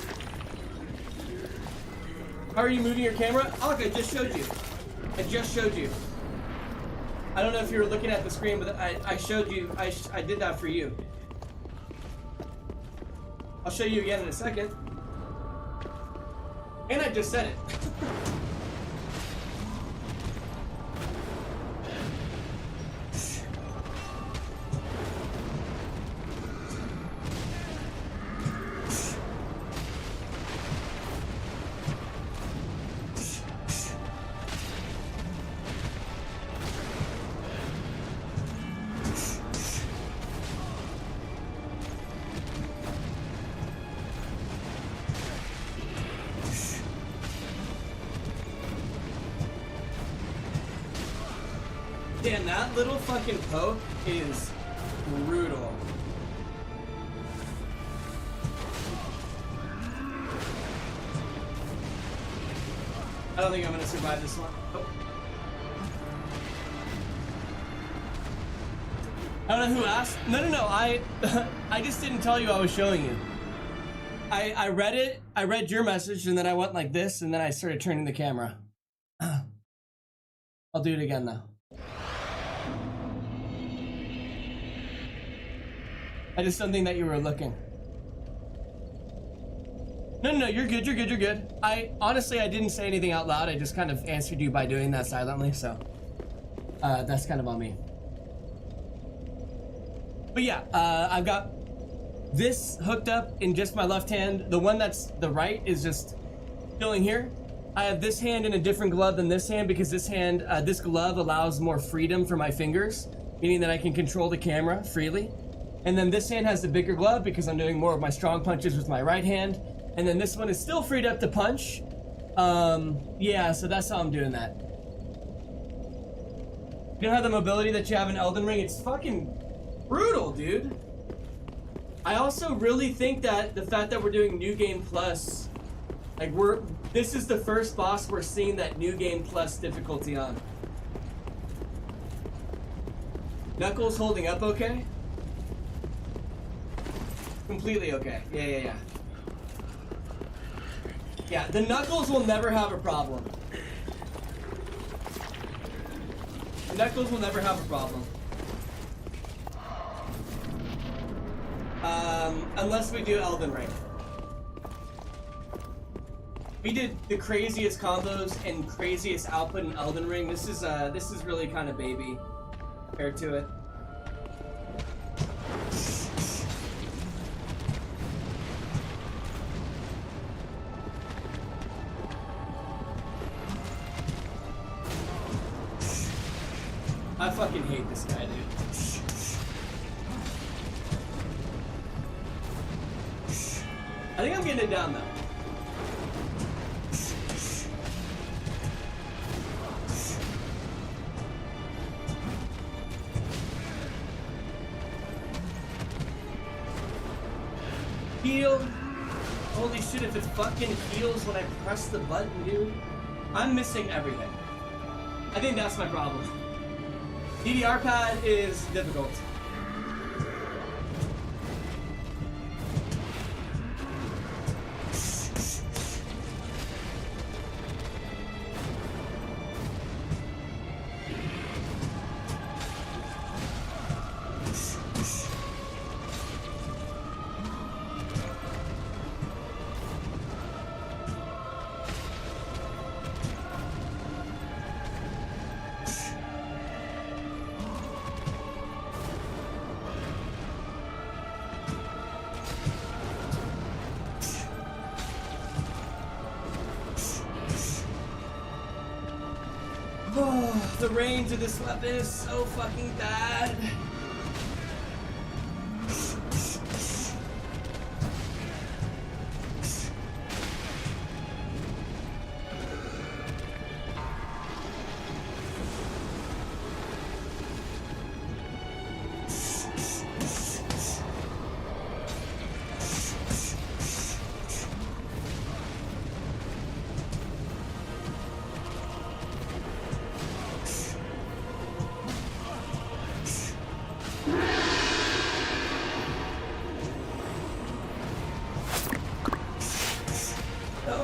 How are you moving your camera? Oh, look, I just showed you. I just showed you. I don't know if you were looking at the screen, but I showed you. I did that for you. I'll show you again in a second. And I just said it. Damn, that little fucking poke is brutal. I don't think I'm gonna survive this one. Oh. I don't know who asked. No. I just didn't tell you I was showing you. I read it. I read your message, and then I went like this, and then I started turning the camera. I'll do it again though. I just don't think that you were looking. No, you're good, you're good. Honestly, I didn't say anything out loud. I just kind of answered you by doing that silently, so that's kind of on me. But yeah, I've got this hooked up in just my left hand. The one that's the right is just chilling here. I have this hand in a different glove than this hand because this hand, this glove allows more freedom for my fingers, meaning that I can control the camera freely. And then this hand has the bigger glove because I'm doing more of my strong punches with my right hand. And then this one is still freed up to punch. Yeah, so that's how I'm doing that. You don't have the mobility that you have in Elden Ring? It's fucking brutal, dude. I also really think that the fact that we're doing New Game Plus, like this is the first boss we're seeing that New Game Plus difficulty on. Knuckles holding up okay? Completely okay. Yeah. Yeah, the Knuckles will never have a problem. The Knuckles will never have a problem. Unless we do Elden Ring. We did the craziest combos and craziest output in Elden Ring. This is really kind of baby compared to it. I fucking hate this guy, dude. I think I'm getting it down, though. Heal. Holy shit, if it fucking heals when I press the button, dude. I'm missing everything. I think that's my problem. DDR pad is difficult. Oh, the range of this weapon is so fucking bad.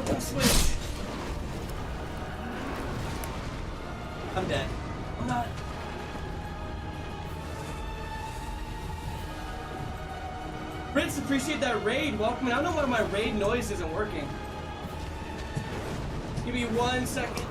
Don't switch. I'm dead. I'm not. Prince, appreciate that raid. Welcome. I don't know why my raid noise isn't working. Give me 1 second.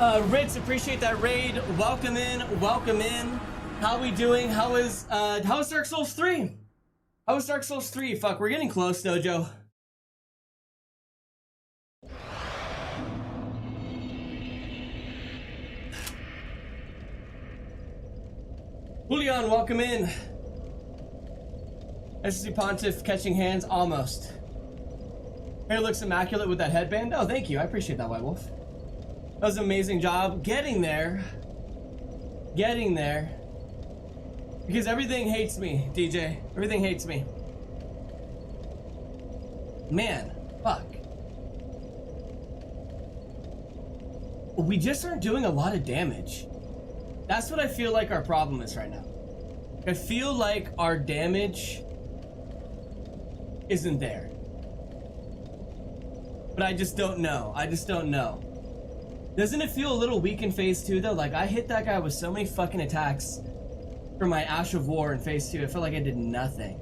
Ritz, appreciate that raid. Welcome in, welcome in. How we doing? How is Dark Souls 3? How is Dark Souls 3? Fuck, we're getting close, Dojo. Julian, welcome in. Nice to see Pontiff catching hands, almost. Hair looks immaculate with that headband. Oh, thank you, I appreciate that, White Wolf. That was an amazing job getting there. Getting there. Because everything hates me, DJ. Everything hates me. Man, fuck. We just aren't doing a lot of damage. That's what I feel like our problem is right now. I feel like our damage isn't there. But I just don't know. I just don't know. Doesn't it feel a little weak in phase 2 though? Like I hit that guy with so many fucking attacks for my Ash of War in phase 2. I felt like I did nothing.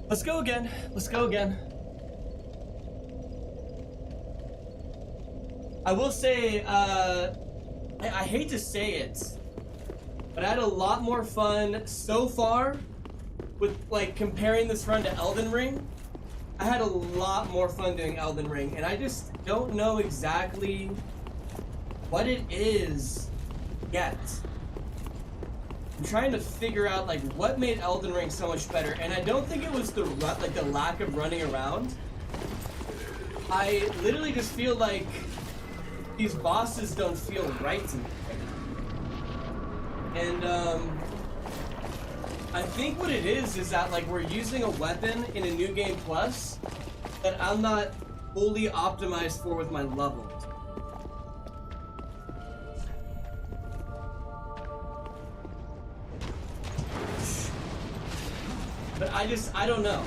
Let's go again. Let's go again. I will say, I hate to say it, but I had a lot more fun so far with, like, comparing this run to Elden Ring. I had a lot more fun doing Elden Ring, and I just don't know exactly what it is yet. I'm trying to figure out like what made Elden Ring so much better, and I don't think it was the the lack of running around. I literally just feel like these bosses don't feel right to me. And I think what it is that like we're using a weapon in a New Game Plus that I'm not fully optimized for with my level. But I don't know.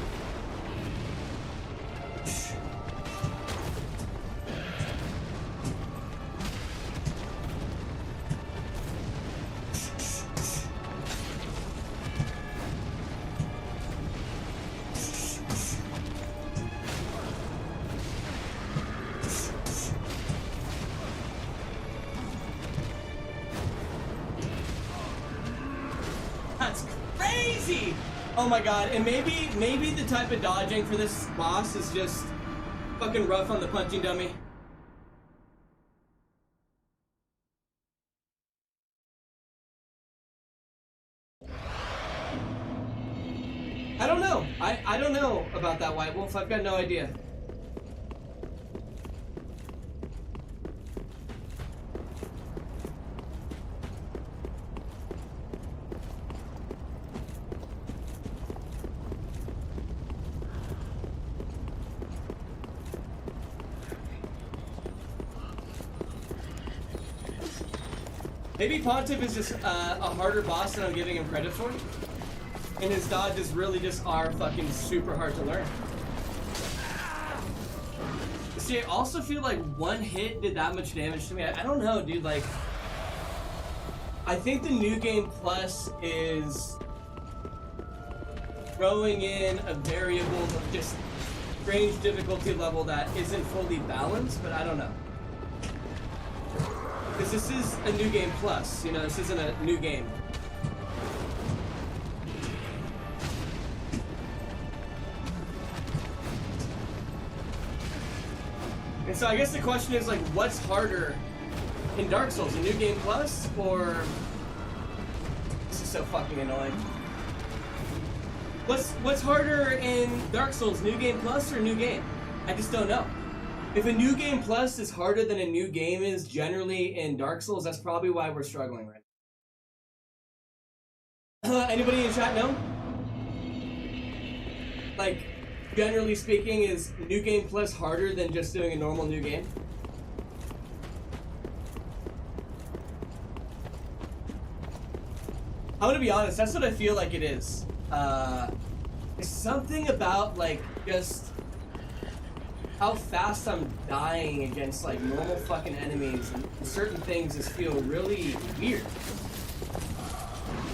That's crazy! Oh my god, and maybe the type of dodging for this boss is just fucking rough on the punching dummy. I don't know. I don't know about that, White Wolf. I've got no idea. Maybe Pontiff is just a harder boss than I'm giving him credit for. And his dodges really just are fucking super hard to learn. See, I also feel like one hit did that much damage to me. I don't know, dude. Like, I think the New Game Plus is throwing in a variable of just strange difficulty level that isn't fully balanced, but I don't know. Because this is a New Game Plus, you know, this isn't a new game. And so I guess the question is, like, what's harder in Dark Souls, a New Game Plus, or... This is so fucking annoying. What's harder in Dark Souls, New Game Plus or New Game? I just don't know. If a New Game Plus is harder than a new game is generally in Dark Souls, that's probably why we're struggling right now. Anybody in chat know? Like, generally speaking, is New Game Plus harder than just doing a normal new game? I'm gonna be honest, that's what I feel like it is. There's something about, like, just how fast I'm dying against, like, normal fucking enemies, and certain things just feel really weird.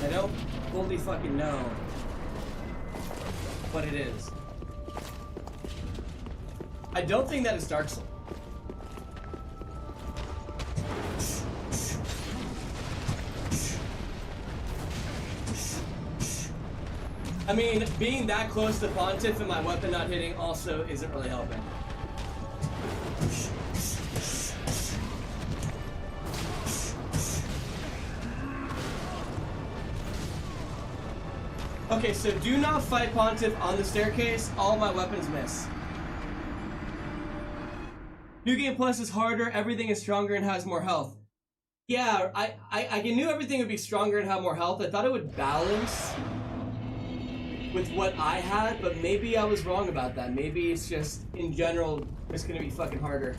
I don't fully fucking know what it is. I don't think that is Dark Souls. I mean, being that close to Pontiff and my weapon not hitting also isn't really helping. Okay, so do not fight Pontiff on the staircase. All my weapons miss. New Game Plus is harder. Everything is stronger and has more health. Yeah, I knew everything would be stronger and have more health. I thought it would balance with what I had, but maybe I was wrong about that. Maybe it's just, in general, it's gonna be fucking harder.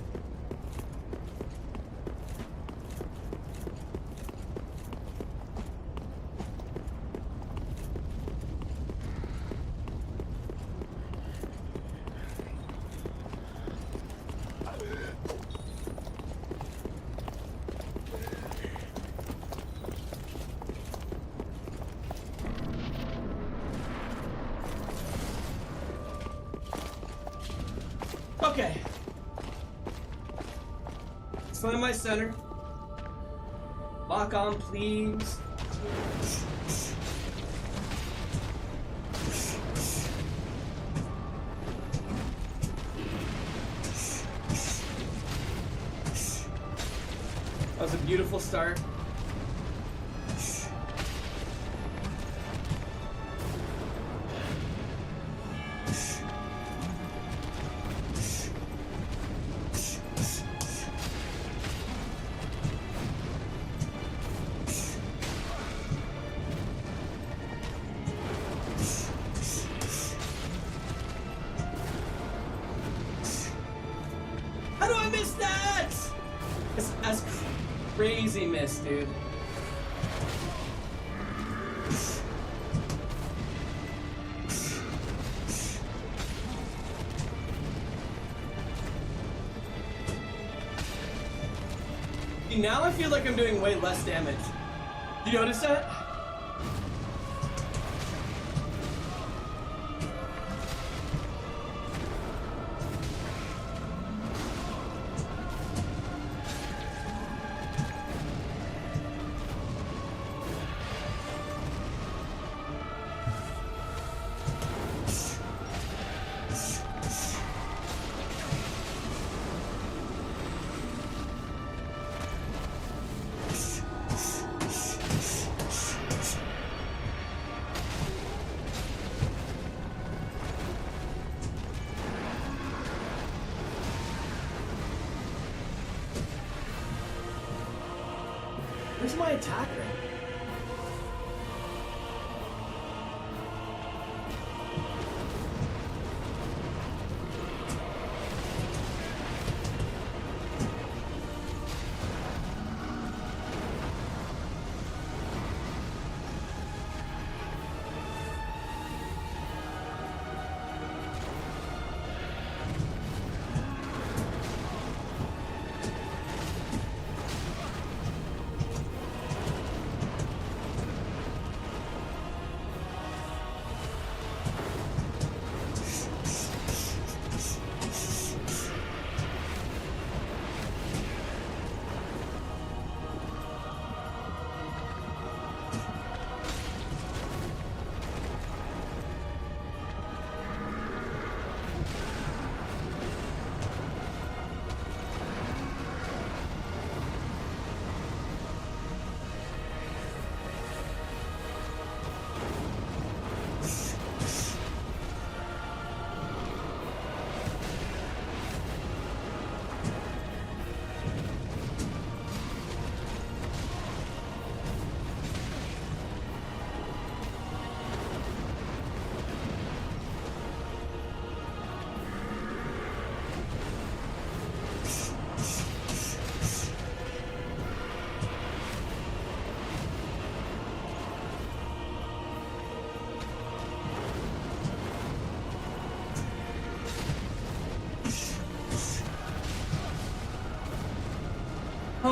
Okay. Find my center. Lock on, please. That was a beautiful start. How do I miss that? That's crazy miss, dude. See, now I feel like I'm doing way less damage. You notice that? Where's my attacker?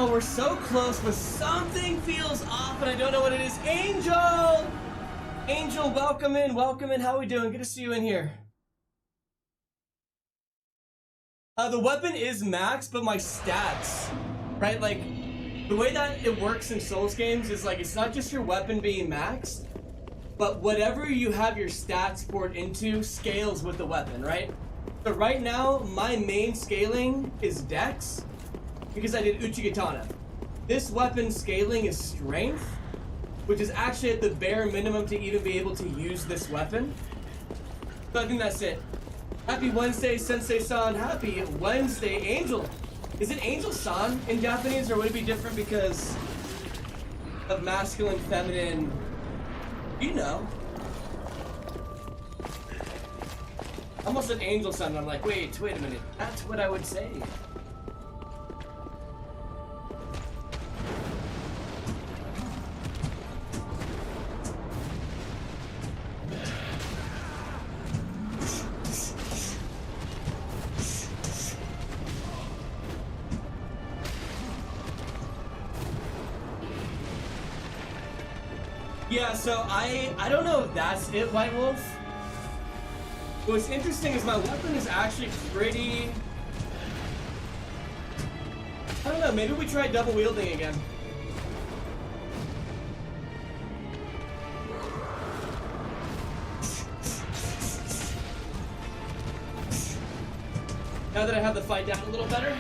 Oh, we're so close, but something feels off, and I don't know what it is. Angel! Angel, welcome in, welcome in. How are we doing? Good to see you in here. The weapon is max, but my stats, right? Like, the way that it works in Souls games is like, it's not just your weapon being maxed, but whatever you have your stats poured into scales with the weapon, right? So right now, my main scaling is Dex, because I did Uchigatana. This weapon scaling is Strength, which is actually at the bare minimum to even be able to use this weapon. So I think that's it. Happy Wednesday, Sensei-san. Happy Wednesday, Angel. Is it Angel-san in Japanese, or would it be different because of masculine, feminine? You know. I almost said Angel-san, and I'm like, wait a minute. That's what I would say. Yeah, so I don't know if that's it, White Wolf. What's interesting is my weapon is actually pretty... I don't know, maybe we try double wielding again. Now that I have the fight down a little better.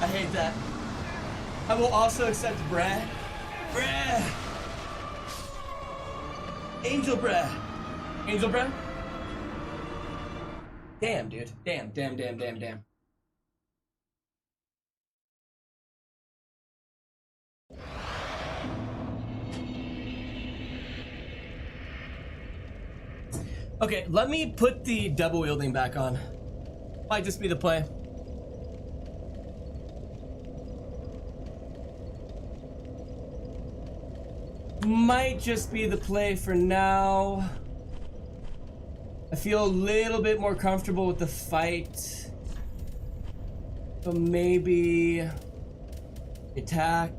I hate that. I will also accept Brad. Brad! Angel Brad. Angel Brad? Damn, dude. Damn. Okay, let me put the double wielding back on. Might just be the play. Might just be the play for now. I feel a little bit more comfortable with the fight. So maybe attack.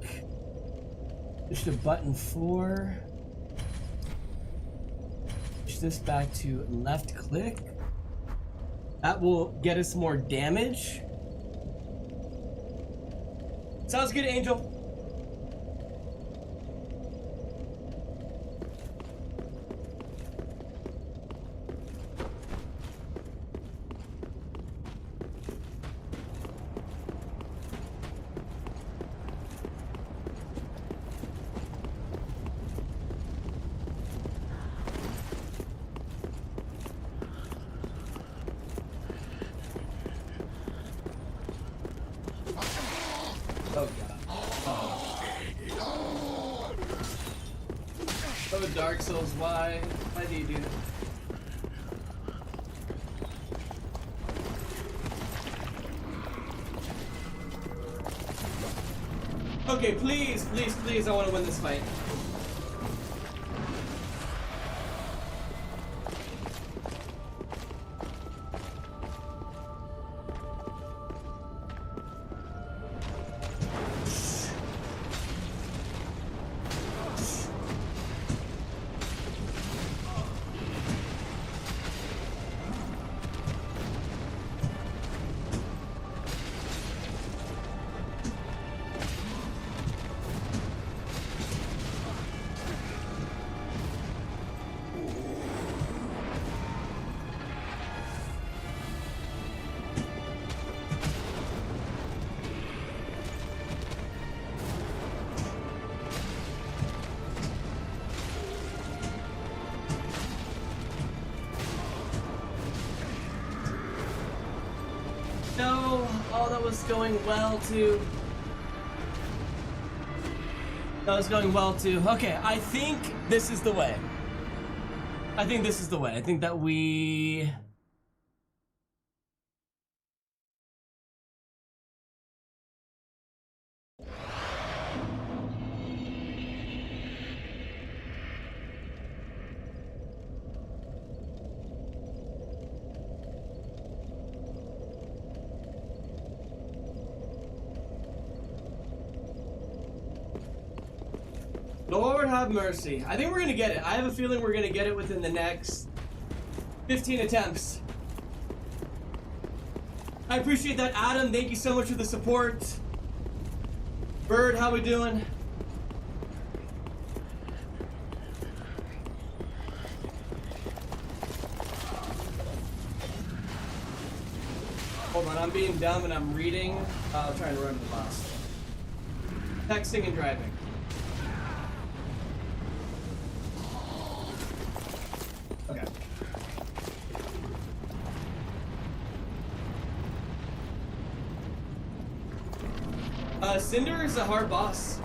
Push the button 4. Push this back to left click. That will get us more damage. Sounds good, Angel. Oh god. Oh, Dark Souls, why? Why do you do that? Okay, please, I want to win this fight. No, oh, that was going well too. That was going well too. Okay, I think this is the way. I think this is the way. I think that we... have mercy. I think we're gonna get it. I have a feeling we're gonna get it within the next 15 attempts. I appreciate that, Adam. Thank you so much for the support. Bird, how we doing? Hold on, I'm being dumb and I'm reading. I'm trying to run to the boss. Texting and driving. Okay. Cinder is a hard boss.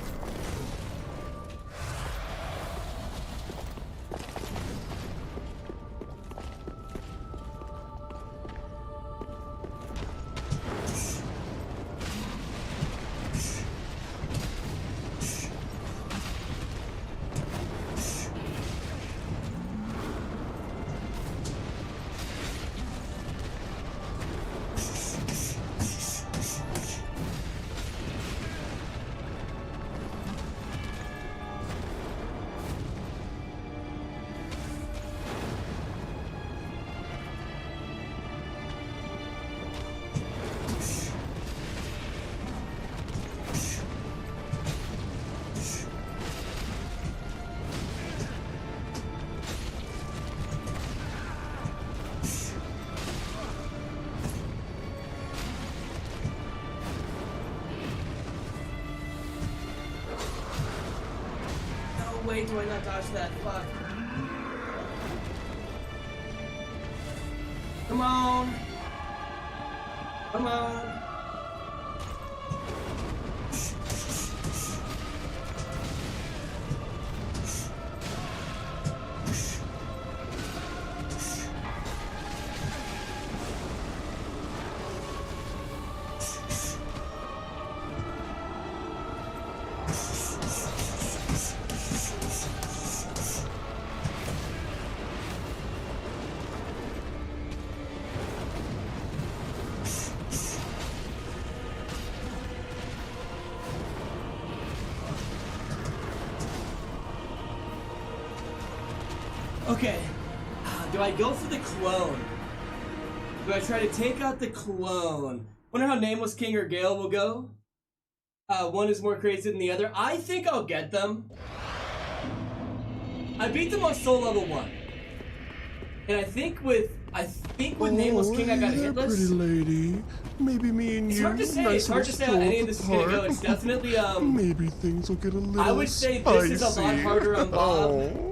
Wait, do I not dodge that? Fuck. Come on. Come on. Okay, do I go for the clone? Do I try to take out the clone? Wonder how Nameless King or Gale will go. One is more crazy than the other. I think I'll get them. I beat them on soul level 1. And I think with Nameless King I got there, hitless. pretty lady. Maybe me and It's you. hard to say. Nice It's hard to say how any of this is gonna go. It's definitely Maybe things will get a little I would say this is a lot spicy. harder on Bob. Oh.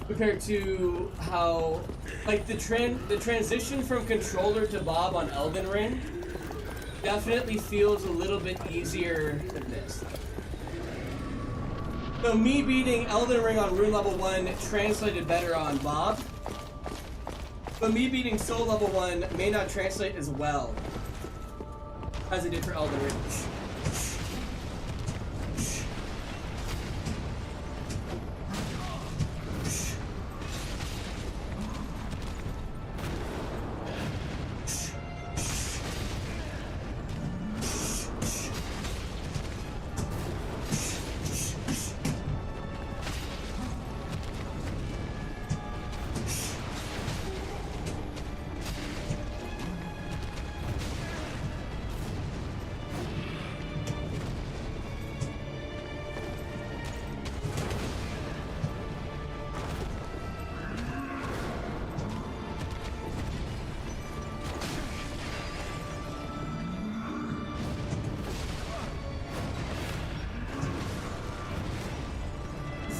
Compared to how, like, the transition from controller to Bob on Elden Ring definitely feels a little bit easier than this. So me beating Elden Ring on rune level 1 translated better on Bob, but me beating soul level 1 may not translate as well as it did for Elden Ring.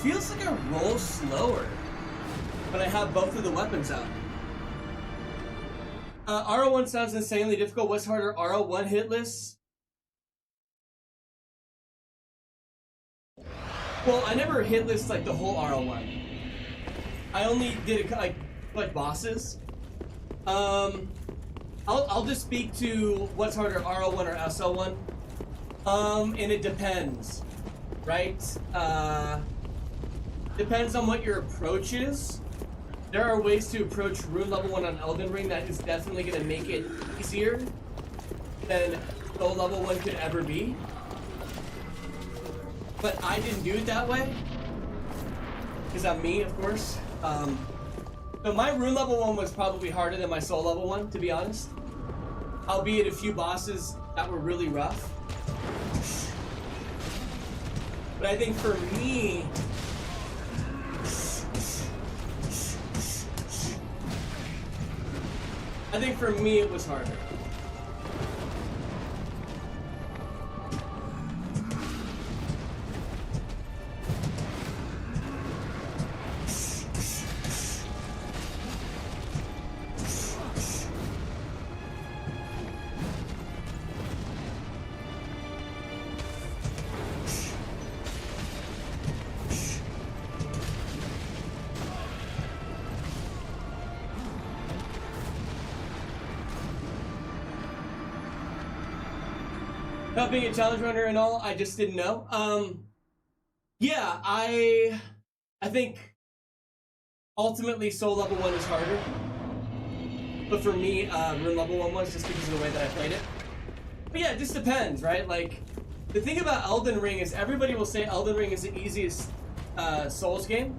Feels like I roll slower when I have both of the weapons out. RO1 sounds insanely difficult. What's harder, RO1 hitless? Well, I never hitless like the whole RO1. I only did it like bosses. I'll just speak to what's harder, RO1 or SO1. And it depends, right? Depends on what your approach is. There are ways to approach rune level 1 on Elden Ring that is definitely going to make it easier than soul level 1 could ever be. But I didn't do it that way. Because I'm me, of course. So my rune level 1 was probably harder than my soul level 1, to be honest. Albeit a few bosses that were really rough. But I think for me, it was harder. Not being a challenge runner and all, I just didn't know. Yeah, I think ultimately soul level 1 is harder. But for me, rune level 1 was just because of the way that I played it. But yeah, it just depends, right? Like, the thing about Elden Ring is everybody will say Elden Ring is the easiest Souls game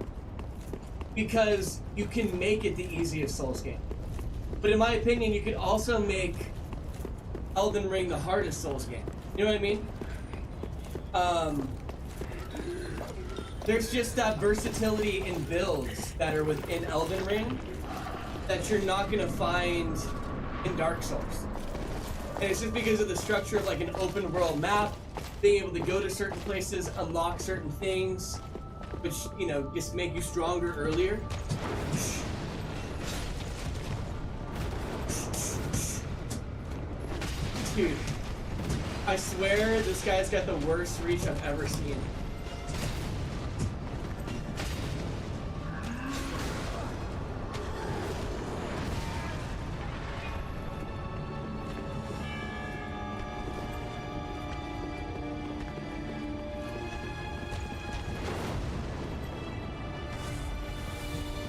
because you can make it the easiest Souls game. But in my opinion, you could also make Elden Ring the hardest Souls game. You know what I mean? There's just that versatility in builds that are within Elden Ring that you're not gonna find in Dark Souls. And it's just because of the structure of like an open world map, being able to go to certain places, unlock certain things, which, you know, just make you stronger earlier. Dude, I swear this guy's got the worst reach I've ever seen.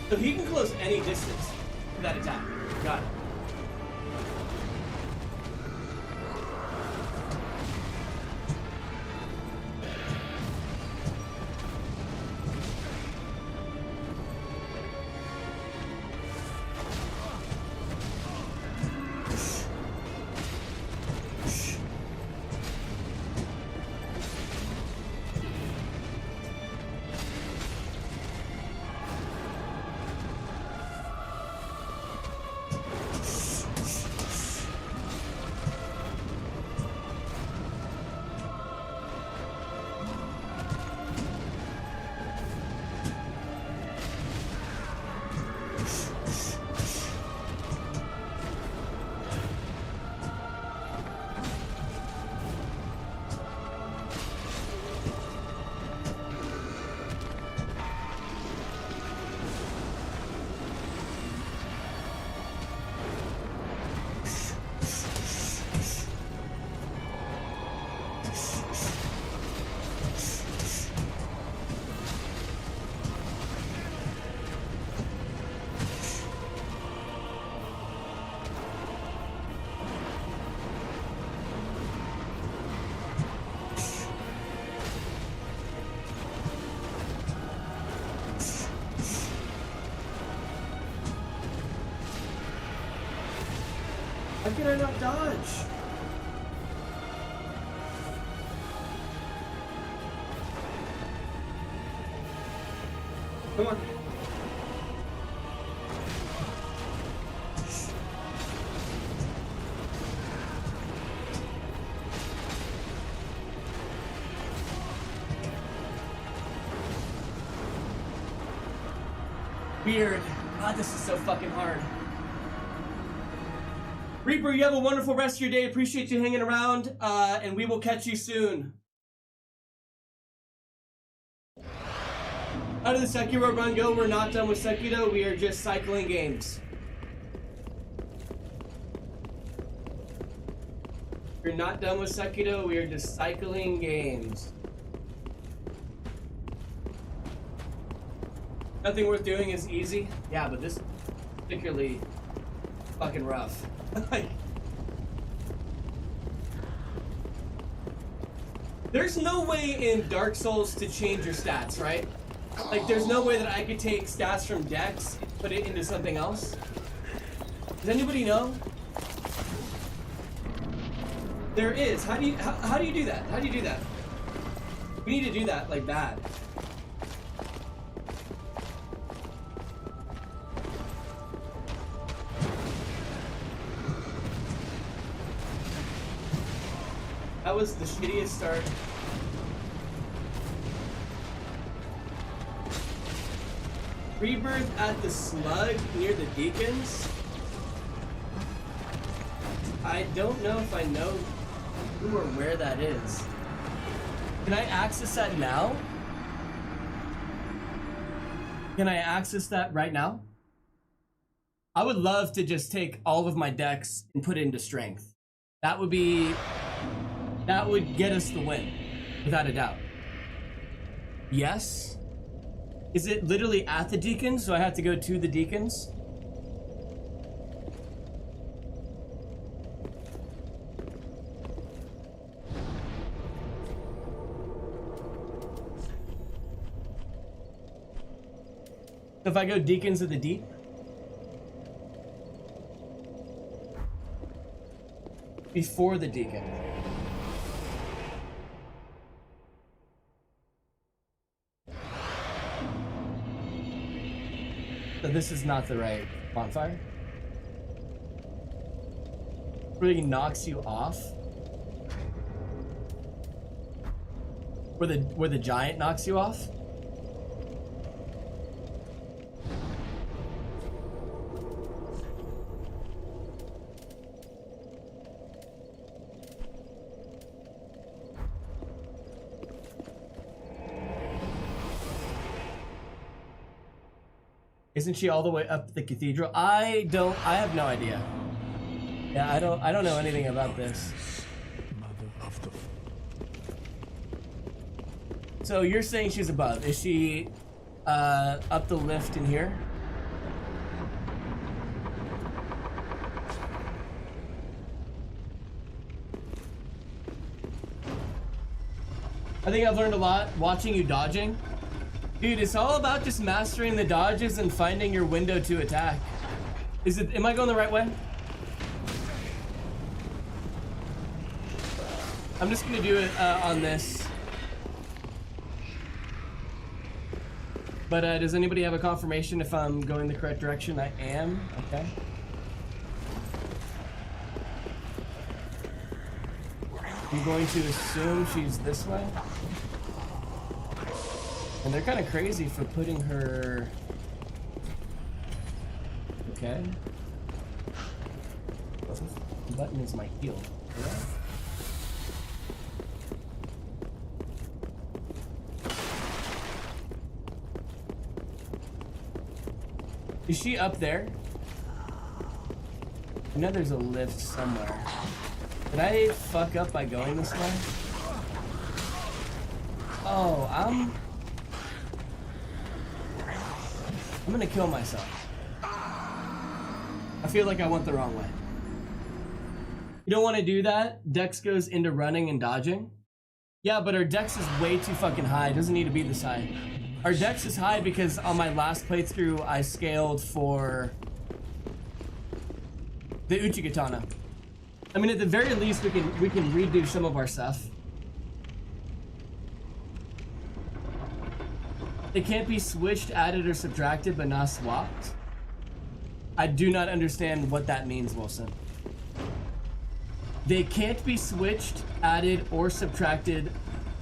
So he can close any distance with that attack. Got it. How can I not dodge? Come on. Weird. God, this is so fucking hard. Reaper, you have a wonderful rest of your day. Appreciate you hanging around, and we will catch you soon. How did the Sekiro run go? We're not done with Sekiro. We are just cycling games. We're not done with Sekiro. We are just cycling games. Nothing worth doing is easy. Yeah, but this is particularly fucking rough. Like, there's no way in Dark Souls to change your stats, right? Like, there's no way that I could take stats from Dex, put it into something else. Does anybody know? There is. How do you do that? How do you do that? We need to do that like bad. That was the shittiest start. Rebirth at the slug near the deacons. I don't know if I know who or where that is. Can I access that now? Can I access that right now? I would love to just take all of my decks and put it into strength. That would get us the win, without a doubt. Yes? Is it literally at the deacons? So I have to go to the deacons? So if I go deacons of the deep? Before the deacon. So this is not the right bonfire? Really knocks you off? Where the giant knocks you off? Isn't she all the way up the cathedral? I have no idea. Yeah, I don't know anything about this. So you're saying she's above. Is she up the lift in here? I think I've learned a lot watching you dodging. Dude, it's all about just mastering the dodges and finding your window to attack. Am I going the right way? I'm just gonna do it on this. But does anybody have a confirmation if I'm going the correct direction? I am, okay. I'm going to assume she's this way. And they're kind of crazy for putting her... Okay. The button is my heel. Yeah. Is she up there? I know there's a lift somewhere. Did I fuck up by going this way? Oh, I'm gonna kill myself. I feel like I went the wrong way. You don't want to do that. Dex goes into running and dodging. Yeah, but our Dex is way too fucking high. It doesn't need to be this high. Our Dex is high because on my last playthrough, I scaled for the Uchigatana. I mean, at the very least, we can redo some of our stuff. It can't be switched, added, or subtracted, but not swapped. I do not understand what that means, Wilson. They can't be switched, added, or subtracted,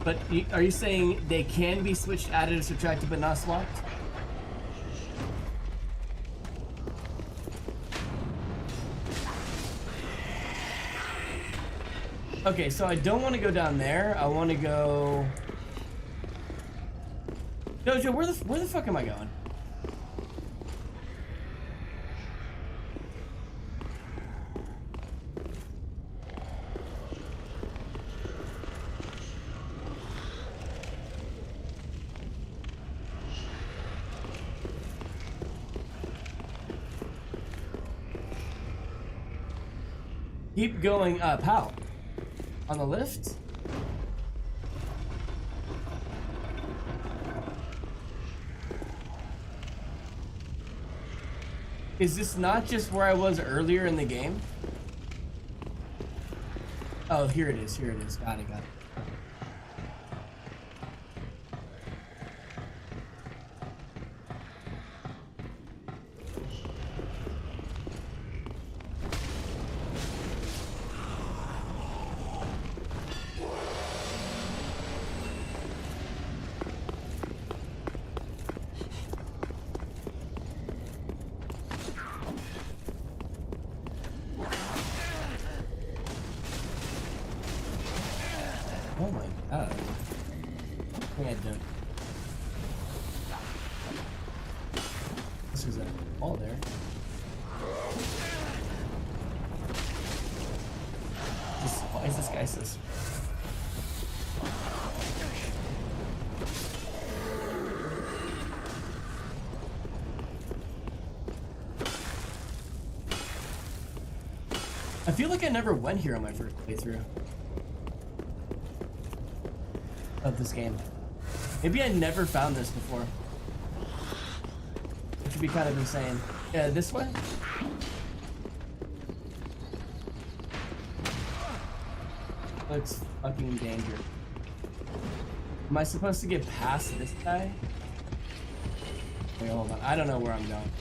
but are you saying they can be switched, added, or subtracted, but not swapped? Okay, so I don't want to go down there. I want to go... Dojo, where the fuck am I going? Keep going up. How? On the lift? Is this not just where I was earlier in the game? Oh, here it is. Here it is. Got it. Got it. Oh my god. I think I did. This is a wall there. Why is this guy so... I feel like I never went here on my first playthrough of this game. Maybe I never found this before, which would be kind of insane. Yeah, this way? Looks fucking dangerous. Am I supposed to get past this guy? Wait, hold on. I don't know where I'm going.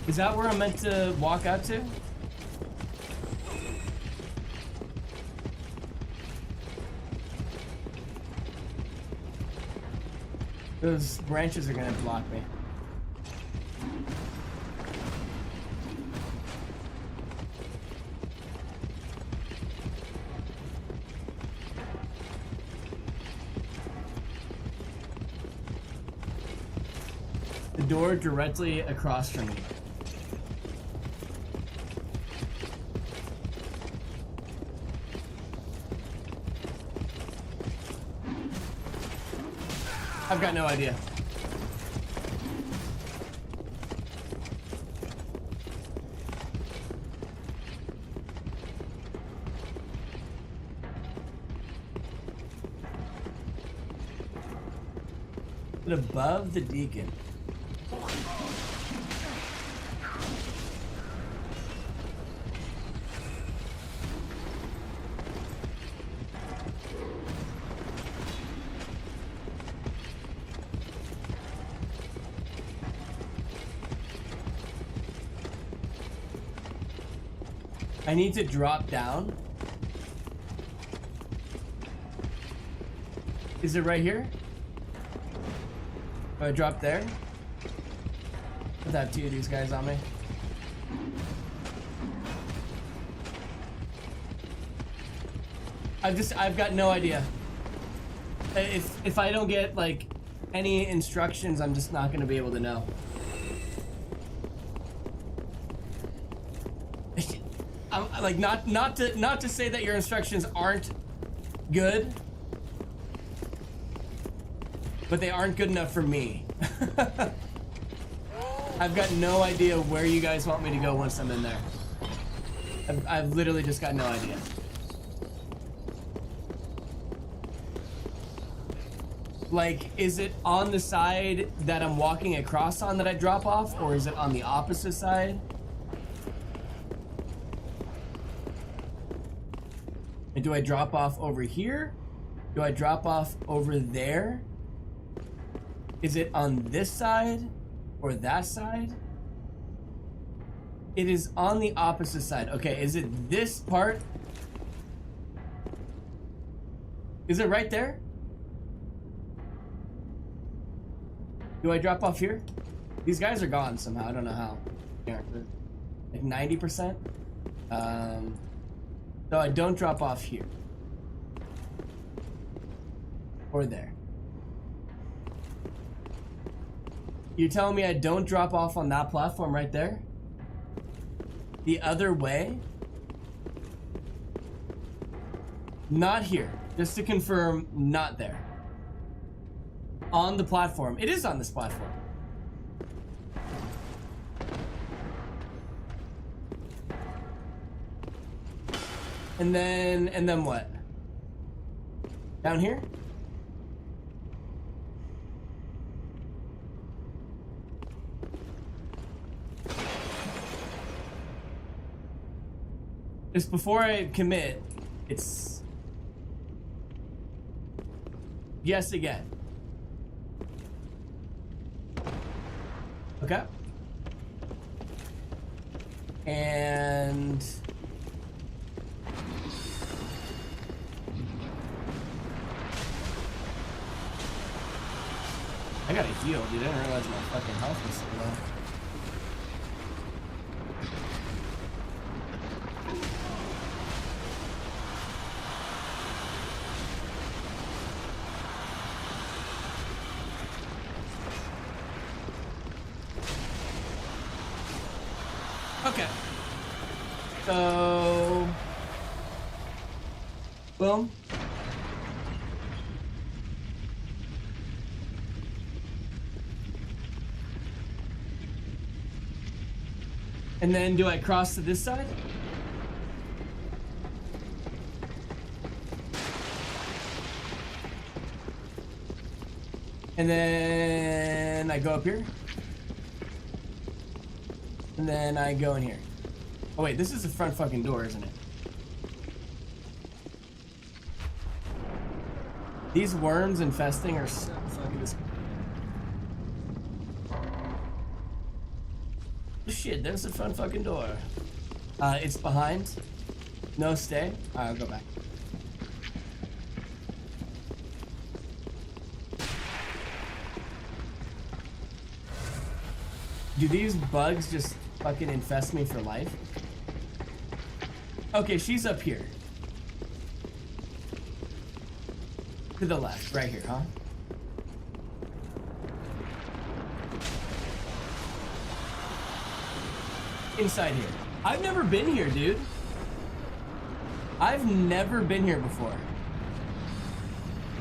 Is that where I'm meant to walk out to? Those branches are gonna block me. The door directly across from me. I've got no idea. But above the deacon. I need to drop down. Is it right here? Do I drop there? I have two of these guys on me. I've got no idea. If I don't get like any instructions, I'm just not gonna be able to know. Like not to say that your instructions aren't good, but they aren't good enough for me. I've got no idea where you guys want me to go once I'm in there. I've literally just got no idea. Like, is it on the side that I'm walking across on that I drop off, or is it on the opposite side? And do I drop off over here? Do I drop off over there? Is it on this side or that side? It is on the opposite side. Okay, is it this part? Is it right there? Do I drop off here? These guys are gone somehow. I don't know how. Like 90%? No, I don't drop off here. Or there. You're telling me I don't drop off on that platform right there? The other way? Not here. Just to confirm, not there. On the platform. It is on this platform. And then what? Down here? Just before I commit, it's yes again. Okay. And I gotta heal, dude. I didn't realize my fucking health was so low. Okay. So, boom. And then do I cross to this side? And then I go up here. And then I go in here. Oh wait, this is the front fucking door, isn't it? These worms infesting are so fucking disgusting. Shit, there's the front fucking door. It's behind. No stay. Alright, I'll go back. Do these bugs just fucking infest me for life? Okay, she's up here. To the left, right here, huh? Inside here. I've never been here, dude. I've never been here before.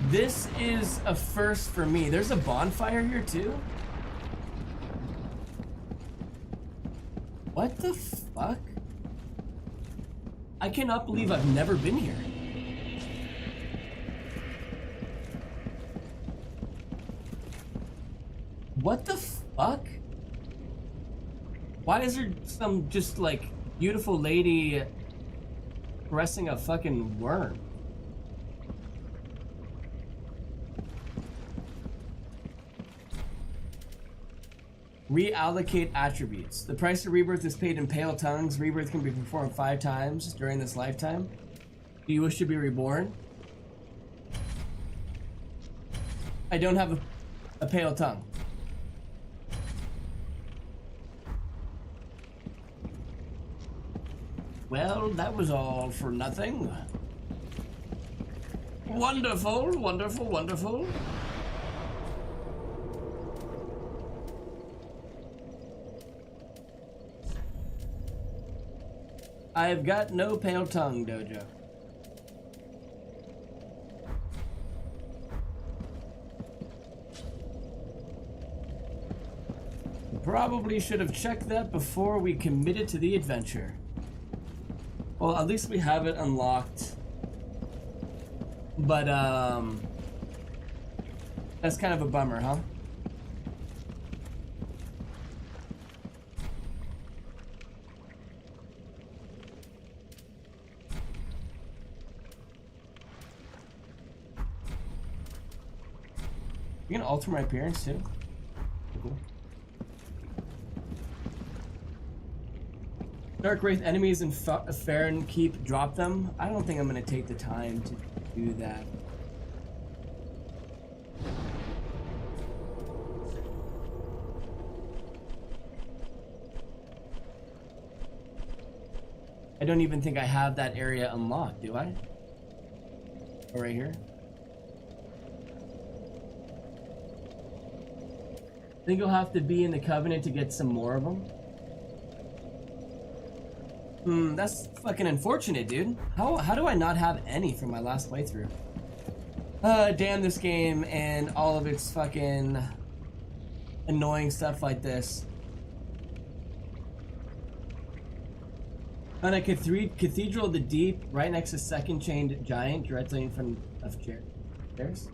This is a first for me. There's a bonfire here too? What the fuck? I cannot believe I've never been here. What the fuck? Why is there some just like beautiful lady caressing a fucking worm? Reallocate attributes. The price of rebirth is paid in pale tongues. Rebirth can be performed 5 times during this lifetime. Do you wish to be reborn? I don't have a pale tongue. Well, that was all for nothing. Wonderful, wonderful, wonderful. I've got no pale tongue, Dojo. Probably should have checked that before we committed to the adventure. Well, at least we have it unlocked. But, that's kind of a bummer, huh? You gonna alter my appearance too? Cool. Dark Wraith enemies in Farron keep drop them. I don't think I'm gonna take the time to do that. I don't even think I have that area unlocked, do I? Oh, right here? I think you'll have to be in the Covenant to get some more of them. That's fucking unfortunate, dude. How do I not have any from my last playthrough? Damn this game and all of its fucking annoying stuff like this. On a cathedral of the deep, right next to second chained giant, directly in front of chairs.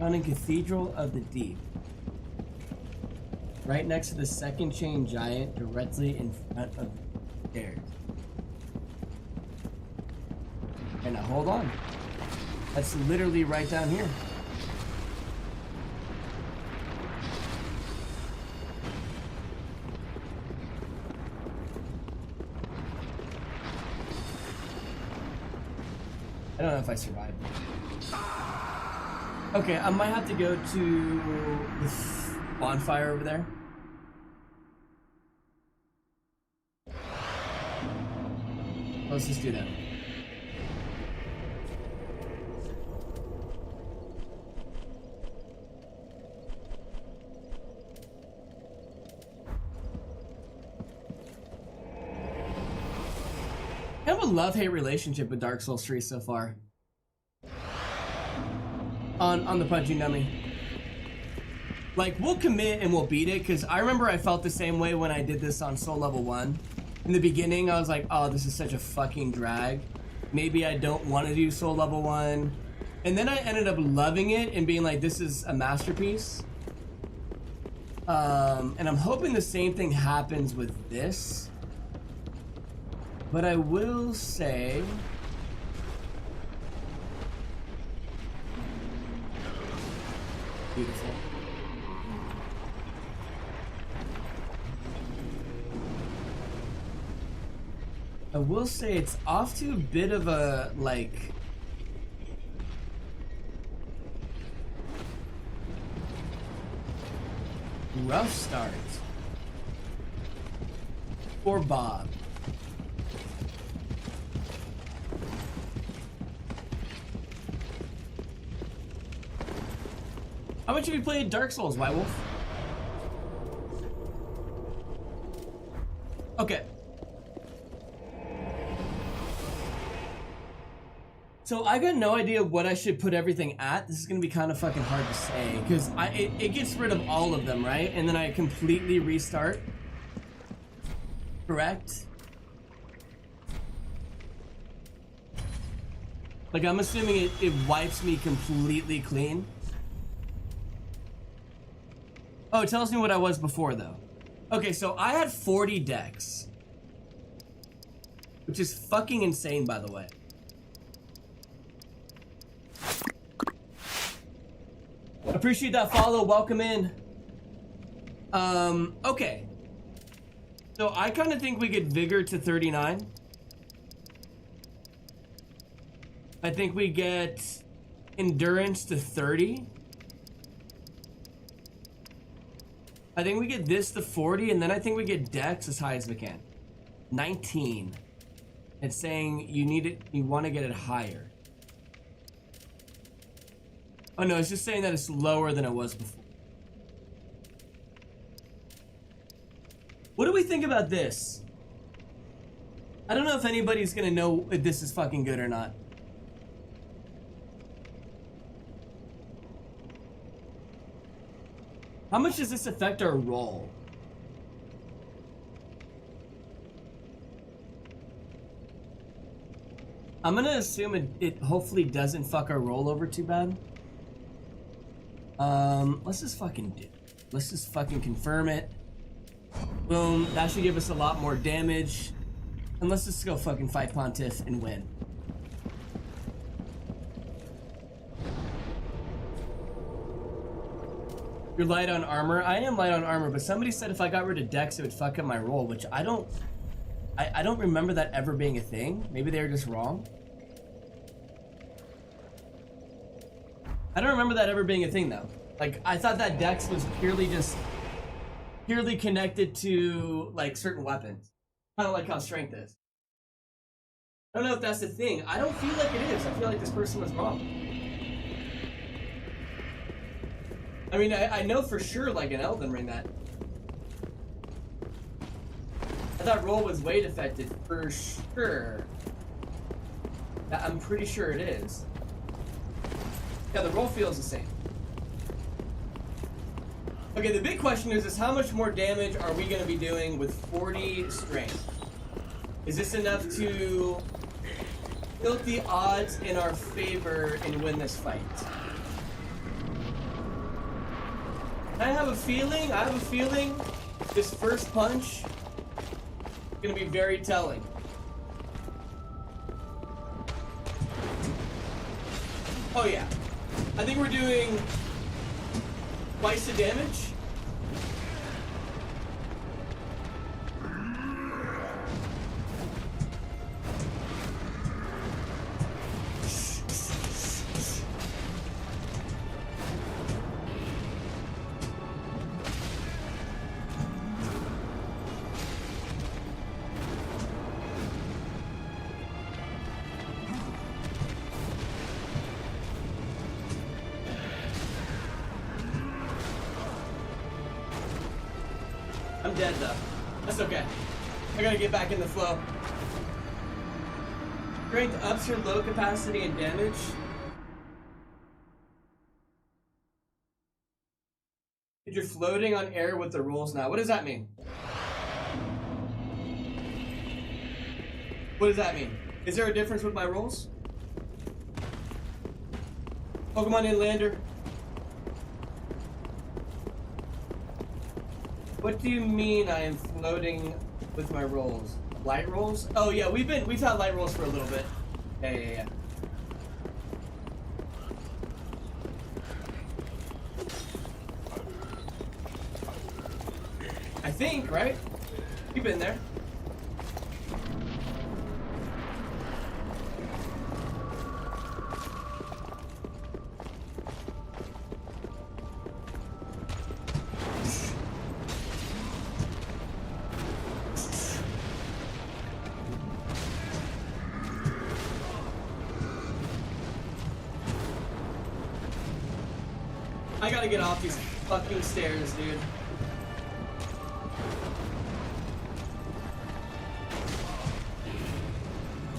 On a cathedral of the deep, right next to the second chained giant, directly in front of chairs. And now hold on. That's literally right down here. I don't know if I survived. Okay, I might have to go to the bonfire over there. Let's just do that. I have a love-hate relationship with Dark Souls 3 so far. On the Punching Dummy. Like, we'll commit and we'll beat it, because I remember I felt the same way when I did this on Soul Level 1. In the beginning, I was like, oh, this is such a fucking drag. Maybe I don't want to do Soul Level 1. And then I ended up loving it and being like, this is a masterpiece. And I'm hoping the same thing happens with this. But I will say... Beautiful. I will say it's off to a bit of a, like... rough start. For Bob. How much have you played Dark Souls, White Wolf? Okay. So I got no idea what I should put everything at. This is gonna be kind of fucking hard to say because it gets rid of all of them, right? And then I completely restart. Correct? Like, I'm assuming it wipes me completely clean. Oh, it tells me what I was before, though. Okay, so I had 40 decks. Which is fucking insane, by the way. Appreciate that follow. Welcome in. Okay. So I kind of think we get Vigor to 39. I think we get Endurance to 30. I think we get this to 40, and then I think we get Dex as high as we can. 19. It's saying you need it, you want to get it higher. Oh no, it's just saying that it's lower than it was before. What do we think about this? I don't know if anybody's gonna know if this is fucking good or not. How much does this affect our roll? I'm gonna assume it hopefully doesn't fuck our roll over too bad. Let's just fucking do it. Let's just fucking confirm it. Boom, that should give us a lot more damage. And let's just go fucking fight Pontiff and win. You're light on armor? I am light on armor, but somebody said if I got rid of Dex it would fuck up my roll, which I don't remember that ever being a thing. Maybe they were just wrong. I don't remember that ever being a thing though. Like, I thought that Dex was purely connected to like certain weapons. Kind of like how strength is. I don't know if that's the thing. I don't feel like it is. I feel like this person was wrong. I mean, I know for sure, like in Elden Ring, that I thought roll was weight affected for sure. I'm pretty sure it is. Yeah, the roll feels the same. Okay, the big question is how much more damage are we going to be doing with 40 strength? Is this enough to tilt the odds in our favor and win this fight? I have a feeling this first punch is gonna be very telling. Oh yeah. I think we're doing twice the damage. I'm dead though. That's okay. I gotta get back in the flow. Strength ups your low capacity and damage. You're floating on air with the rolls now. What does that mean? What does that mean? Is there a difference with my rolls? Pokemon Inlander. What do you mean I am floating with my rolls? Light rolls? Oh yeah, we've had light rolls for a little bit. Yeah. I think, right? You've been there. I gotta get off these fucking stairs, dude.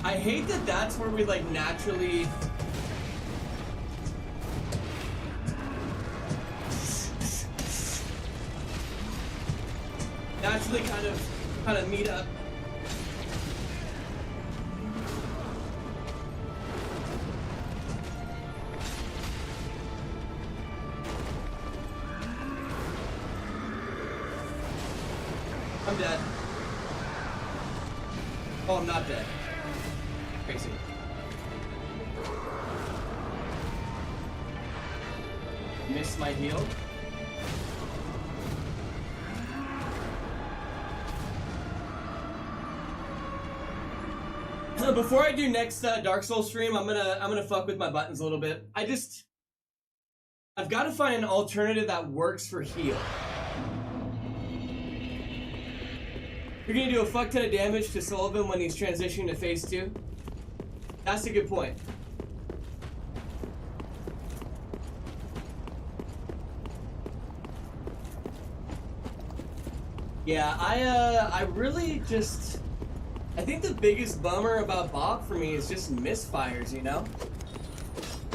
I hate that that's where we like naturally kind of meet up. I'm dead. Oh, I'm not dead. Crazy. Missed my heal. Before I do next Dark Souls stream, I'm gonna fuck with my buttons a little bit. I've got to find an alternative that works for heal. You're gonna do a fuck ton of damage to Sullivan when he's transitioning to phase 2. That's a good point. Yeah, I really just... I think the biggest bummer about Bob for me is just misfires, you know?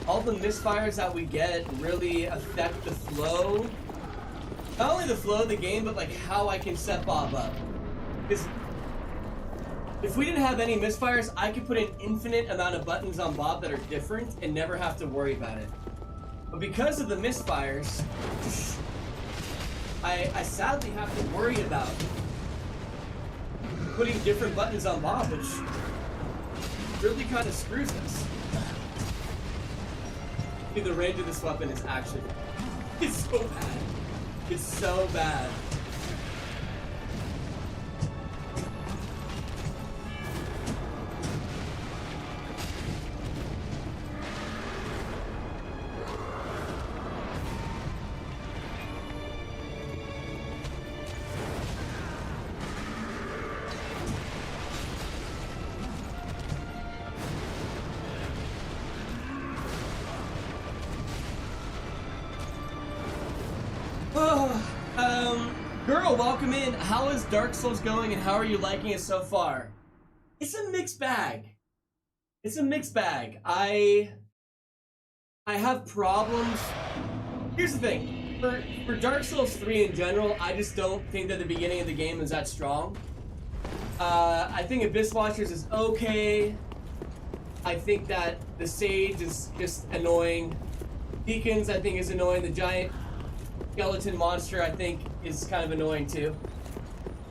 All the misfires that we get really affect the flow. Not only the flow of the game, but like how I can set Bob up. Because if we didn't have any misfires, I could put an infinite amount of buttons on Bob that are different and never have to worry about it. But because of the misfires, I sadly have to worry about putting different buttons on Bob, which really kind of screws us. Dude, the range of this weapon is actually... It's so bad. It's so bad. Girl, welcome in. How is Dark Souls going and how are you liking it so far? It's a mixed bag. It's a mixed bag. I have problems. Here's the thing. For Dark Souls 3 in general, I just don't think that the beginning of the game is that strong. I think Abyss Watchers is okay. I think that the Sage is just annoying. Deacons, I think, is annoying. The giant skeleton monster, I think, is kind of annoying too.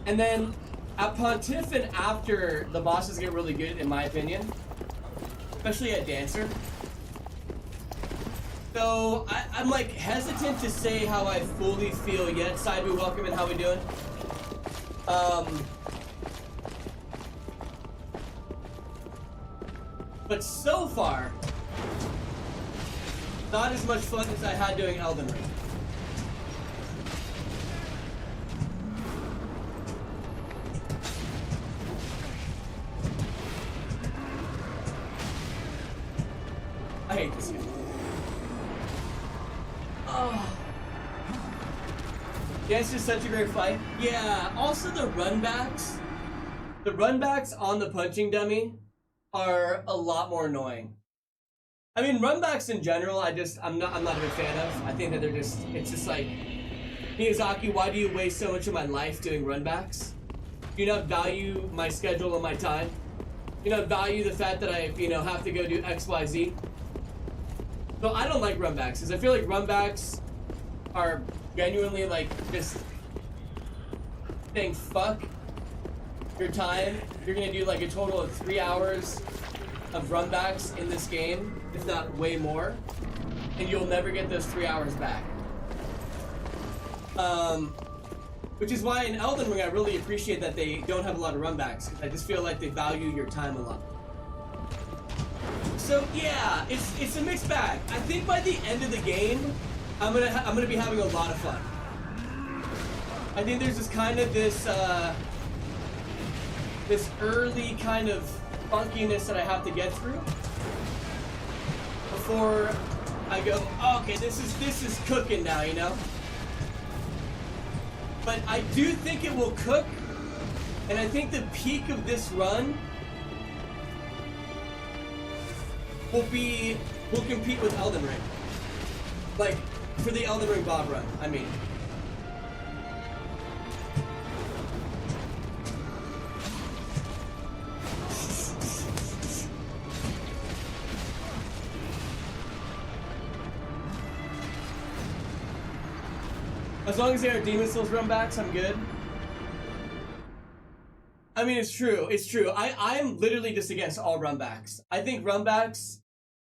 And then at Pontiff and after, the bosses get really good, in my opinion. Especially at Dancer. So, I'm like hesitant to say how I fully feel yet. Sideway, welcome, and how we doing? But so far, not as much fun as I had doing Elden Ring. I hate this game. Oh. Yeah, it's just such a great fight. Yeah, also the runbacks. The runbacks on the punching dummy are a lot more annoying. I mean, runbacks in general, I'm not a big fan of. I think that it's just like, Miyazaki, why do you waste so much of my life doing runbacks? Do you not value my schedule and my time? Do you not value the fact that I, have to go do X, Y, Z? So I don't like runbacks, because I feel like runbacks are genuinely like just saying fuck your time. You're gonna do like a total of 3 hours of runbacks in this game, if not way more, and you'll never get those 3 hours back. Which is why in Elden Ring I really appreciate that they don't have a lot of runbacks, because I just feel like they value your time a lot. So yeah, it's a mixed bag. I think by the end of the game, I'm gonna be having a lot of fun. I think there's just kind of this early kind of funkiness that I have to get through before I go, oh, okay, this is cooking now, But I do think it will cook, and I think the peak of this run will compete with Elden Ring. Like, for the Elden Ring Bob run, I mean. As long as they are Demon Souls runbacks, I'm good. I mean, it's true. It's true. I'm literally just against all runbacks. I think runbacks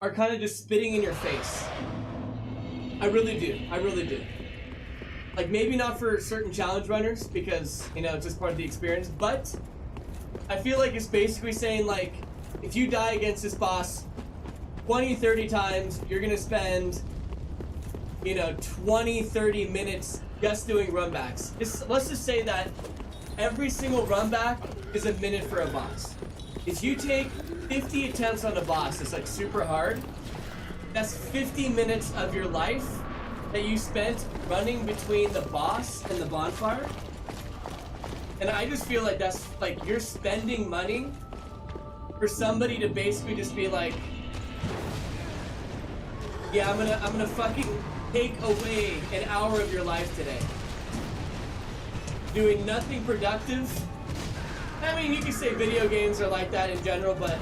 are kind of just spitting in your face. I really do. I really do. Like, maybe not for certain challenge runners, because, it's just part of the experience, but I feel like it's basically saying, like, if you die against this boss 20, 30 times, you're gonna spend, 20, 30 minutes just doing runbacks. Let's just say that every single runback is a minute for a boss. If you take 50 attempts on a boss that's like super hard, that's 50 minutes of your life that you spent running between the boss and the bonfire. And I just feel like that's like you're spending money for somebody to basically just be like, yeah, I'm gonna fucking take away an hour of your life today. Doing nothing productive. I mean, you can say video games are like that in general, but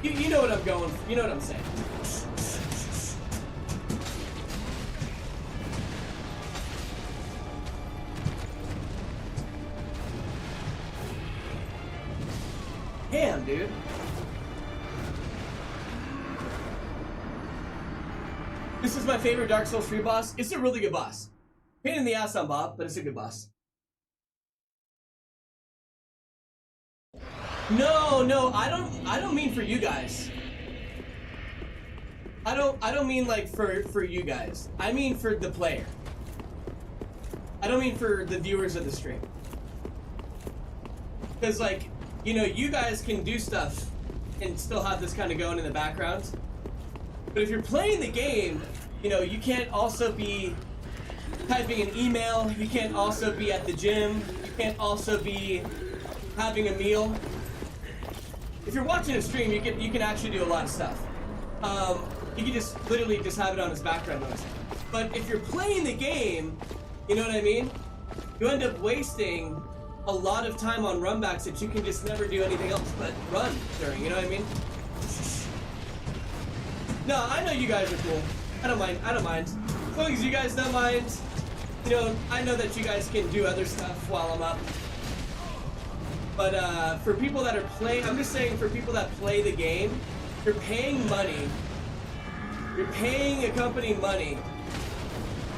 you know what I'm going for. You know what I'm saying. Damn, dude. This is my favorite Dark Souls 3 boss. It's a really good boss. Pain in the ass on Bob, but it's a good boss. No, I don't mean for you guys. I don't mean like for you guys. I mean for the player. I don't mean for the viewers of the stream. Because like, you guys can do stuff and still have this kind of going in the background. But if you're playing the game, you can't also be typing an email, you can't also be at the gym, you can't also be having a meal. If you're watching a stream, you can actually do a lot of stuff. You can just literally just have it on as background noise. But if you're playing the game, you know what I mean? You end up wasting a lot of time on runbacks that you can just never do anything else but run during, you know what I mean? No, I know you guys are cool. I don't mind, As long as you guys don't mind, you know, I know that you guys can do other stuff while I'm up. But for people that are playing, I'm just saying for people that play the game, you're paying money. You're paying a company money.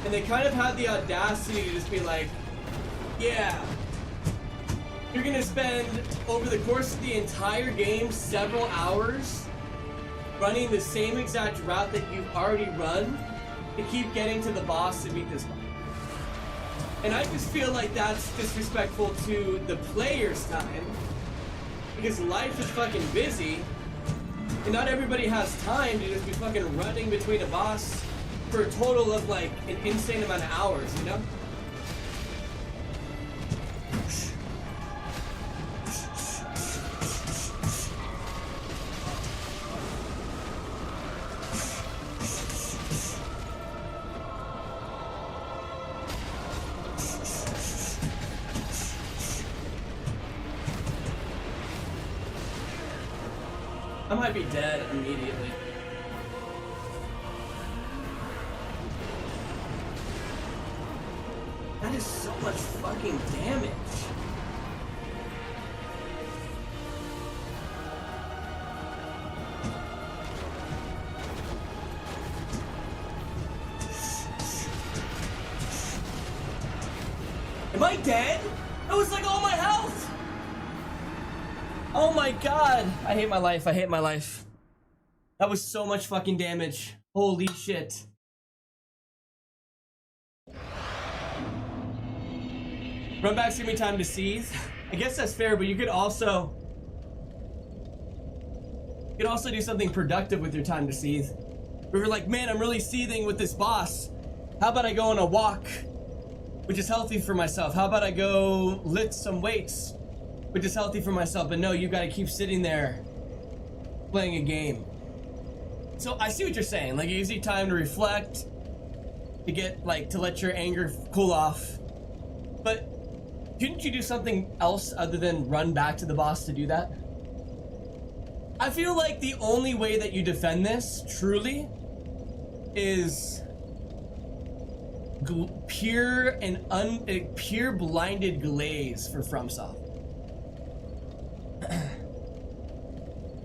And they kind of have the audacity to just be like, yeah, you're gonna spend over the course of the entire game several hours running the same exact route that you've already run to keep getting to the boss to beat this one. And I just feel like that's disrespectful to the player's time, because life is fucking busy and not everybody has time to just be fucking running between a boss for a total of like an insane amount of hours, you know? I might be dead immediately. That is so much fucking damage. Am I dead? That was like all my health! Oh my god! I hate my life, I hate my life. That was so much fucking damage. Holy shit. Runbacks give me time to seethe. I guess that's fair, but you could also do something productive with your time to seethe. If you're like, man, I'm really seething with this boss. How about I go on a walk, which is healthy for myself? How about I go lift some weights, which is healthy for myself? But no, you gotta keep sitting there playing a game. So I see what you're saying. Like, it gives you time to reflect, to get, like, to let your anger cool off. But couldn't you do something else other than run back to the boss to do that? I feel like the only way that you defend this, truly, is pure blinded glaze for FromSoft.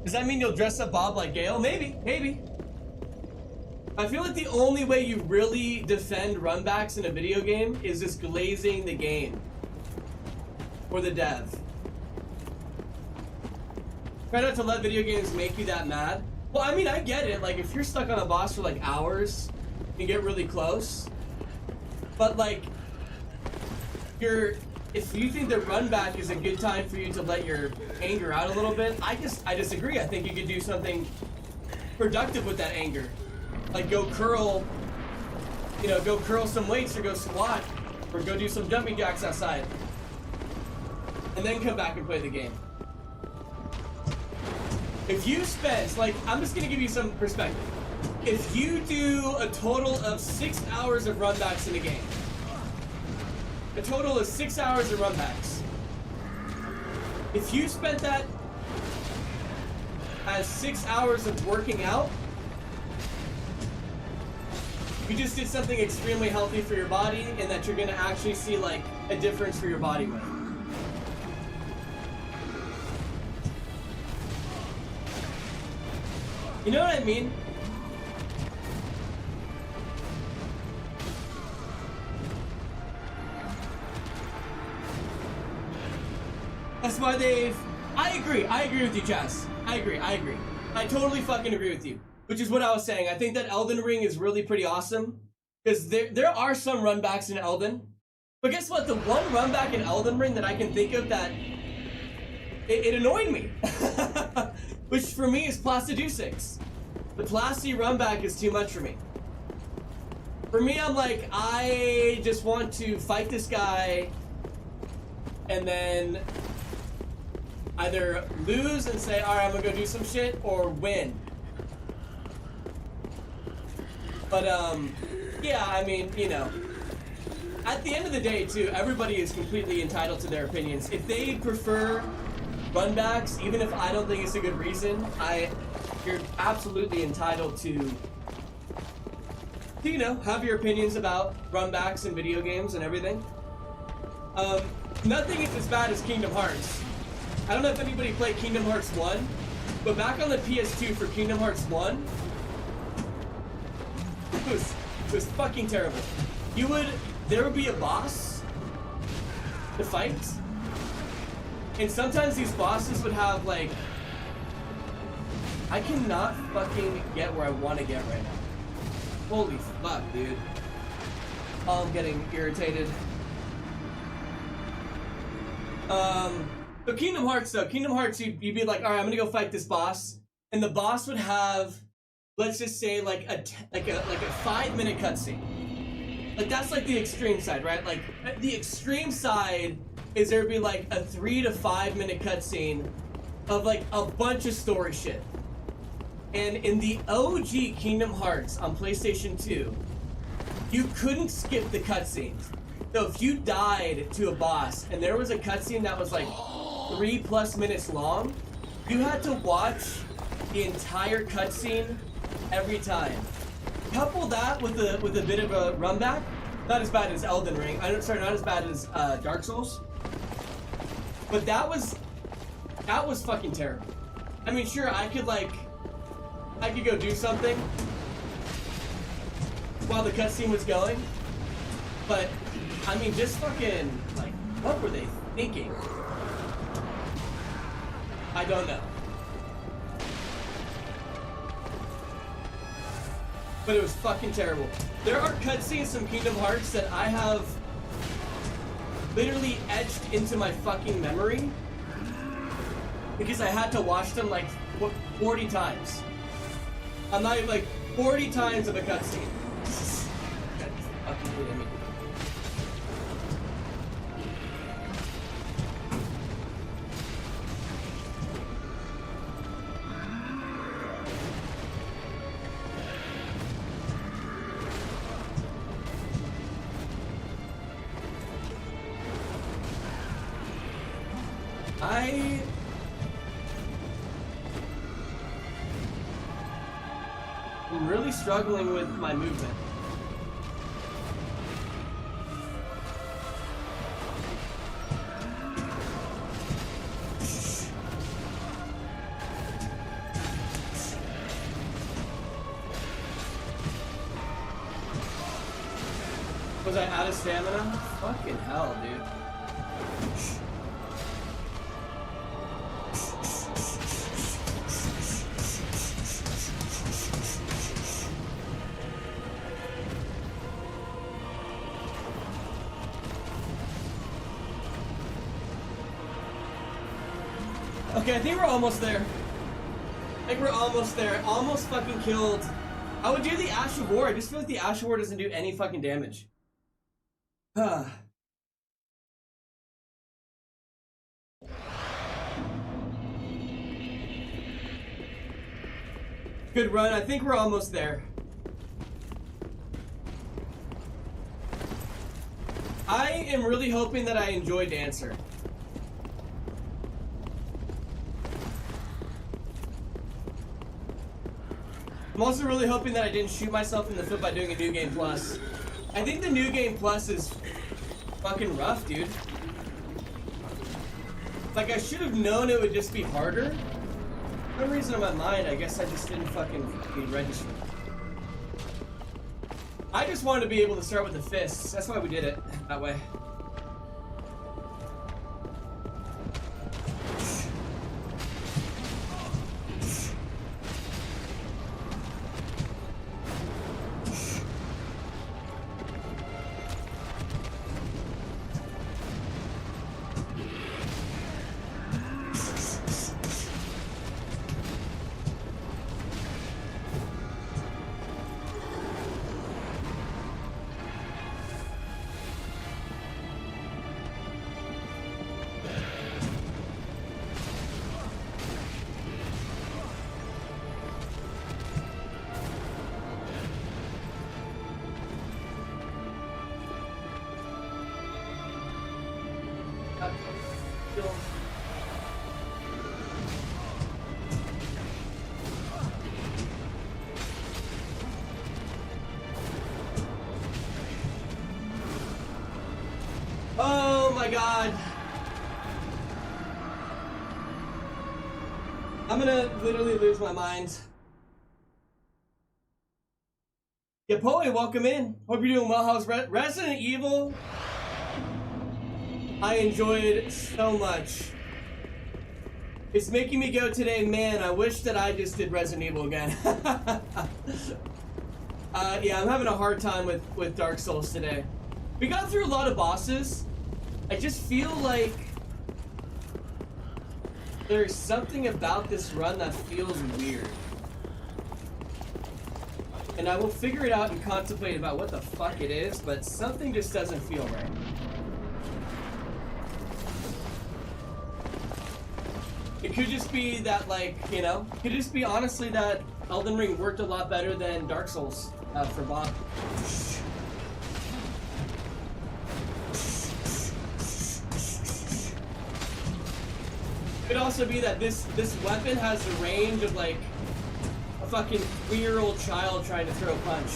Does that mean you'll dress up Bob like Gale? Maybe, maybe. I feel like the only way you really defend runbacks in a video game is just glazing the game. Or the dev. Try not to let video games make you that mad. Well, I mean, I get it. Like, if you're stuck on a boss for like hours, you get really close. But like, if you think that runback is a good time for you to let your anger out a little bit, I disagree. I think you could do something productive with that anger. Like go curl some weights, or go squat, or go do some jumping jacks outside. And then come back and play the game. If you spend, like, I'm just gonna give you some perspective. If you do a total of 6 hours of runbacks in a game, a total of 6 hours of runbacks, if you spent that as 6 hours of working out, you just did something extremely healthy for your body, and that you're gonna actually see like a difference for your body weight. You know what I mean? That's why I agree with you, Chaz. I agree. I totally fucking agree with you. Which is what I was saying. I think that Elden Ring is really pretty awesome. Because there are some runbacks in Elden. But guess what? The one runback in Elden Ring that I can think of that it annoyed me. Which for me is Placidusix. The Plasti runback is too much for me. For me, I'm like, I just want to fight this guy and then either lose and say, alright, I'm gonna go do some shit, or win. But, yeah, I mean, you know. at the end of the day, too, everybody is completely entitled to their opinions. If they prefer runbacks, even if I don't think it's a good reason, you're absolutely entitled to, you know, have your opinions about runbacks and video games and everything. Nothing is as bad as Kingdom Hearts. I don't know if anybody played Kingdom Hearts 1, but back on the PS2 for Kingdom Hearts 1, it was fucking terrible. There would be a boss to fight, and sometimes these bosses would have, like, I cannot fucking get where I want to get right now. Holy fuck, dude. Oh, I'm getting irritated. So Kingdom Hearts, though. Kingdom Hearts, you'd be like, alright, I'm gonna go fight this boss. And the boss would have, let's just say, like a 5-minute cutscene. Like, that's like the extreme side, right? Like, the extreme side is there'd be like a 3 to 5 minute cutscene of like a bunch of story shit. And in the OG Kingdom Hearts on PlayStation 2, you couldn't skip the cutscenes. So if you died to a boss and there was a cutscene that was like 3+ minutes long, you had to watch the entire cutscene every time. Couple that with a bit of a runback, not as bad as Elden Ring. Not as bad as Dark Souls. But that was fucking terrible. I mean, sure, I could go do something while the cutscene was going, but I mean, just fucking, like, what were they thinking? I don't know. But it was fucking terrible. There are cutscenes from Kingdom Hearts that I have literally etched into my fucking memory because I had to watch them like 40 times. I'm not even, like, 40 times of a cutscene. Fucking kidding me. I'm really struggling with my movement. Was I out of stamina? Fucking hell, dude. Okay, I think we're almost there. I think we're almost there. Almost fucking killed. I would do the Ash of War. I just feel like the Ash of War doesn't do any fucking damage. Good run. I think we're almost there. I am really hoping that I enjoy Dancer. I'm also really hoping that I didn't shoot myself in the foot by doing a New Game Plus. I think the New Game Plus is fucking rough, dude. Like, I should have known it would just be harder. For some reason in my mind, I guess I just didn't fucking register. I just wanted to be able to start with the fists. That's why we did it that way. god. I'm gonna literally lose my mind. Yapoi, welcome in. Hope you're doing well. How's Resident Evil? I enjoyed so much. It's making me go today, man, I wish that I just did Resident Evil again. Yeah, I'm having a hard time with Dark Souls today. We got through a lot of bosses. I just feel like there's something about this run that feels weird. And I will figure it out and contemplate about what the fuck it is, but something just doesn't feel right. It could just be that, like, you know, it could just be honestly that Elden Ring worked a lot better than Dark Souls for Bob. It could also be that this weapon has the range of like a fucking 3-year-old child trying to throw a punch.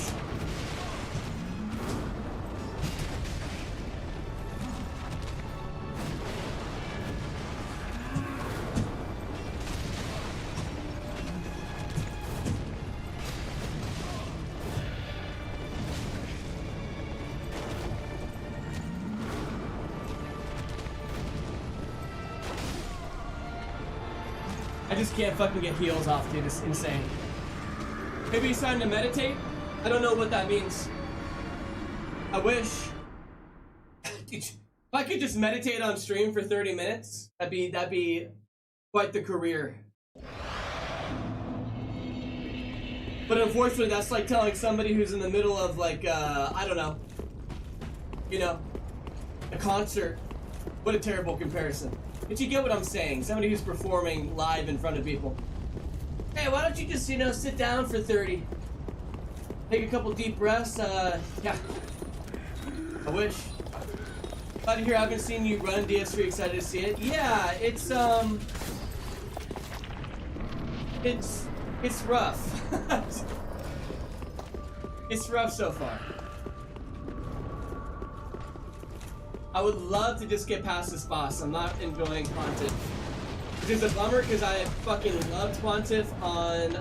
I just can't fucking get heals off, dude. It's insane. Maybe he's trying to meditate? I don't know what that means. I wish. If I could just meditate on stream for 30 minutes, that'd be quite the career. But unfortunately, that's like telling somebody who's in the middle of like, I don't know, you know, a concert. What a terrible comparison. But you get what I'm saying. Somebody who's performing live in front of people. Hey, why don't you just, you know, sit down for 30? Take a couple deep breaths, yeah. I wish. Glad to hear I haven't seen you run DS3, excited to see it. Yeah, it's rough. It's rough so far. I would love to just get past this boss. I'm not enjoying Pontiff. Which is a bummer because I fucking loved Pontiff on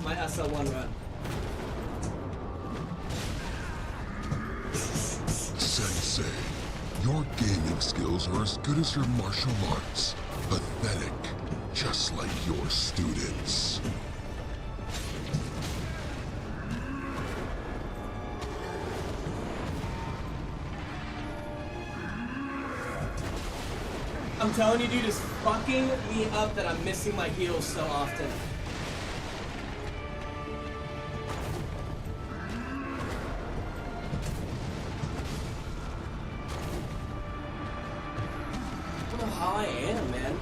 my SL1 run. Sensei, your gaming skills are as good as your martial arts. Pathetic, just like your students. I'm telling you, dude, it's fucking me up that I'm missing my heals so often. I don't know how I am, man.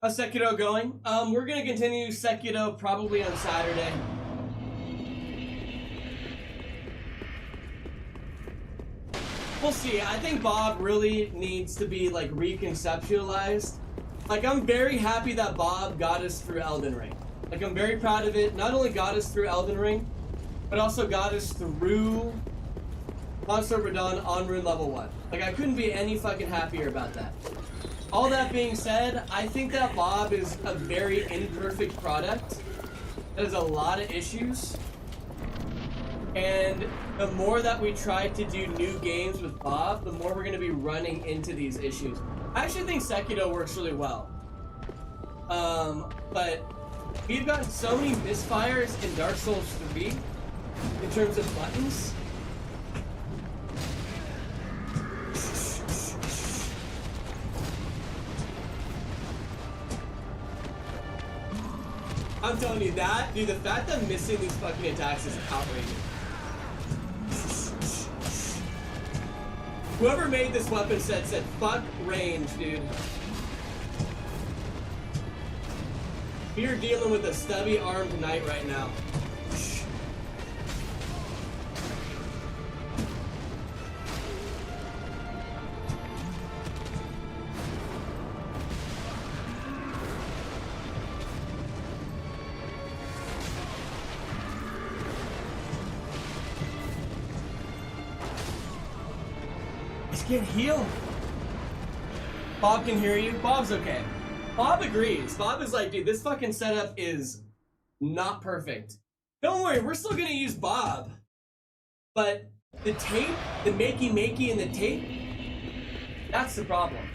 How's Sekiro going? We're gonna continue Sekiro probably on Saturday. We'll see. I think Bob really needs to be like reconceptualized. Like, I'm very happy that Bob got us through Elden Ring. Like, I'm very proud of it. Not only got us through Elden Ring, but also got us through Monster Radon on Rune level 1. Like, I couldn't be any fucking happier about that. All that being said, I think that Bob is a very imperfect product that has a lot of issues. And the more that we try to do new games with Bob, the more we're going to be running into these issues. I actually think Sekiro works really well. But we've gotten so many misfires in Dark Souls 3 in terms of buttons. I'm telling you that, dude, the fact that I'm missing these fucking attacks is outrageous. Whoever made this weapon set said, fuck range, dude. You're dealing with a stubby armed knight right now. can't heal. Bob can hear you. Bob's okay. Bob agrees. Bob is like, dude, this fucking setup is not perfect. Don't worry, we're still gonna use Bob. But the tape, the makey and the tape, that's the problem.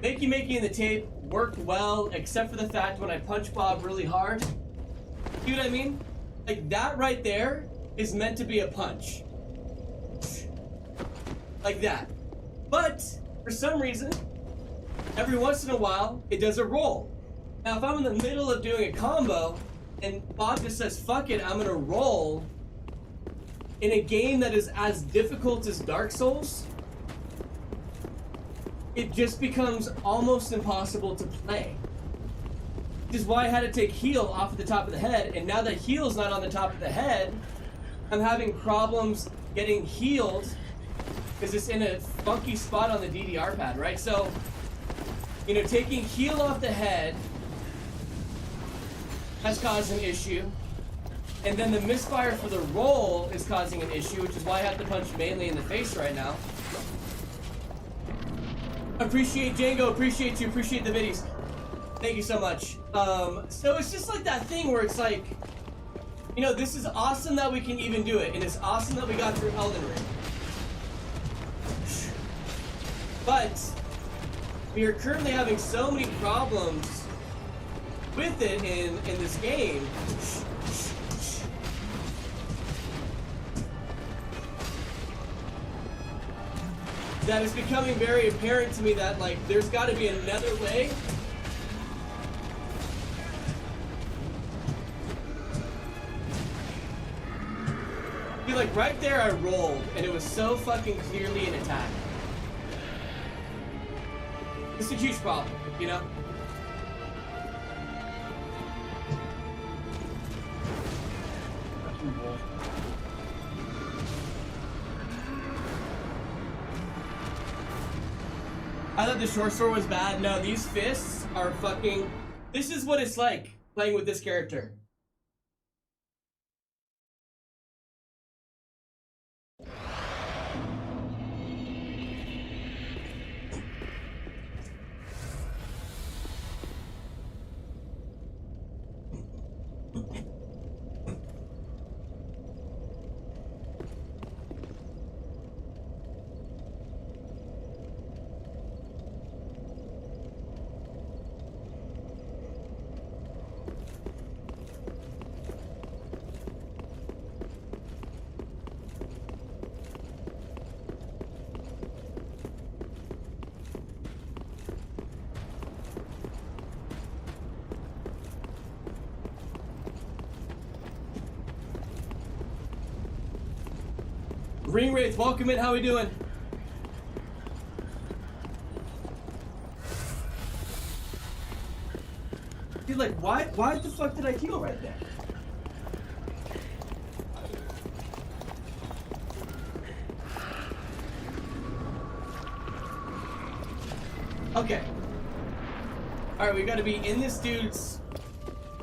Makey and the tape worked well, except for the fact when I punch Bob really hard. See what I mean? Like, that right there is meant to be a punch. Like that. But, for some reason, every once in a while, it does a roll. Now, if I'm in the middle of doing a combo, and Bob just says, fuck it, I'm gonna roll, in a game that is as difficult as Dark Souls, it just becomes almost impossible to play. Which is why I had to take heal off of the top of the head, and now that heal's not on the top of the head, I'm having problems getting healed because it's in a funky spot on the DDR pad, right? So, you know, taking heal off the head has caused an issue, and then the misfire for the roll is causing an issue, which is why I have to punch mainly in the face right now. Appreciate Django, appreciate you, appreciate the biddies. Thank you so much. So it's just like that thing where it's like, you know, this is awesome that we can even do it, and it's awesome that we got through Elden Ring. But we are currently having so many problems with it in this game. That it's becoming very apparent to me that, like, there's got to be another way. I feel like right there I rolled, and it was so fucking clearly an attack. It's a huge problem, you know? I thought the short sword was bad. No, these fists are fucking... This is what it's like playing with this character. Ring Wraith, welcome in. How we doing? Dude, like, why the fuck did I heal right there? Okay. Alright, we gotta be in this dude's...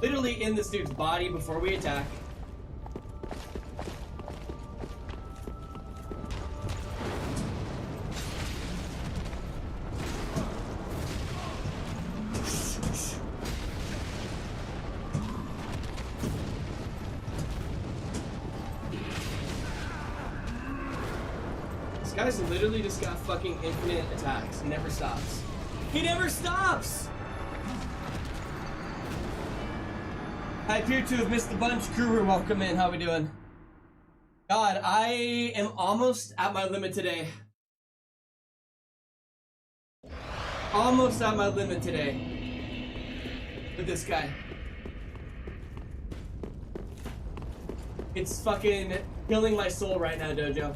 Literally in this dude's body before we attack. This guy's literally just got fucking infinite attacks. He never stops. He never stops! I appear to have missed the bunch. Kuru, welcome in. How we doing? God, I am almost at my limit today. Almost at my limit today. With this guy. It's fucking killing my soul right now, Dojo.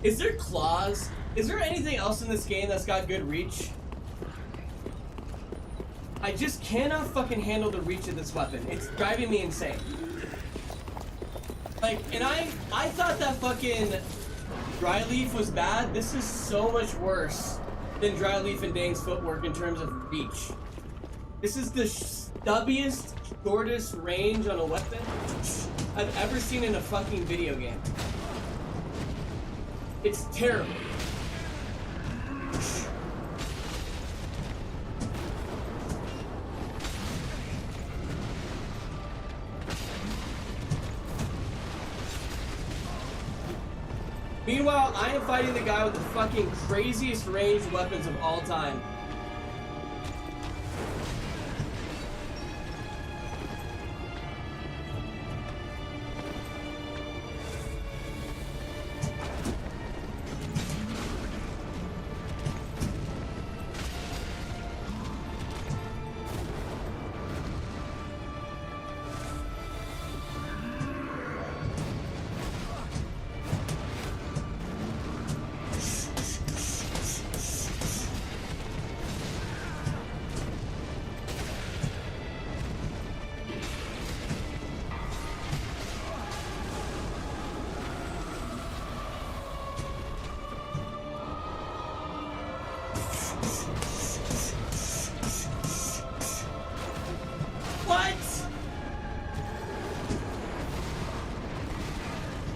Is there claws? Is there anything else in this game that's got good reach? I just cannot fucking handle the reach of this weapon. It's driving me insane. Like, and I thought that fucking Dry Leaf was bad. This is so much worse than Dry Leaf and Dang's footwork in terms of reach. This is the stubbiest, shortest range on a weapon I've ever seen in a fucking video game. It's terrible. Meanwhile, I am fighting the guy with the fucking craziest ranged weapons of all time.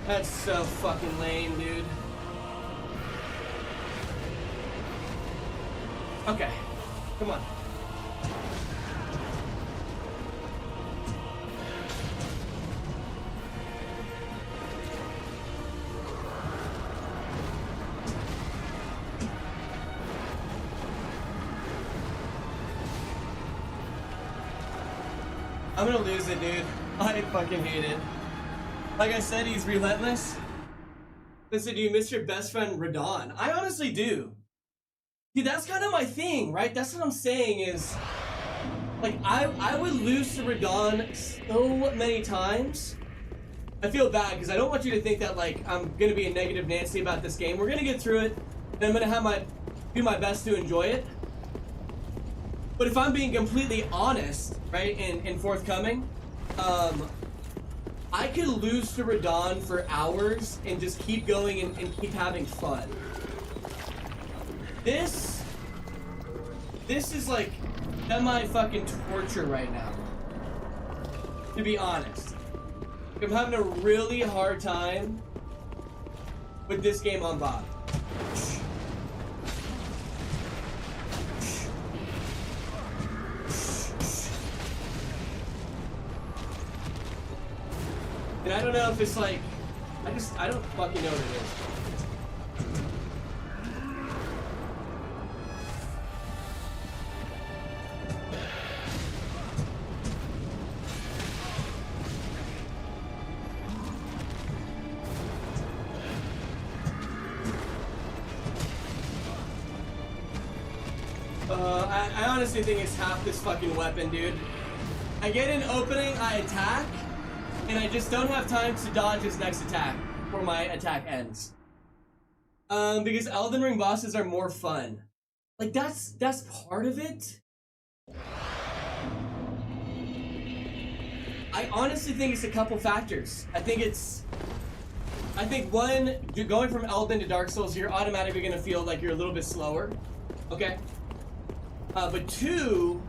That's so fucking lame, dude. Okay, come on. I'm gonna lose it, dude. I fucking hate it. Like I said, he's relentless. Listen, do you miss your best friend, Radon? I honestly do. Dude, that's kind of my thing, right? That's what I'm saying is... Like, I would lose to Radon so many times. I feel bad, because I don't want you to think that, like, I'm gonna be a negative Nancy about this game. We're gonna get through it, and I'm gonna do my best to enjoy it. But if I'm being completely honest, right, and forthcoming, I could lose to Radon for hours and just keep going and keep having fun. This is like semi-fucking torture right now, to be honest. I'm having a really hard time with this game on Bob. And I don't know if it's like, I don't fucking know what it is. I honestly think it's half this fucking weapon, dude. I get an opening, I attack, and I just don't have time to dodge his next attack before my attack ends. Because Elden Ring bosses are more fun. Like, that's part of it. I honestly think it's a couple factors. I think one, going from Elden to Dark Souls, you're automatically gonna feel like you're a little bit slower. Okay? But two,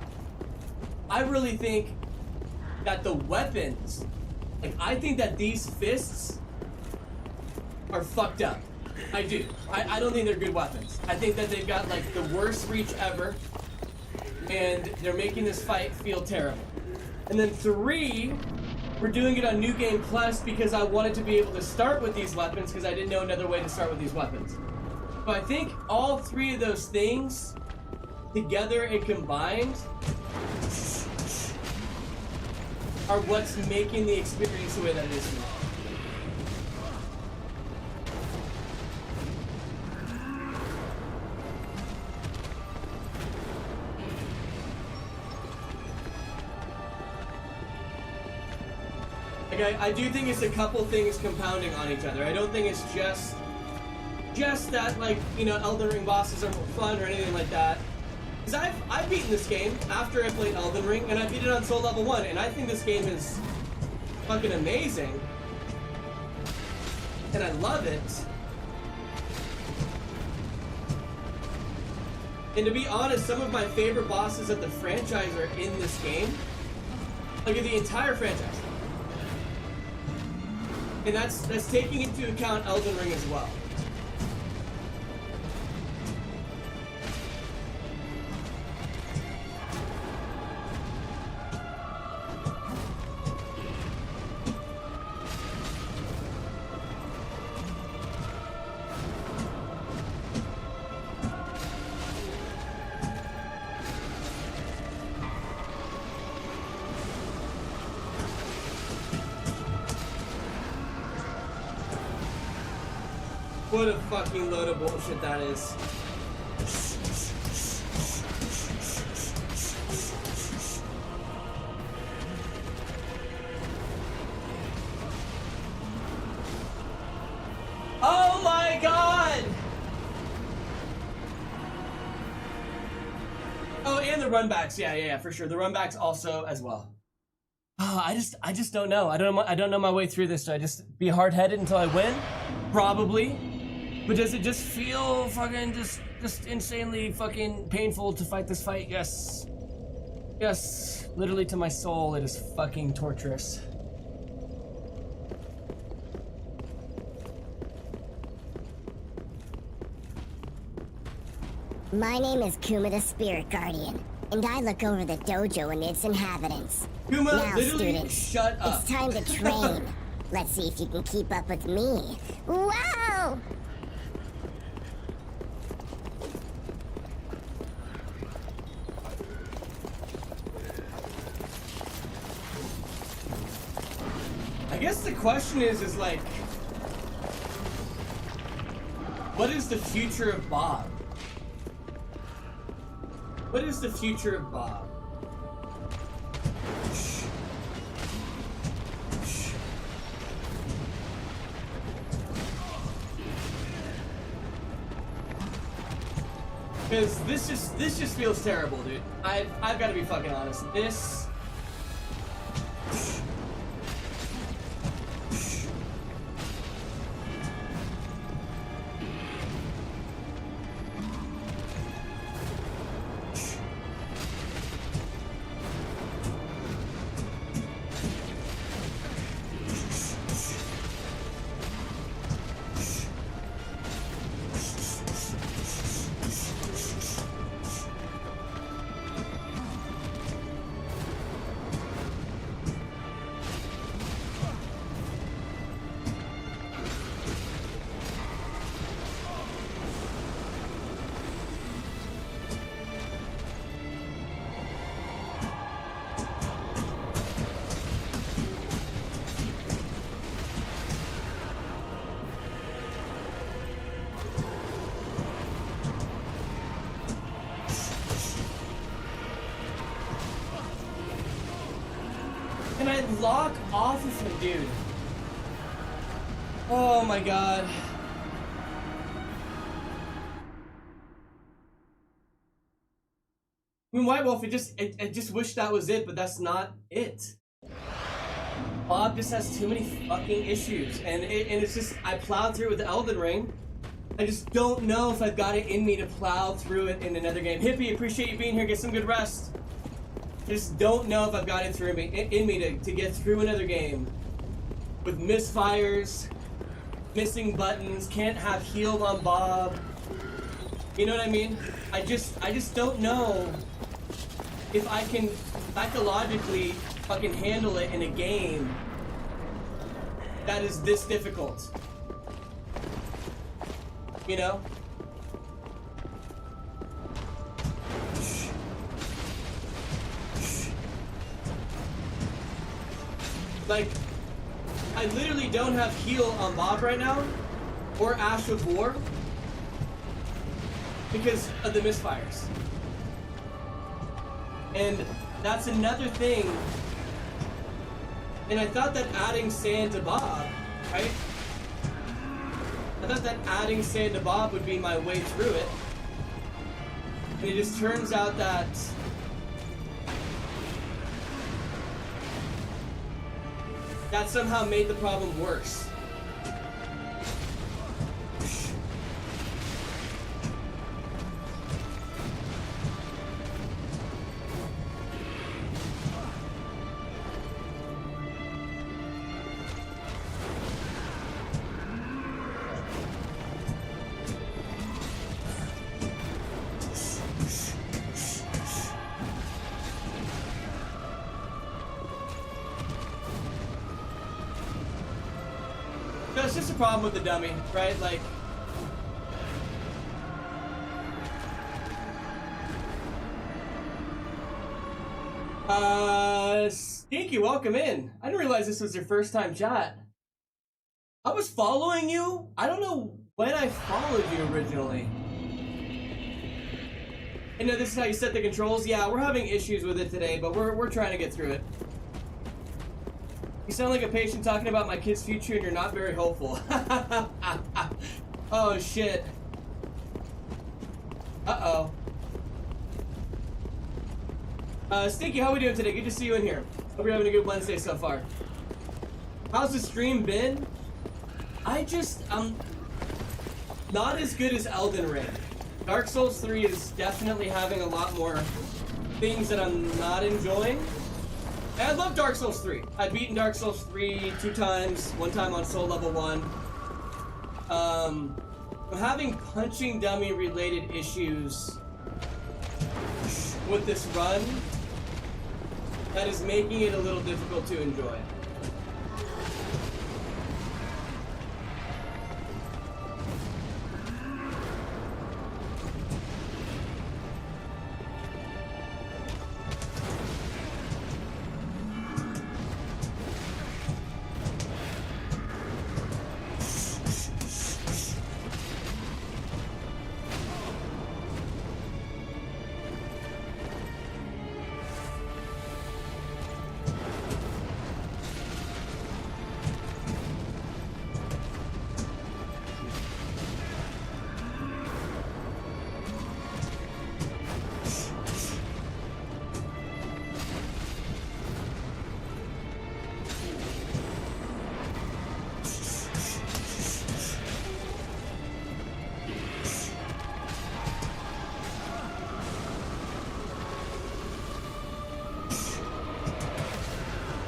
I really think that the weapons, like, I think that these fists are fucked up. I do. I don't think they're good weapons. I think that they've got, like, the worst reach ever, and they're making this fight feel terrible. And then three, we're doing it on New Game Plus because I wanted to be able to start with these weapons because I didn't know another way to start with these weapons. So I think all three of those things together and combined are what's making the experience the way that it is for me. Like, I do think it's a couple things compounding on each other. I don't think it's just that, like, you know, Elden Ring bosses are more fun or anything like that. Because I've beaten this game after I played Elden Ring, and I beat it on Soul Level 1, and I think this game is fucking amazing. And I love it. And to be honest, some of my favorite bosses of the franchise are in this game. Like, in the entire franchise. And that's taking into account Elden Ring as well. What a fucking load of bullshit that is. Oh my god! Oh, and the runbacks. Yeah, for sure. The runbacks also as well. Oh, I just don't know. I don't know my way through this. Do I just be hard-headed until I win? Probably. But does it just feel fucking just insanely fucking painful to fight this fight? Yes. Yes. Literally to my soul, it is fucking torturous. My name is Kuma the Spirit Guardian, and I look over the dojo and its inhabitants. Kuma, now, literally, students, shut up. It's time to train. Let's see if you can keep up with me. Wow! I guess the question is like, what is the future of Bob? What is the future of Bob? Because this just feels terrible, dude. I've got to be fucking honest. This. Can I lock off of him, dude? Oh my god. I mean, White Wolf, I just wish that was it, but that's not it. Bob just has too many fucking issues, and it's just, I plowed through it with Elden Ring. I just don't know if I've got it in me to plow through it in another game. Hippie, appreciate you being here, get some good rest. Just don't know if I've got it through in me to get through another game with misfires, missing buttons, can't have healed on Bob. You know what I mean? I just don't know if I can psychologically fucking handle it in a game that is this difficult. You know? Like, I literally don't have heal on Bob right now, or Ash of War, because of the misfires. And that's another thing. And I thought that adding sand to Bob, right? I thought that adding sand to Bob would be my way through it. And it just turns out that that somehow made the problem worse. No, it's just a problem with the dummy, right? Like, Stinky, welcome in. I didn't realize this was your first time chat. I was following you. I don't know when I followed you originally. And no, this is how you set the controls? Yeah, we're having issues with it today, but we're trying to get through it. You sound like a patient talking about my kid's future and you're not very hopeful. Oh, shit. Uh-oh. Stinky, how we doing today? Good to see you in here. Hope you're having a good Wednesday so far. How's the stream been? Not as good as Elden Ring. Dark Souls 3 is definitely having a lot more things that I'm not enjoying. And I love Dark Souls 3. I've beaten Dark Souls 3 2 times, one time on Soul Level 1. I'm having punching dummy related issues with this run that is making it a little difficult to enjoy.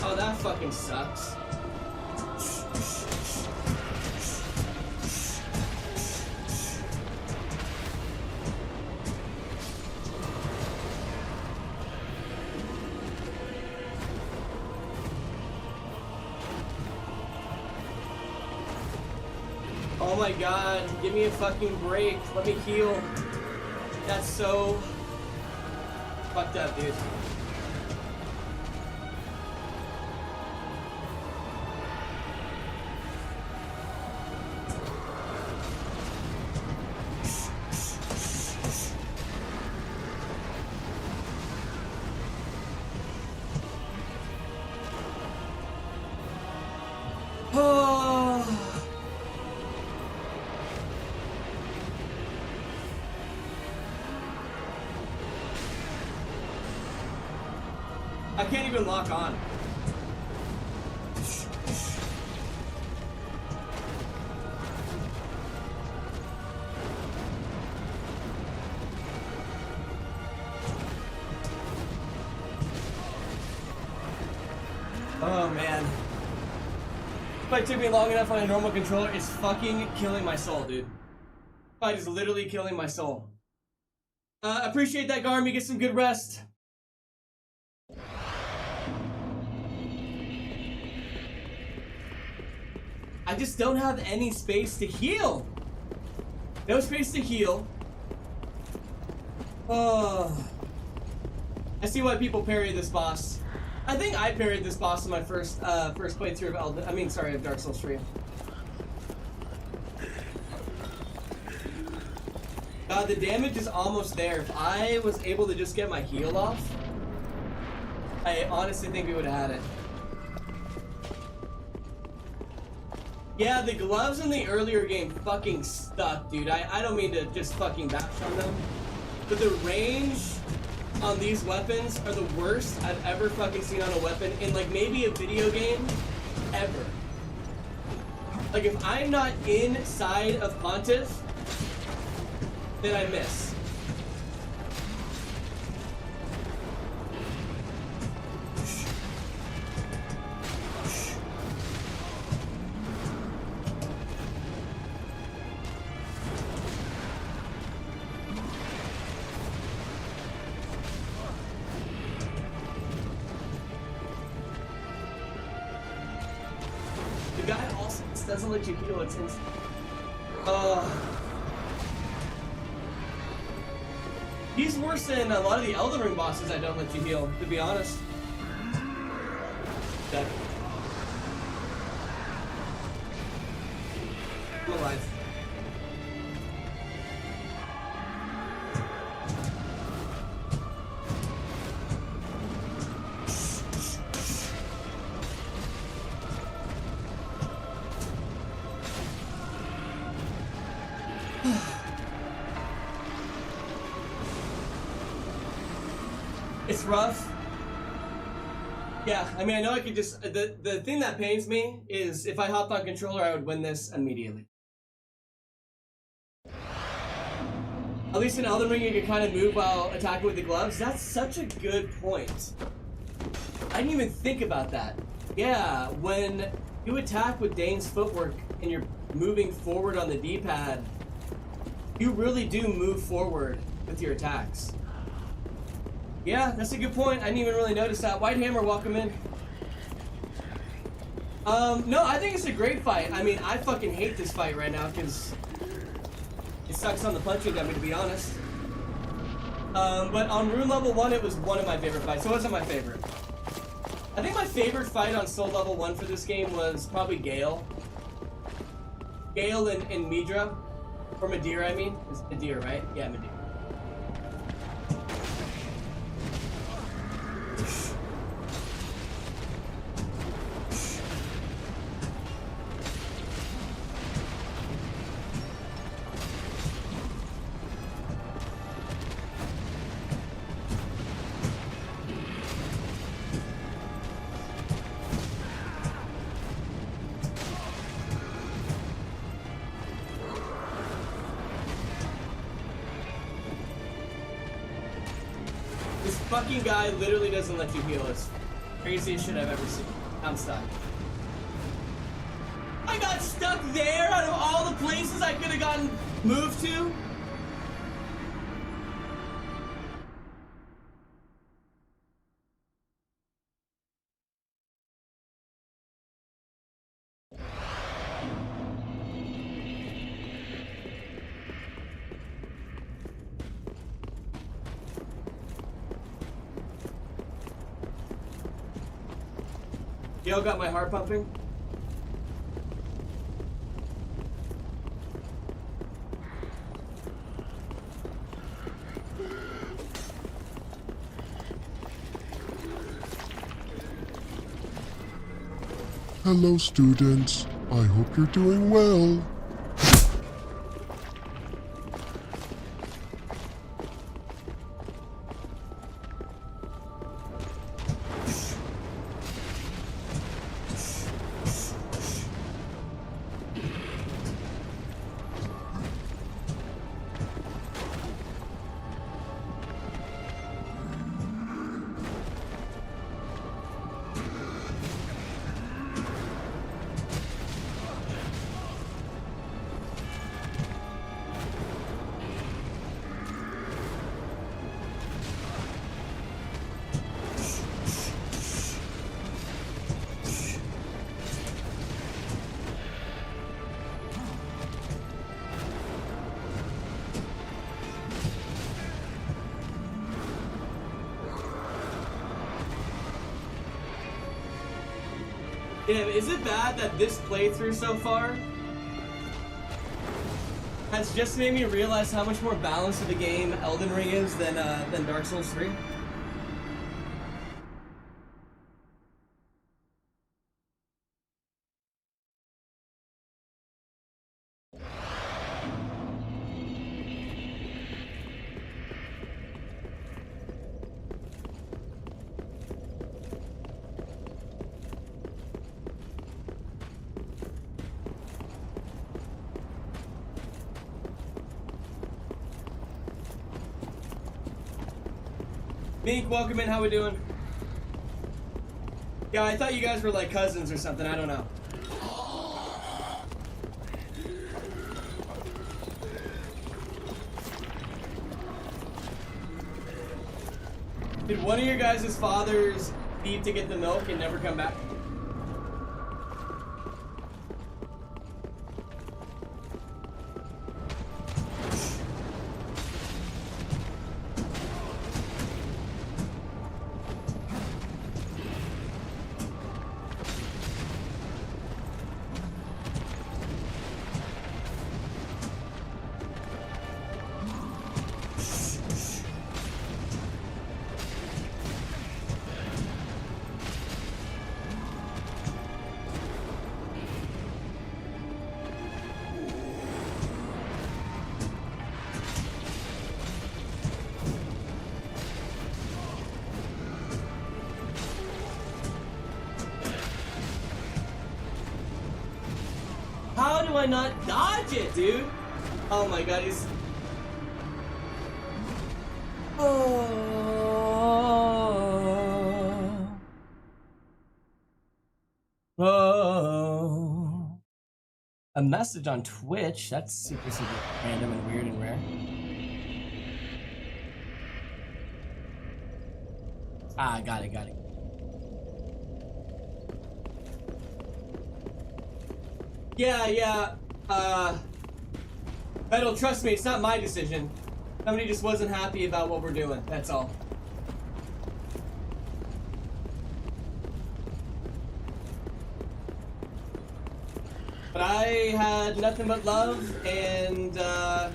Oh, that fucking sucks. Oh my god, give me a fucking break. Let me heal. That's so fucked up, dude. I can't even lock on. Oh man. This fight took me long enough on a normal controller. It's fucking killing my soul, dude. This fight is literally killing my soul. Appreciate that, Garmy. Get some good rest. I just don't have any space to heal. No space to heal. Oh. I see why people parry this boss. I think I parried this boss in my first playthrough of of Dark Souls 3. God, the damage is almost there. If I was able to just get my heal off, I honestly think we would have had it. Yeah, the gloves in the earlier game fucking stuck, dude. I don't mean to just fucking bash on them, but the range on these weapons are the worst I've ever fucking seen on a weapon in like maybe a video game ever. Like if I'm not inside of Pontiff, then I miss. The guy also doesn't let you heal, it's instant. He's worse than a lot of the Elden Ring bosses I don't let you heal, to be honest. Dead. I'm alive. It's rough. Yeah, I mean, I know I could just... The thing that pains me is if I hopped on controller, I would win this immediately. At least in Elden Ring, you can kind of move while attacking with the gloves. That's such a good point. I didn't even think about that. Yeah, when you attack with Dane's footwork and you're moving forward on the D-pad, you really do move forward with your attacks. Yeah, that's a good point. I didn't even really notice that. White Hammer, welcome in. No, I think it's a great fight. I mean, I fucking hate this fight right now because it sucks on the punching dummy, to be honest. But on Rune level 1, it was one of my favorite fights. So it wasn't my favorite. I think my favorite fight on Soul level 1 for this game was probably Gale. Gale and Midra. Or Madeira, I mean. It's Madeira, right? Yeah, Madeira. Fucking guy literally doesn't let you heal. It's craziest shit I've ever seen. I'm stuck. I got stuck there out of all the places I could have gotten moved to. Y'all got my heart pumping? Hello, students. I hope you're doing well. Damn, is it bad that this playthrough so far has just made me realize how much more balanced of a game Elden Ring is than Dark Souls 3? Mink, welcome in. How we doing? Yeah, I thought you guys were like cousins or something. I don't know. Did one of your guys' fathers leave to get the milk and never come back? do I not dodge it, dude? Oh my god, he's... Oh. A message on Twitch. That's super random and weird and rare. Ah, got it. Yeah. Metal, trust me, it's not my decision. Somebody just wasn't happy about what we're doing, that's all. But I had nothing but love, and I'm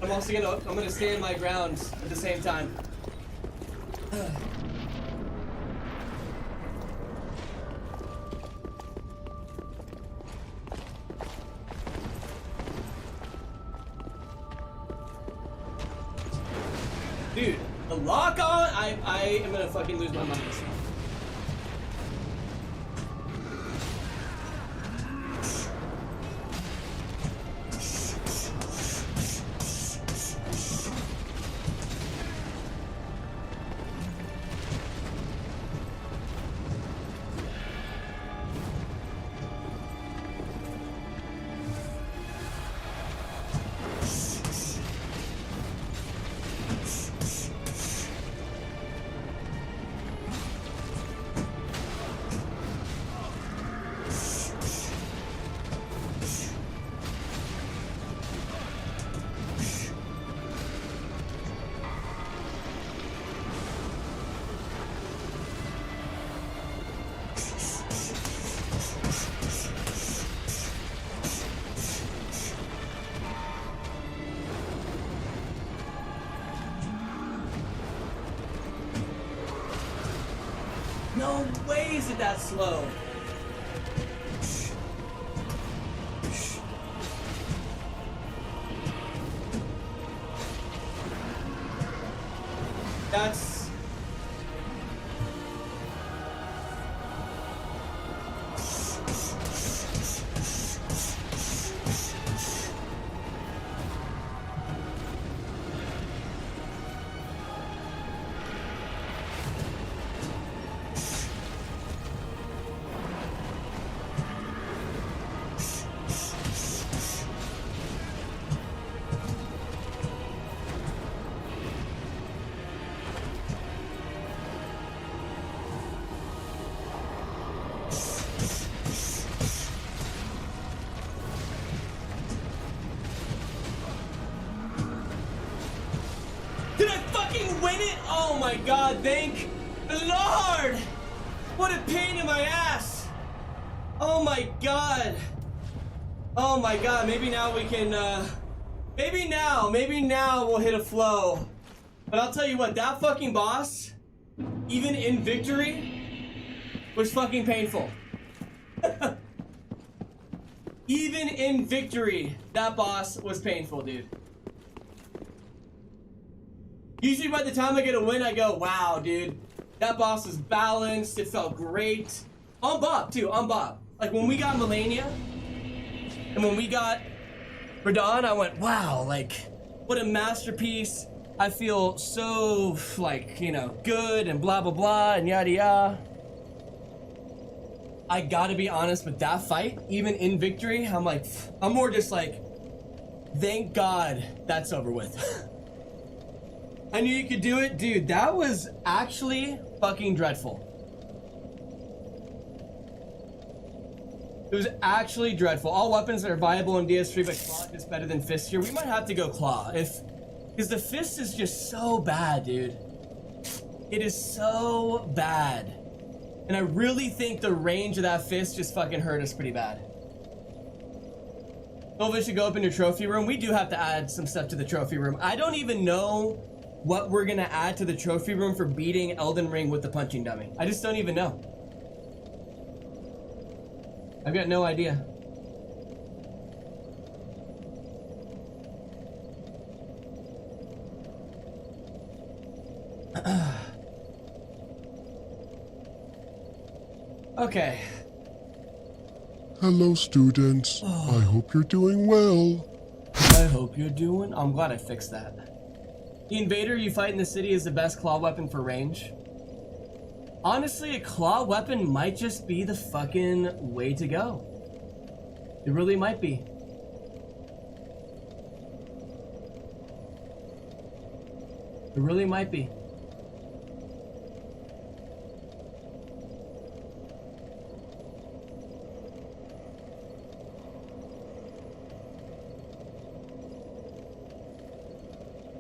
gonna stand my ground at the same time. Dude, the lock on, I am gonna fucking lose my mind. No way is it that slow. That's... Did I fucking win it? Oh my god, thank the Lord! What a pain in my ass! Oh my god. Oh my god, maybe now we can, maybe now we'll hit a flow. But I'll tell you what, that fucking boss, even in victory, was fucking painful. Even in victory, that boss was painful, dude. Usually by the time I get a win, I go, wow, dude. That boss was balanced. It felt great. On Bob, too. On Bob. Like, when we got Melania, and when we got Radon, I went, wow, like, what a masterpiece. I feel so, like, you know, good and blah, blah, blah, and yada, yada. I gotta be honest with that fight, even in victory, I'm like, I'm more just like, thank God that's over with. I knew you could do it. Dude, that was actually fucking dreadful. It was actually dreadful. All weapons are viable in DS3, but Claw is better than Fist here. We might have to go Claw. Because the Fist is just so bad, dude. It is so bad. And I really think the range of that Fist just fucking hurt us pretty bad. Silva should go up in your trophy room. We do have to add some stuff to the trophy room. I don't even know what we're gonna add to the trophy room for beating Elden Ring with the punching dummy. I just don't even know. I've got no idea. Okay. Hello, students. I hope you're doing well. I hope you're doing. I'm glad I fixed that. The invader you fight in the city is the best claw weapon for range. Honestly, a claw weapon might just be the fucking way to go. It really might be. It really might be.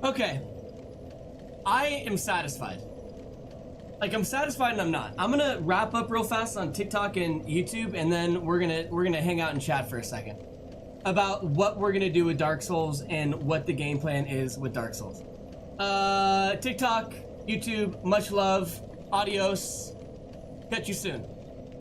Okay. I am satisfied. Like, I'm satisfied and I'm not. I'm gonna wrap up real fast on TikTok and YouTube, and then we're gonna hang out and chat for a second about what we're gonna do with Dark Souls and what the game plan is with Dark Souls. TikTok, YouTube, much love, adios. Catch you soon.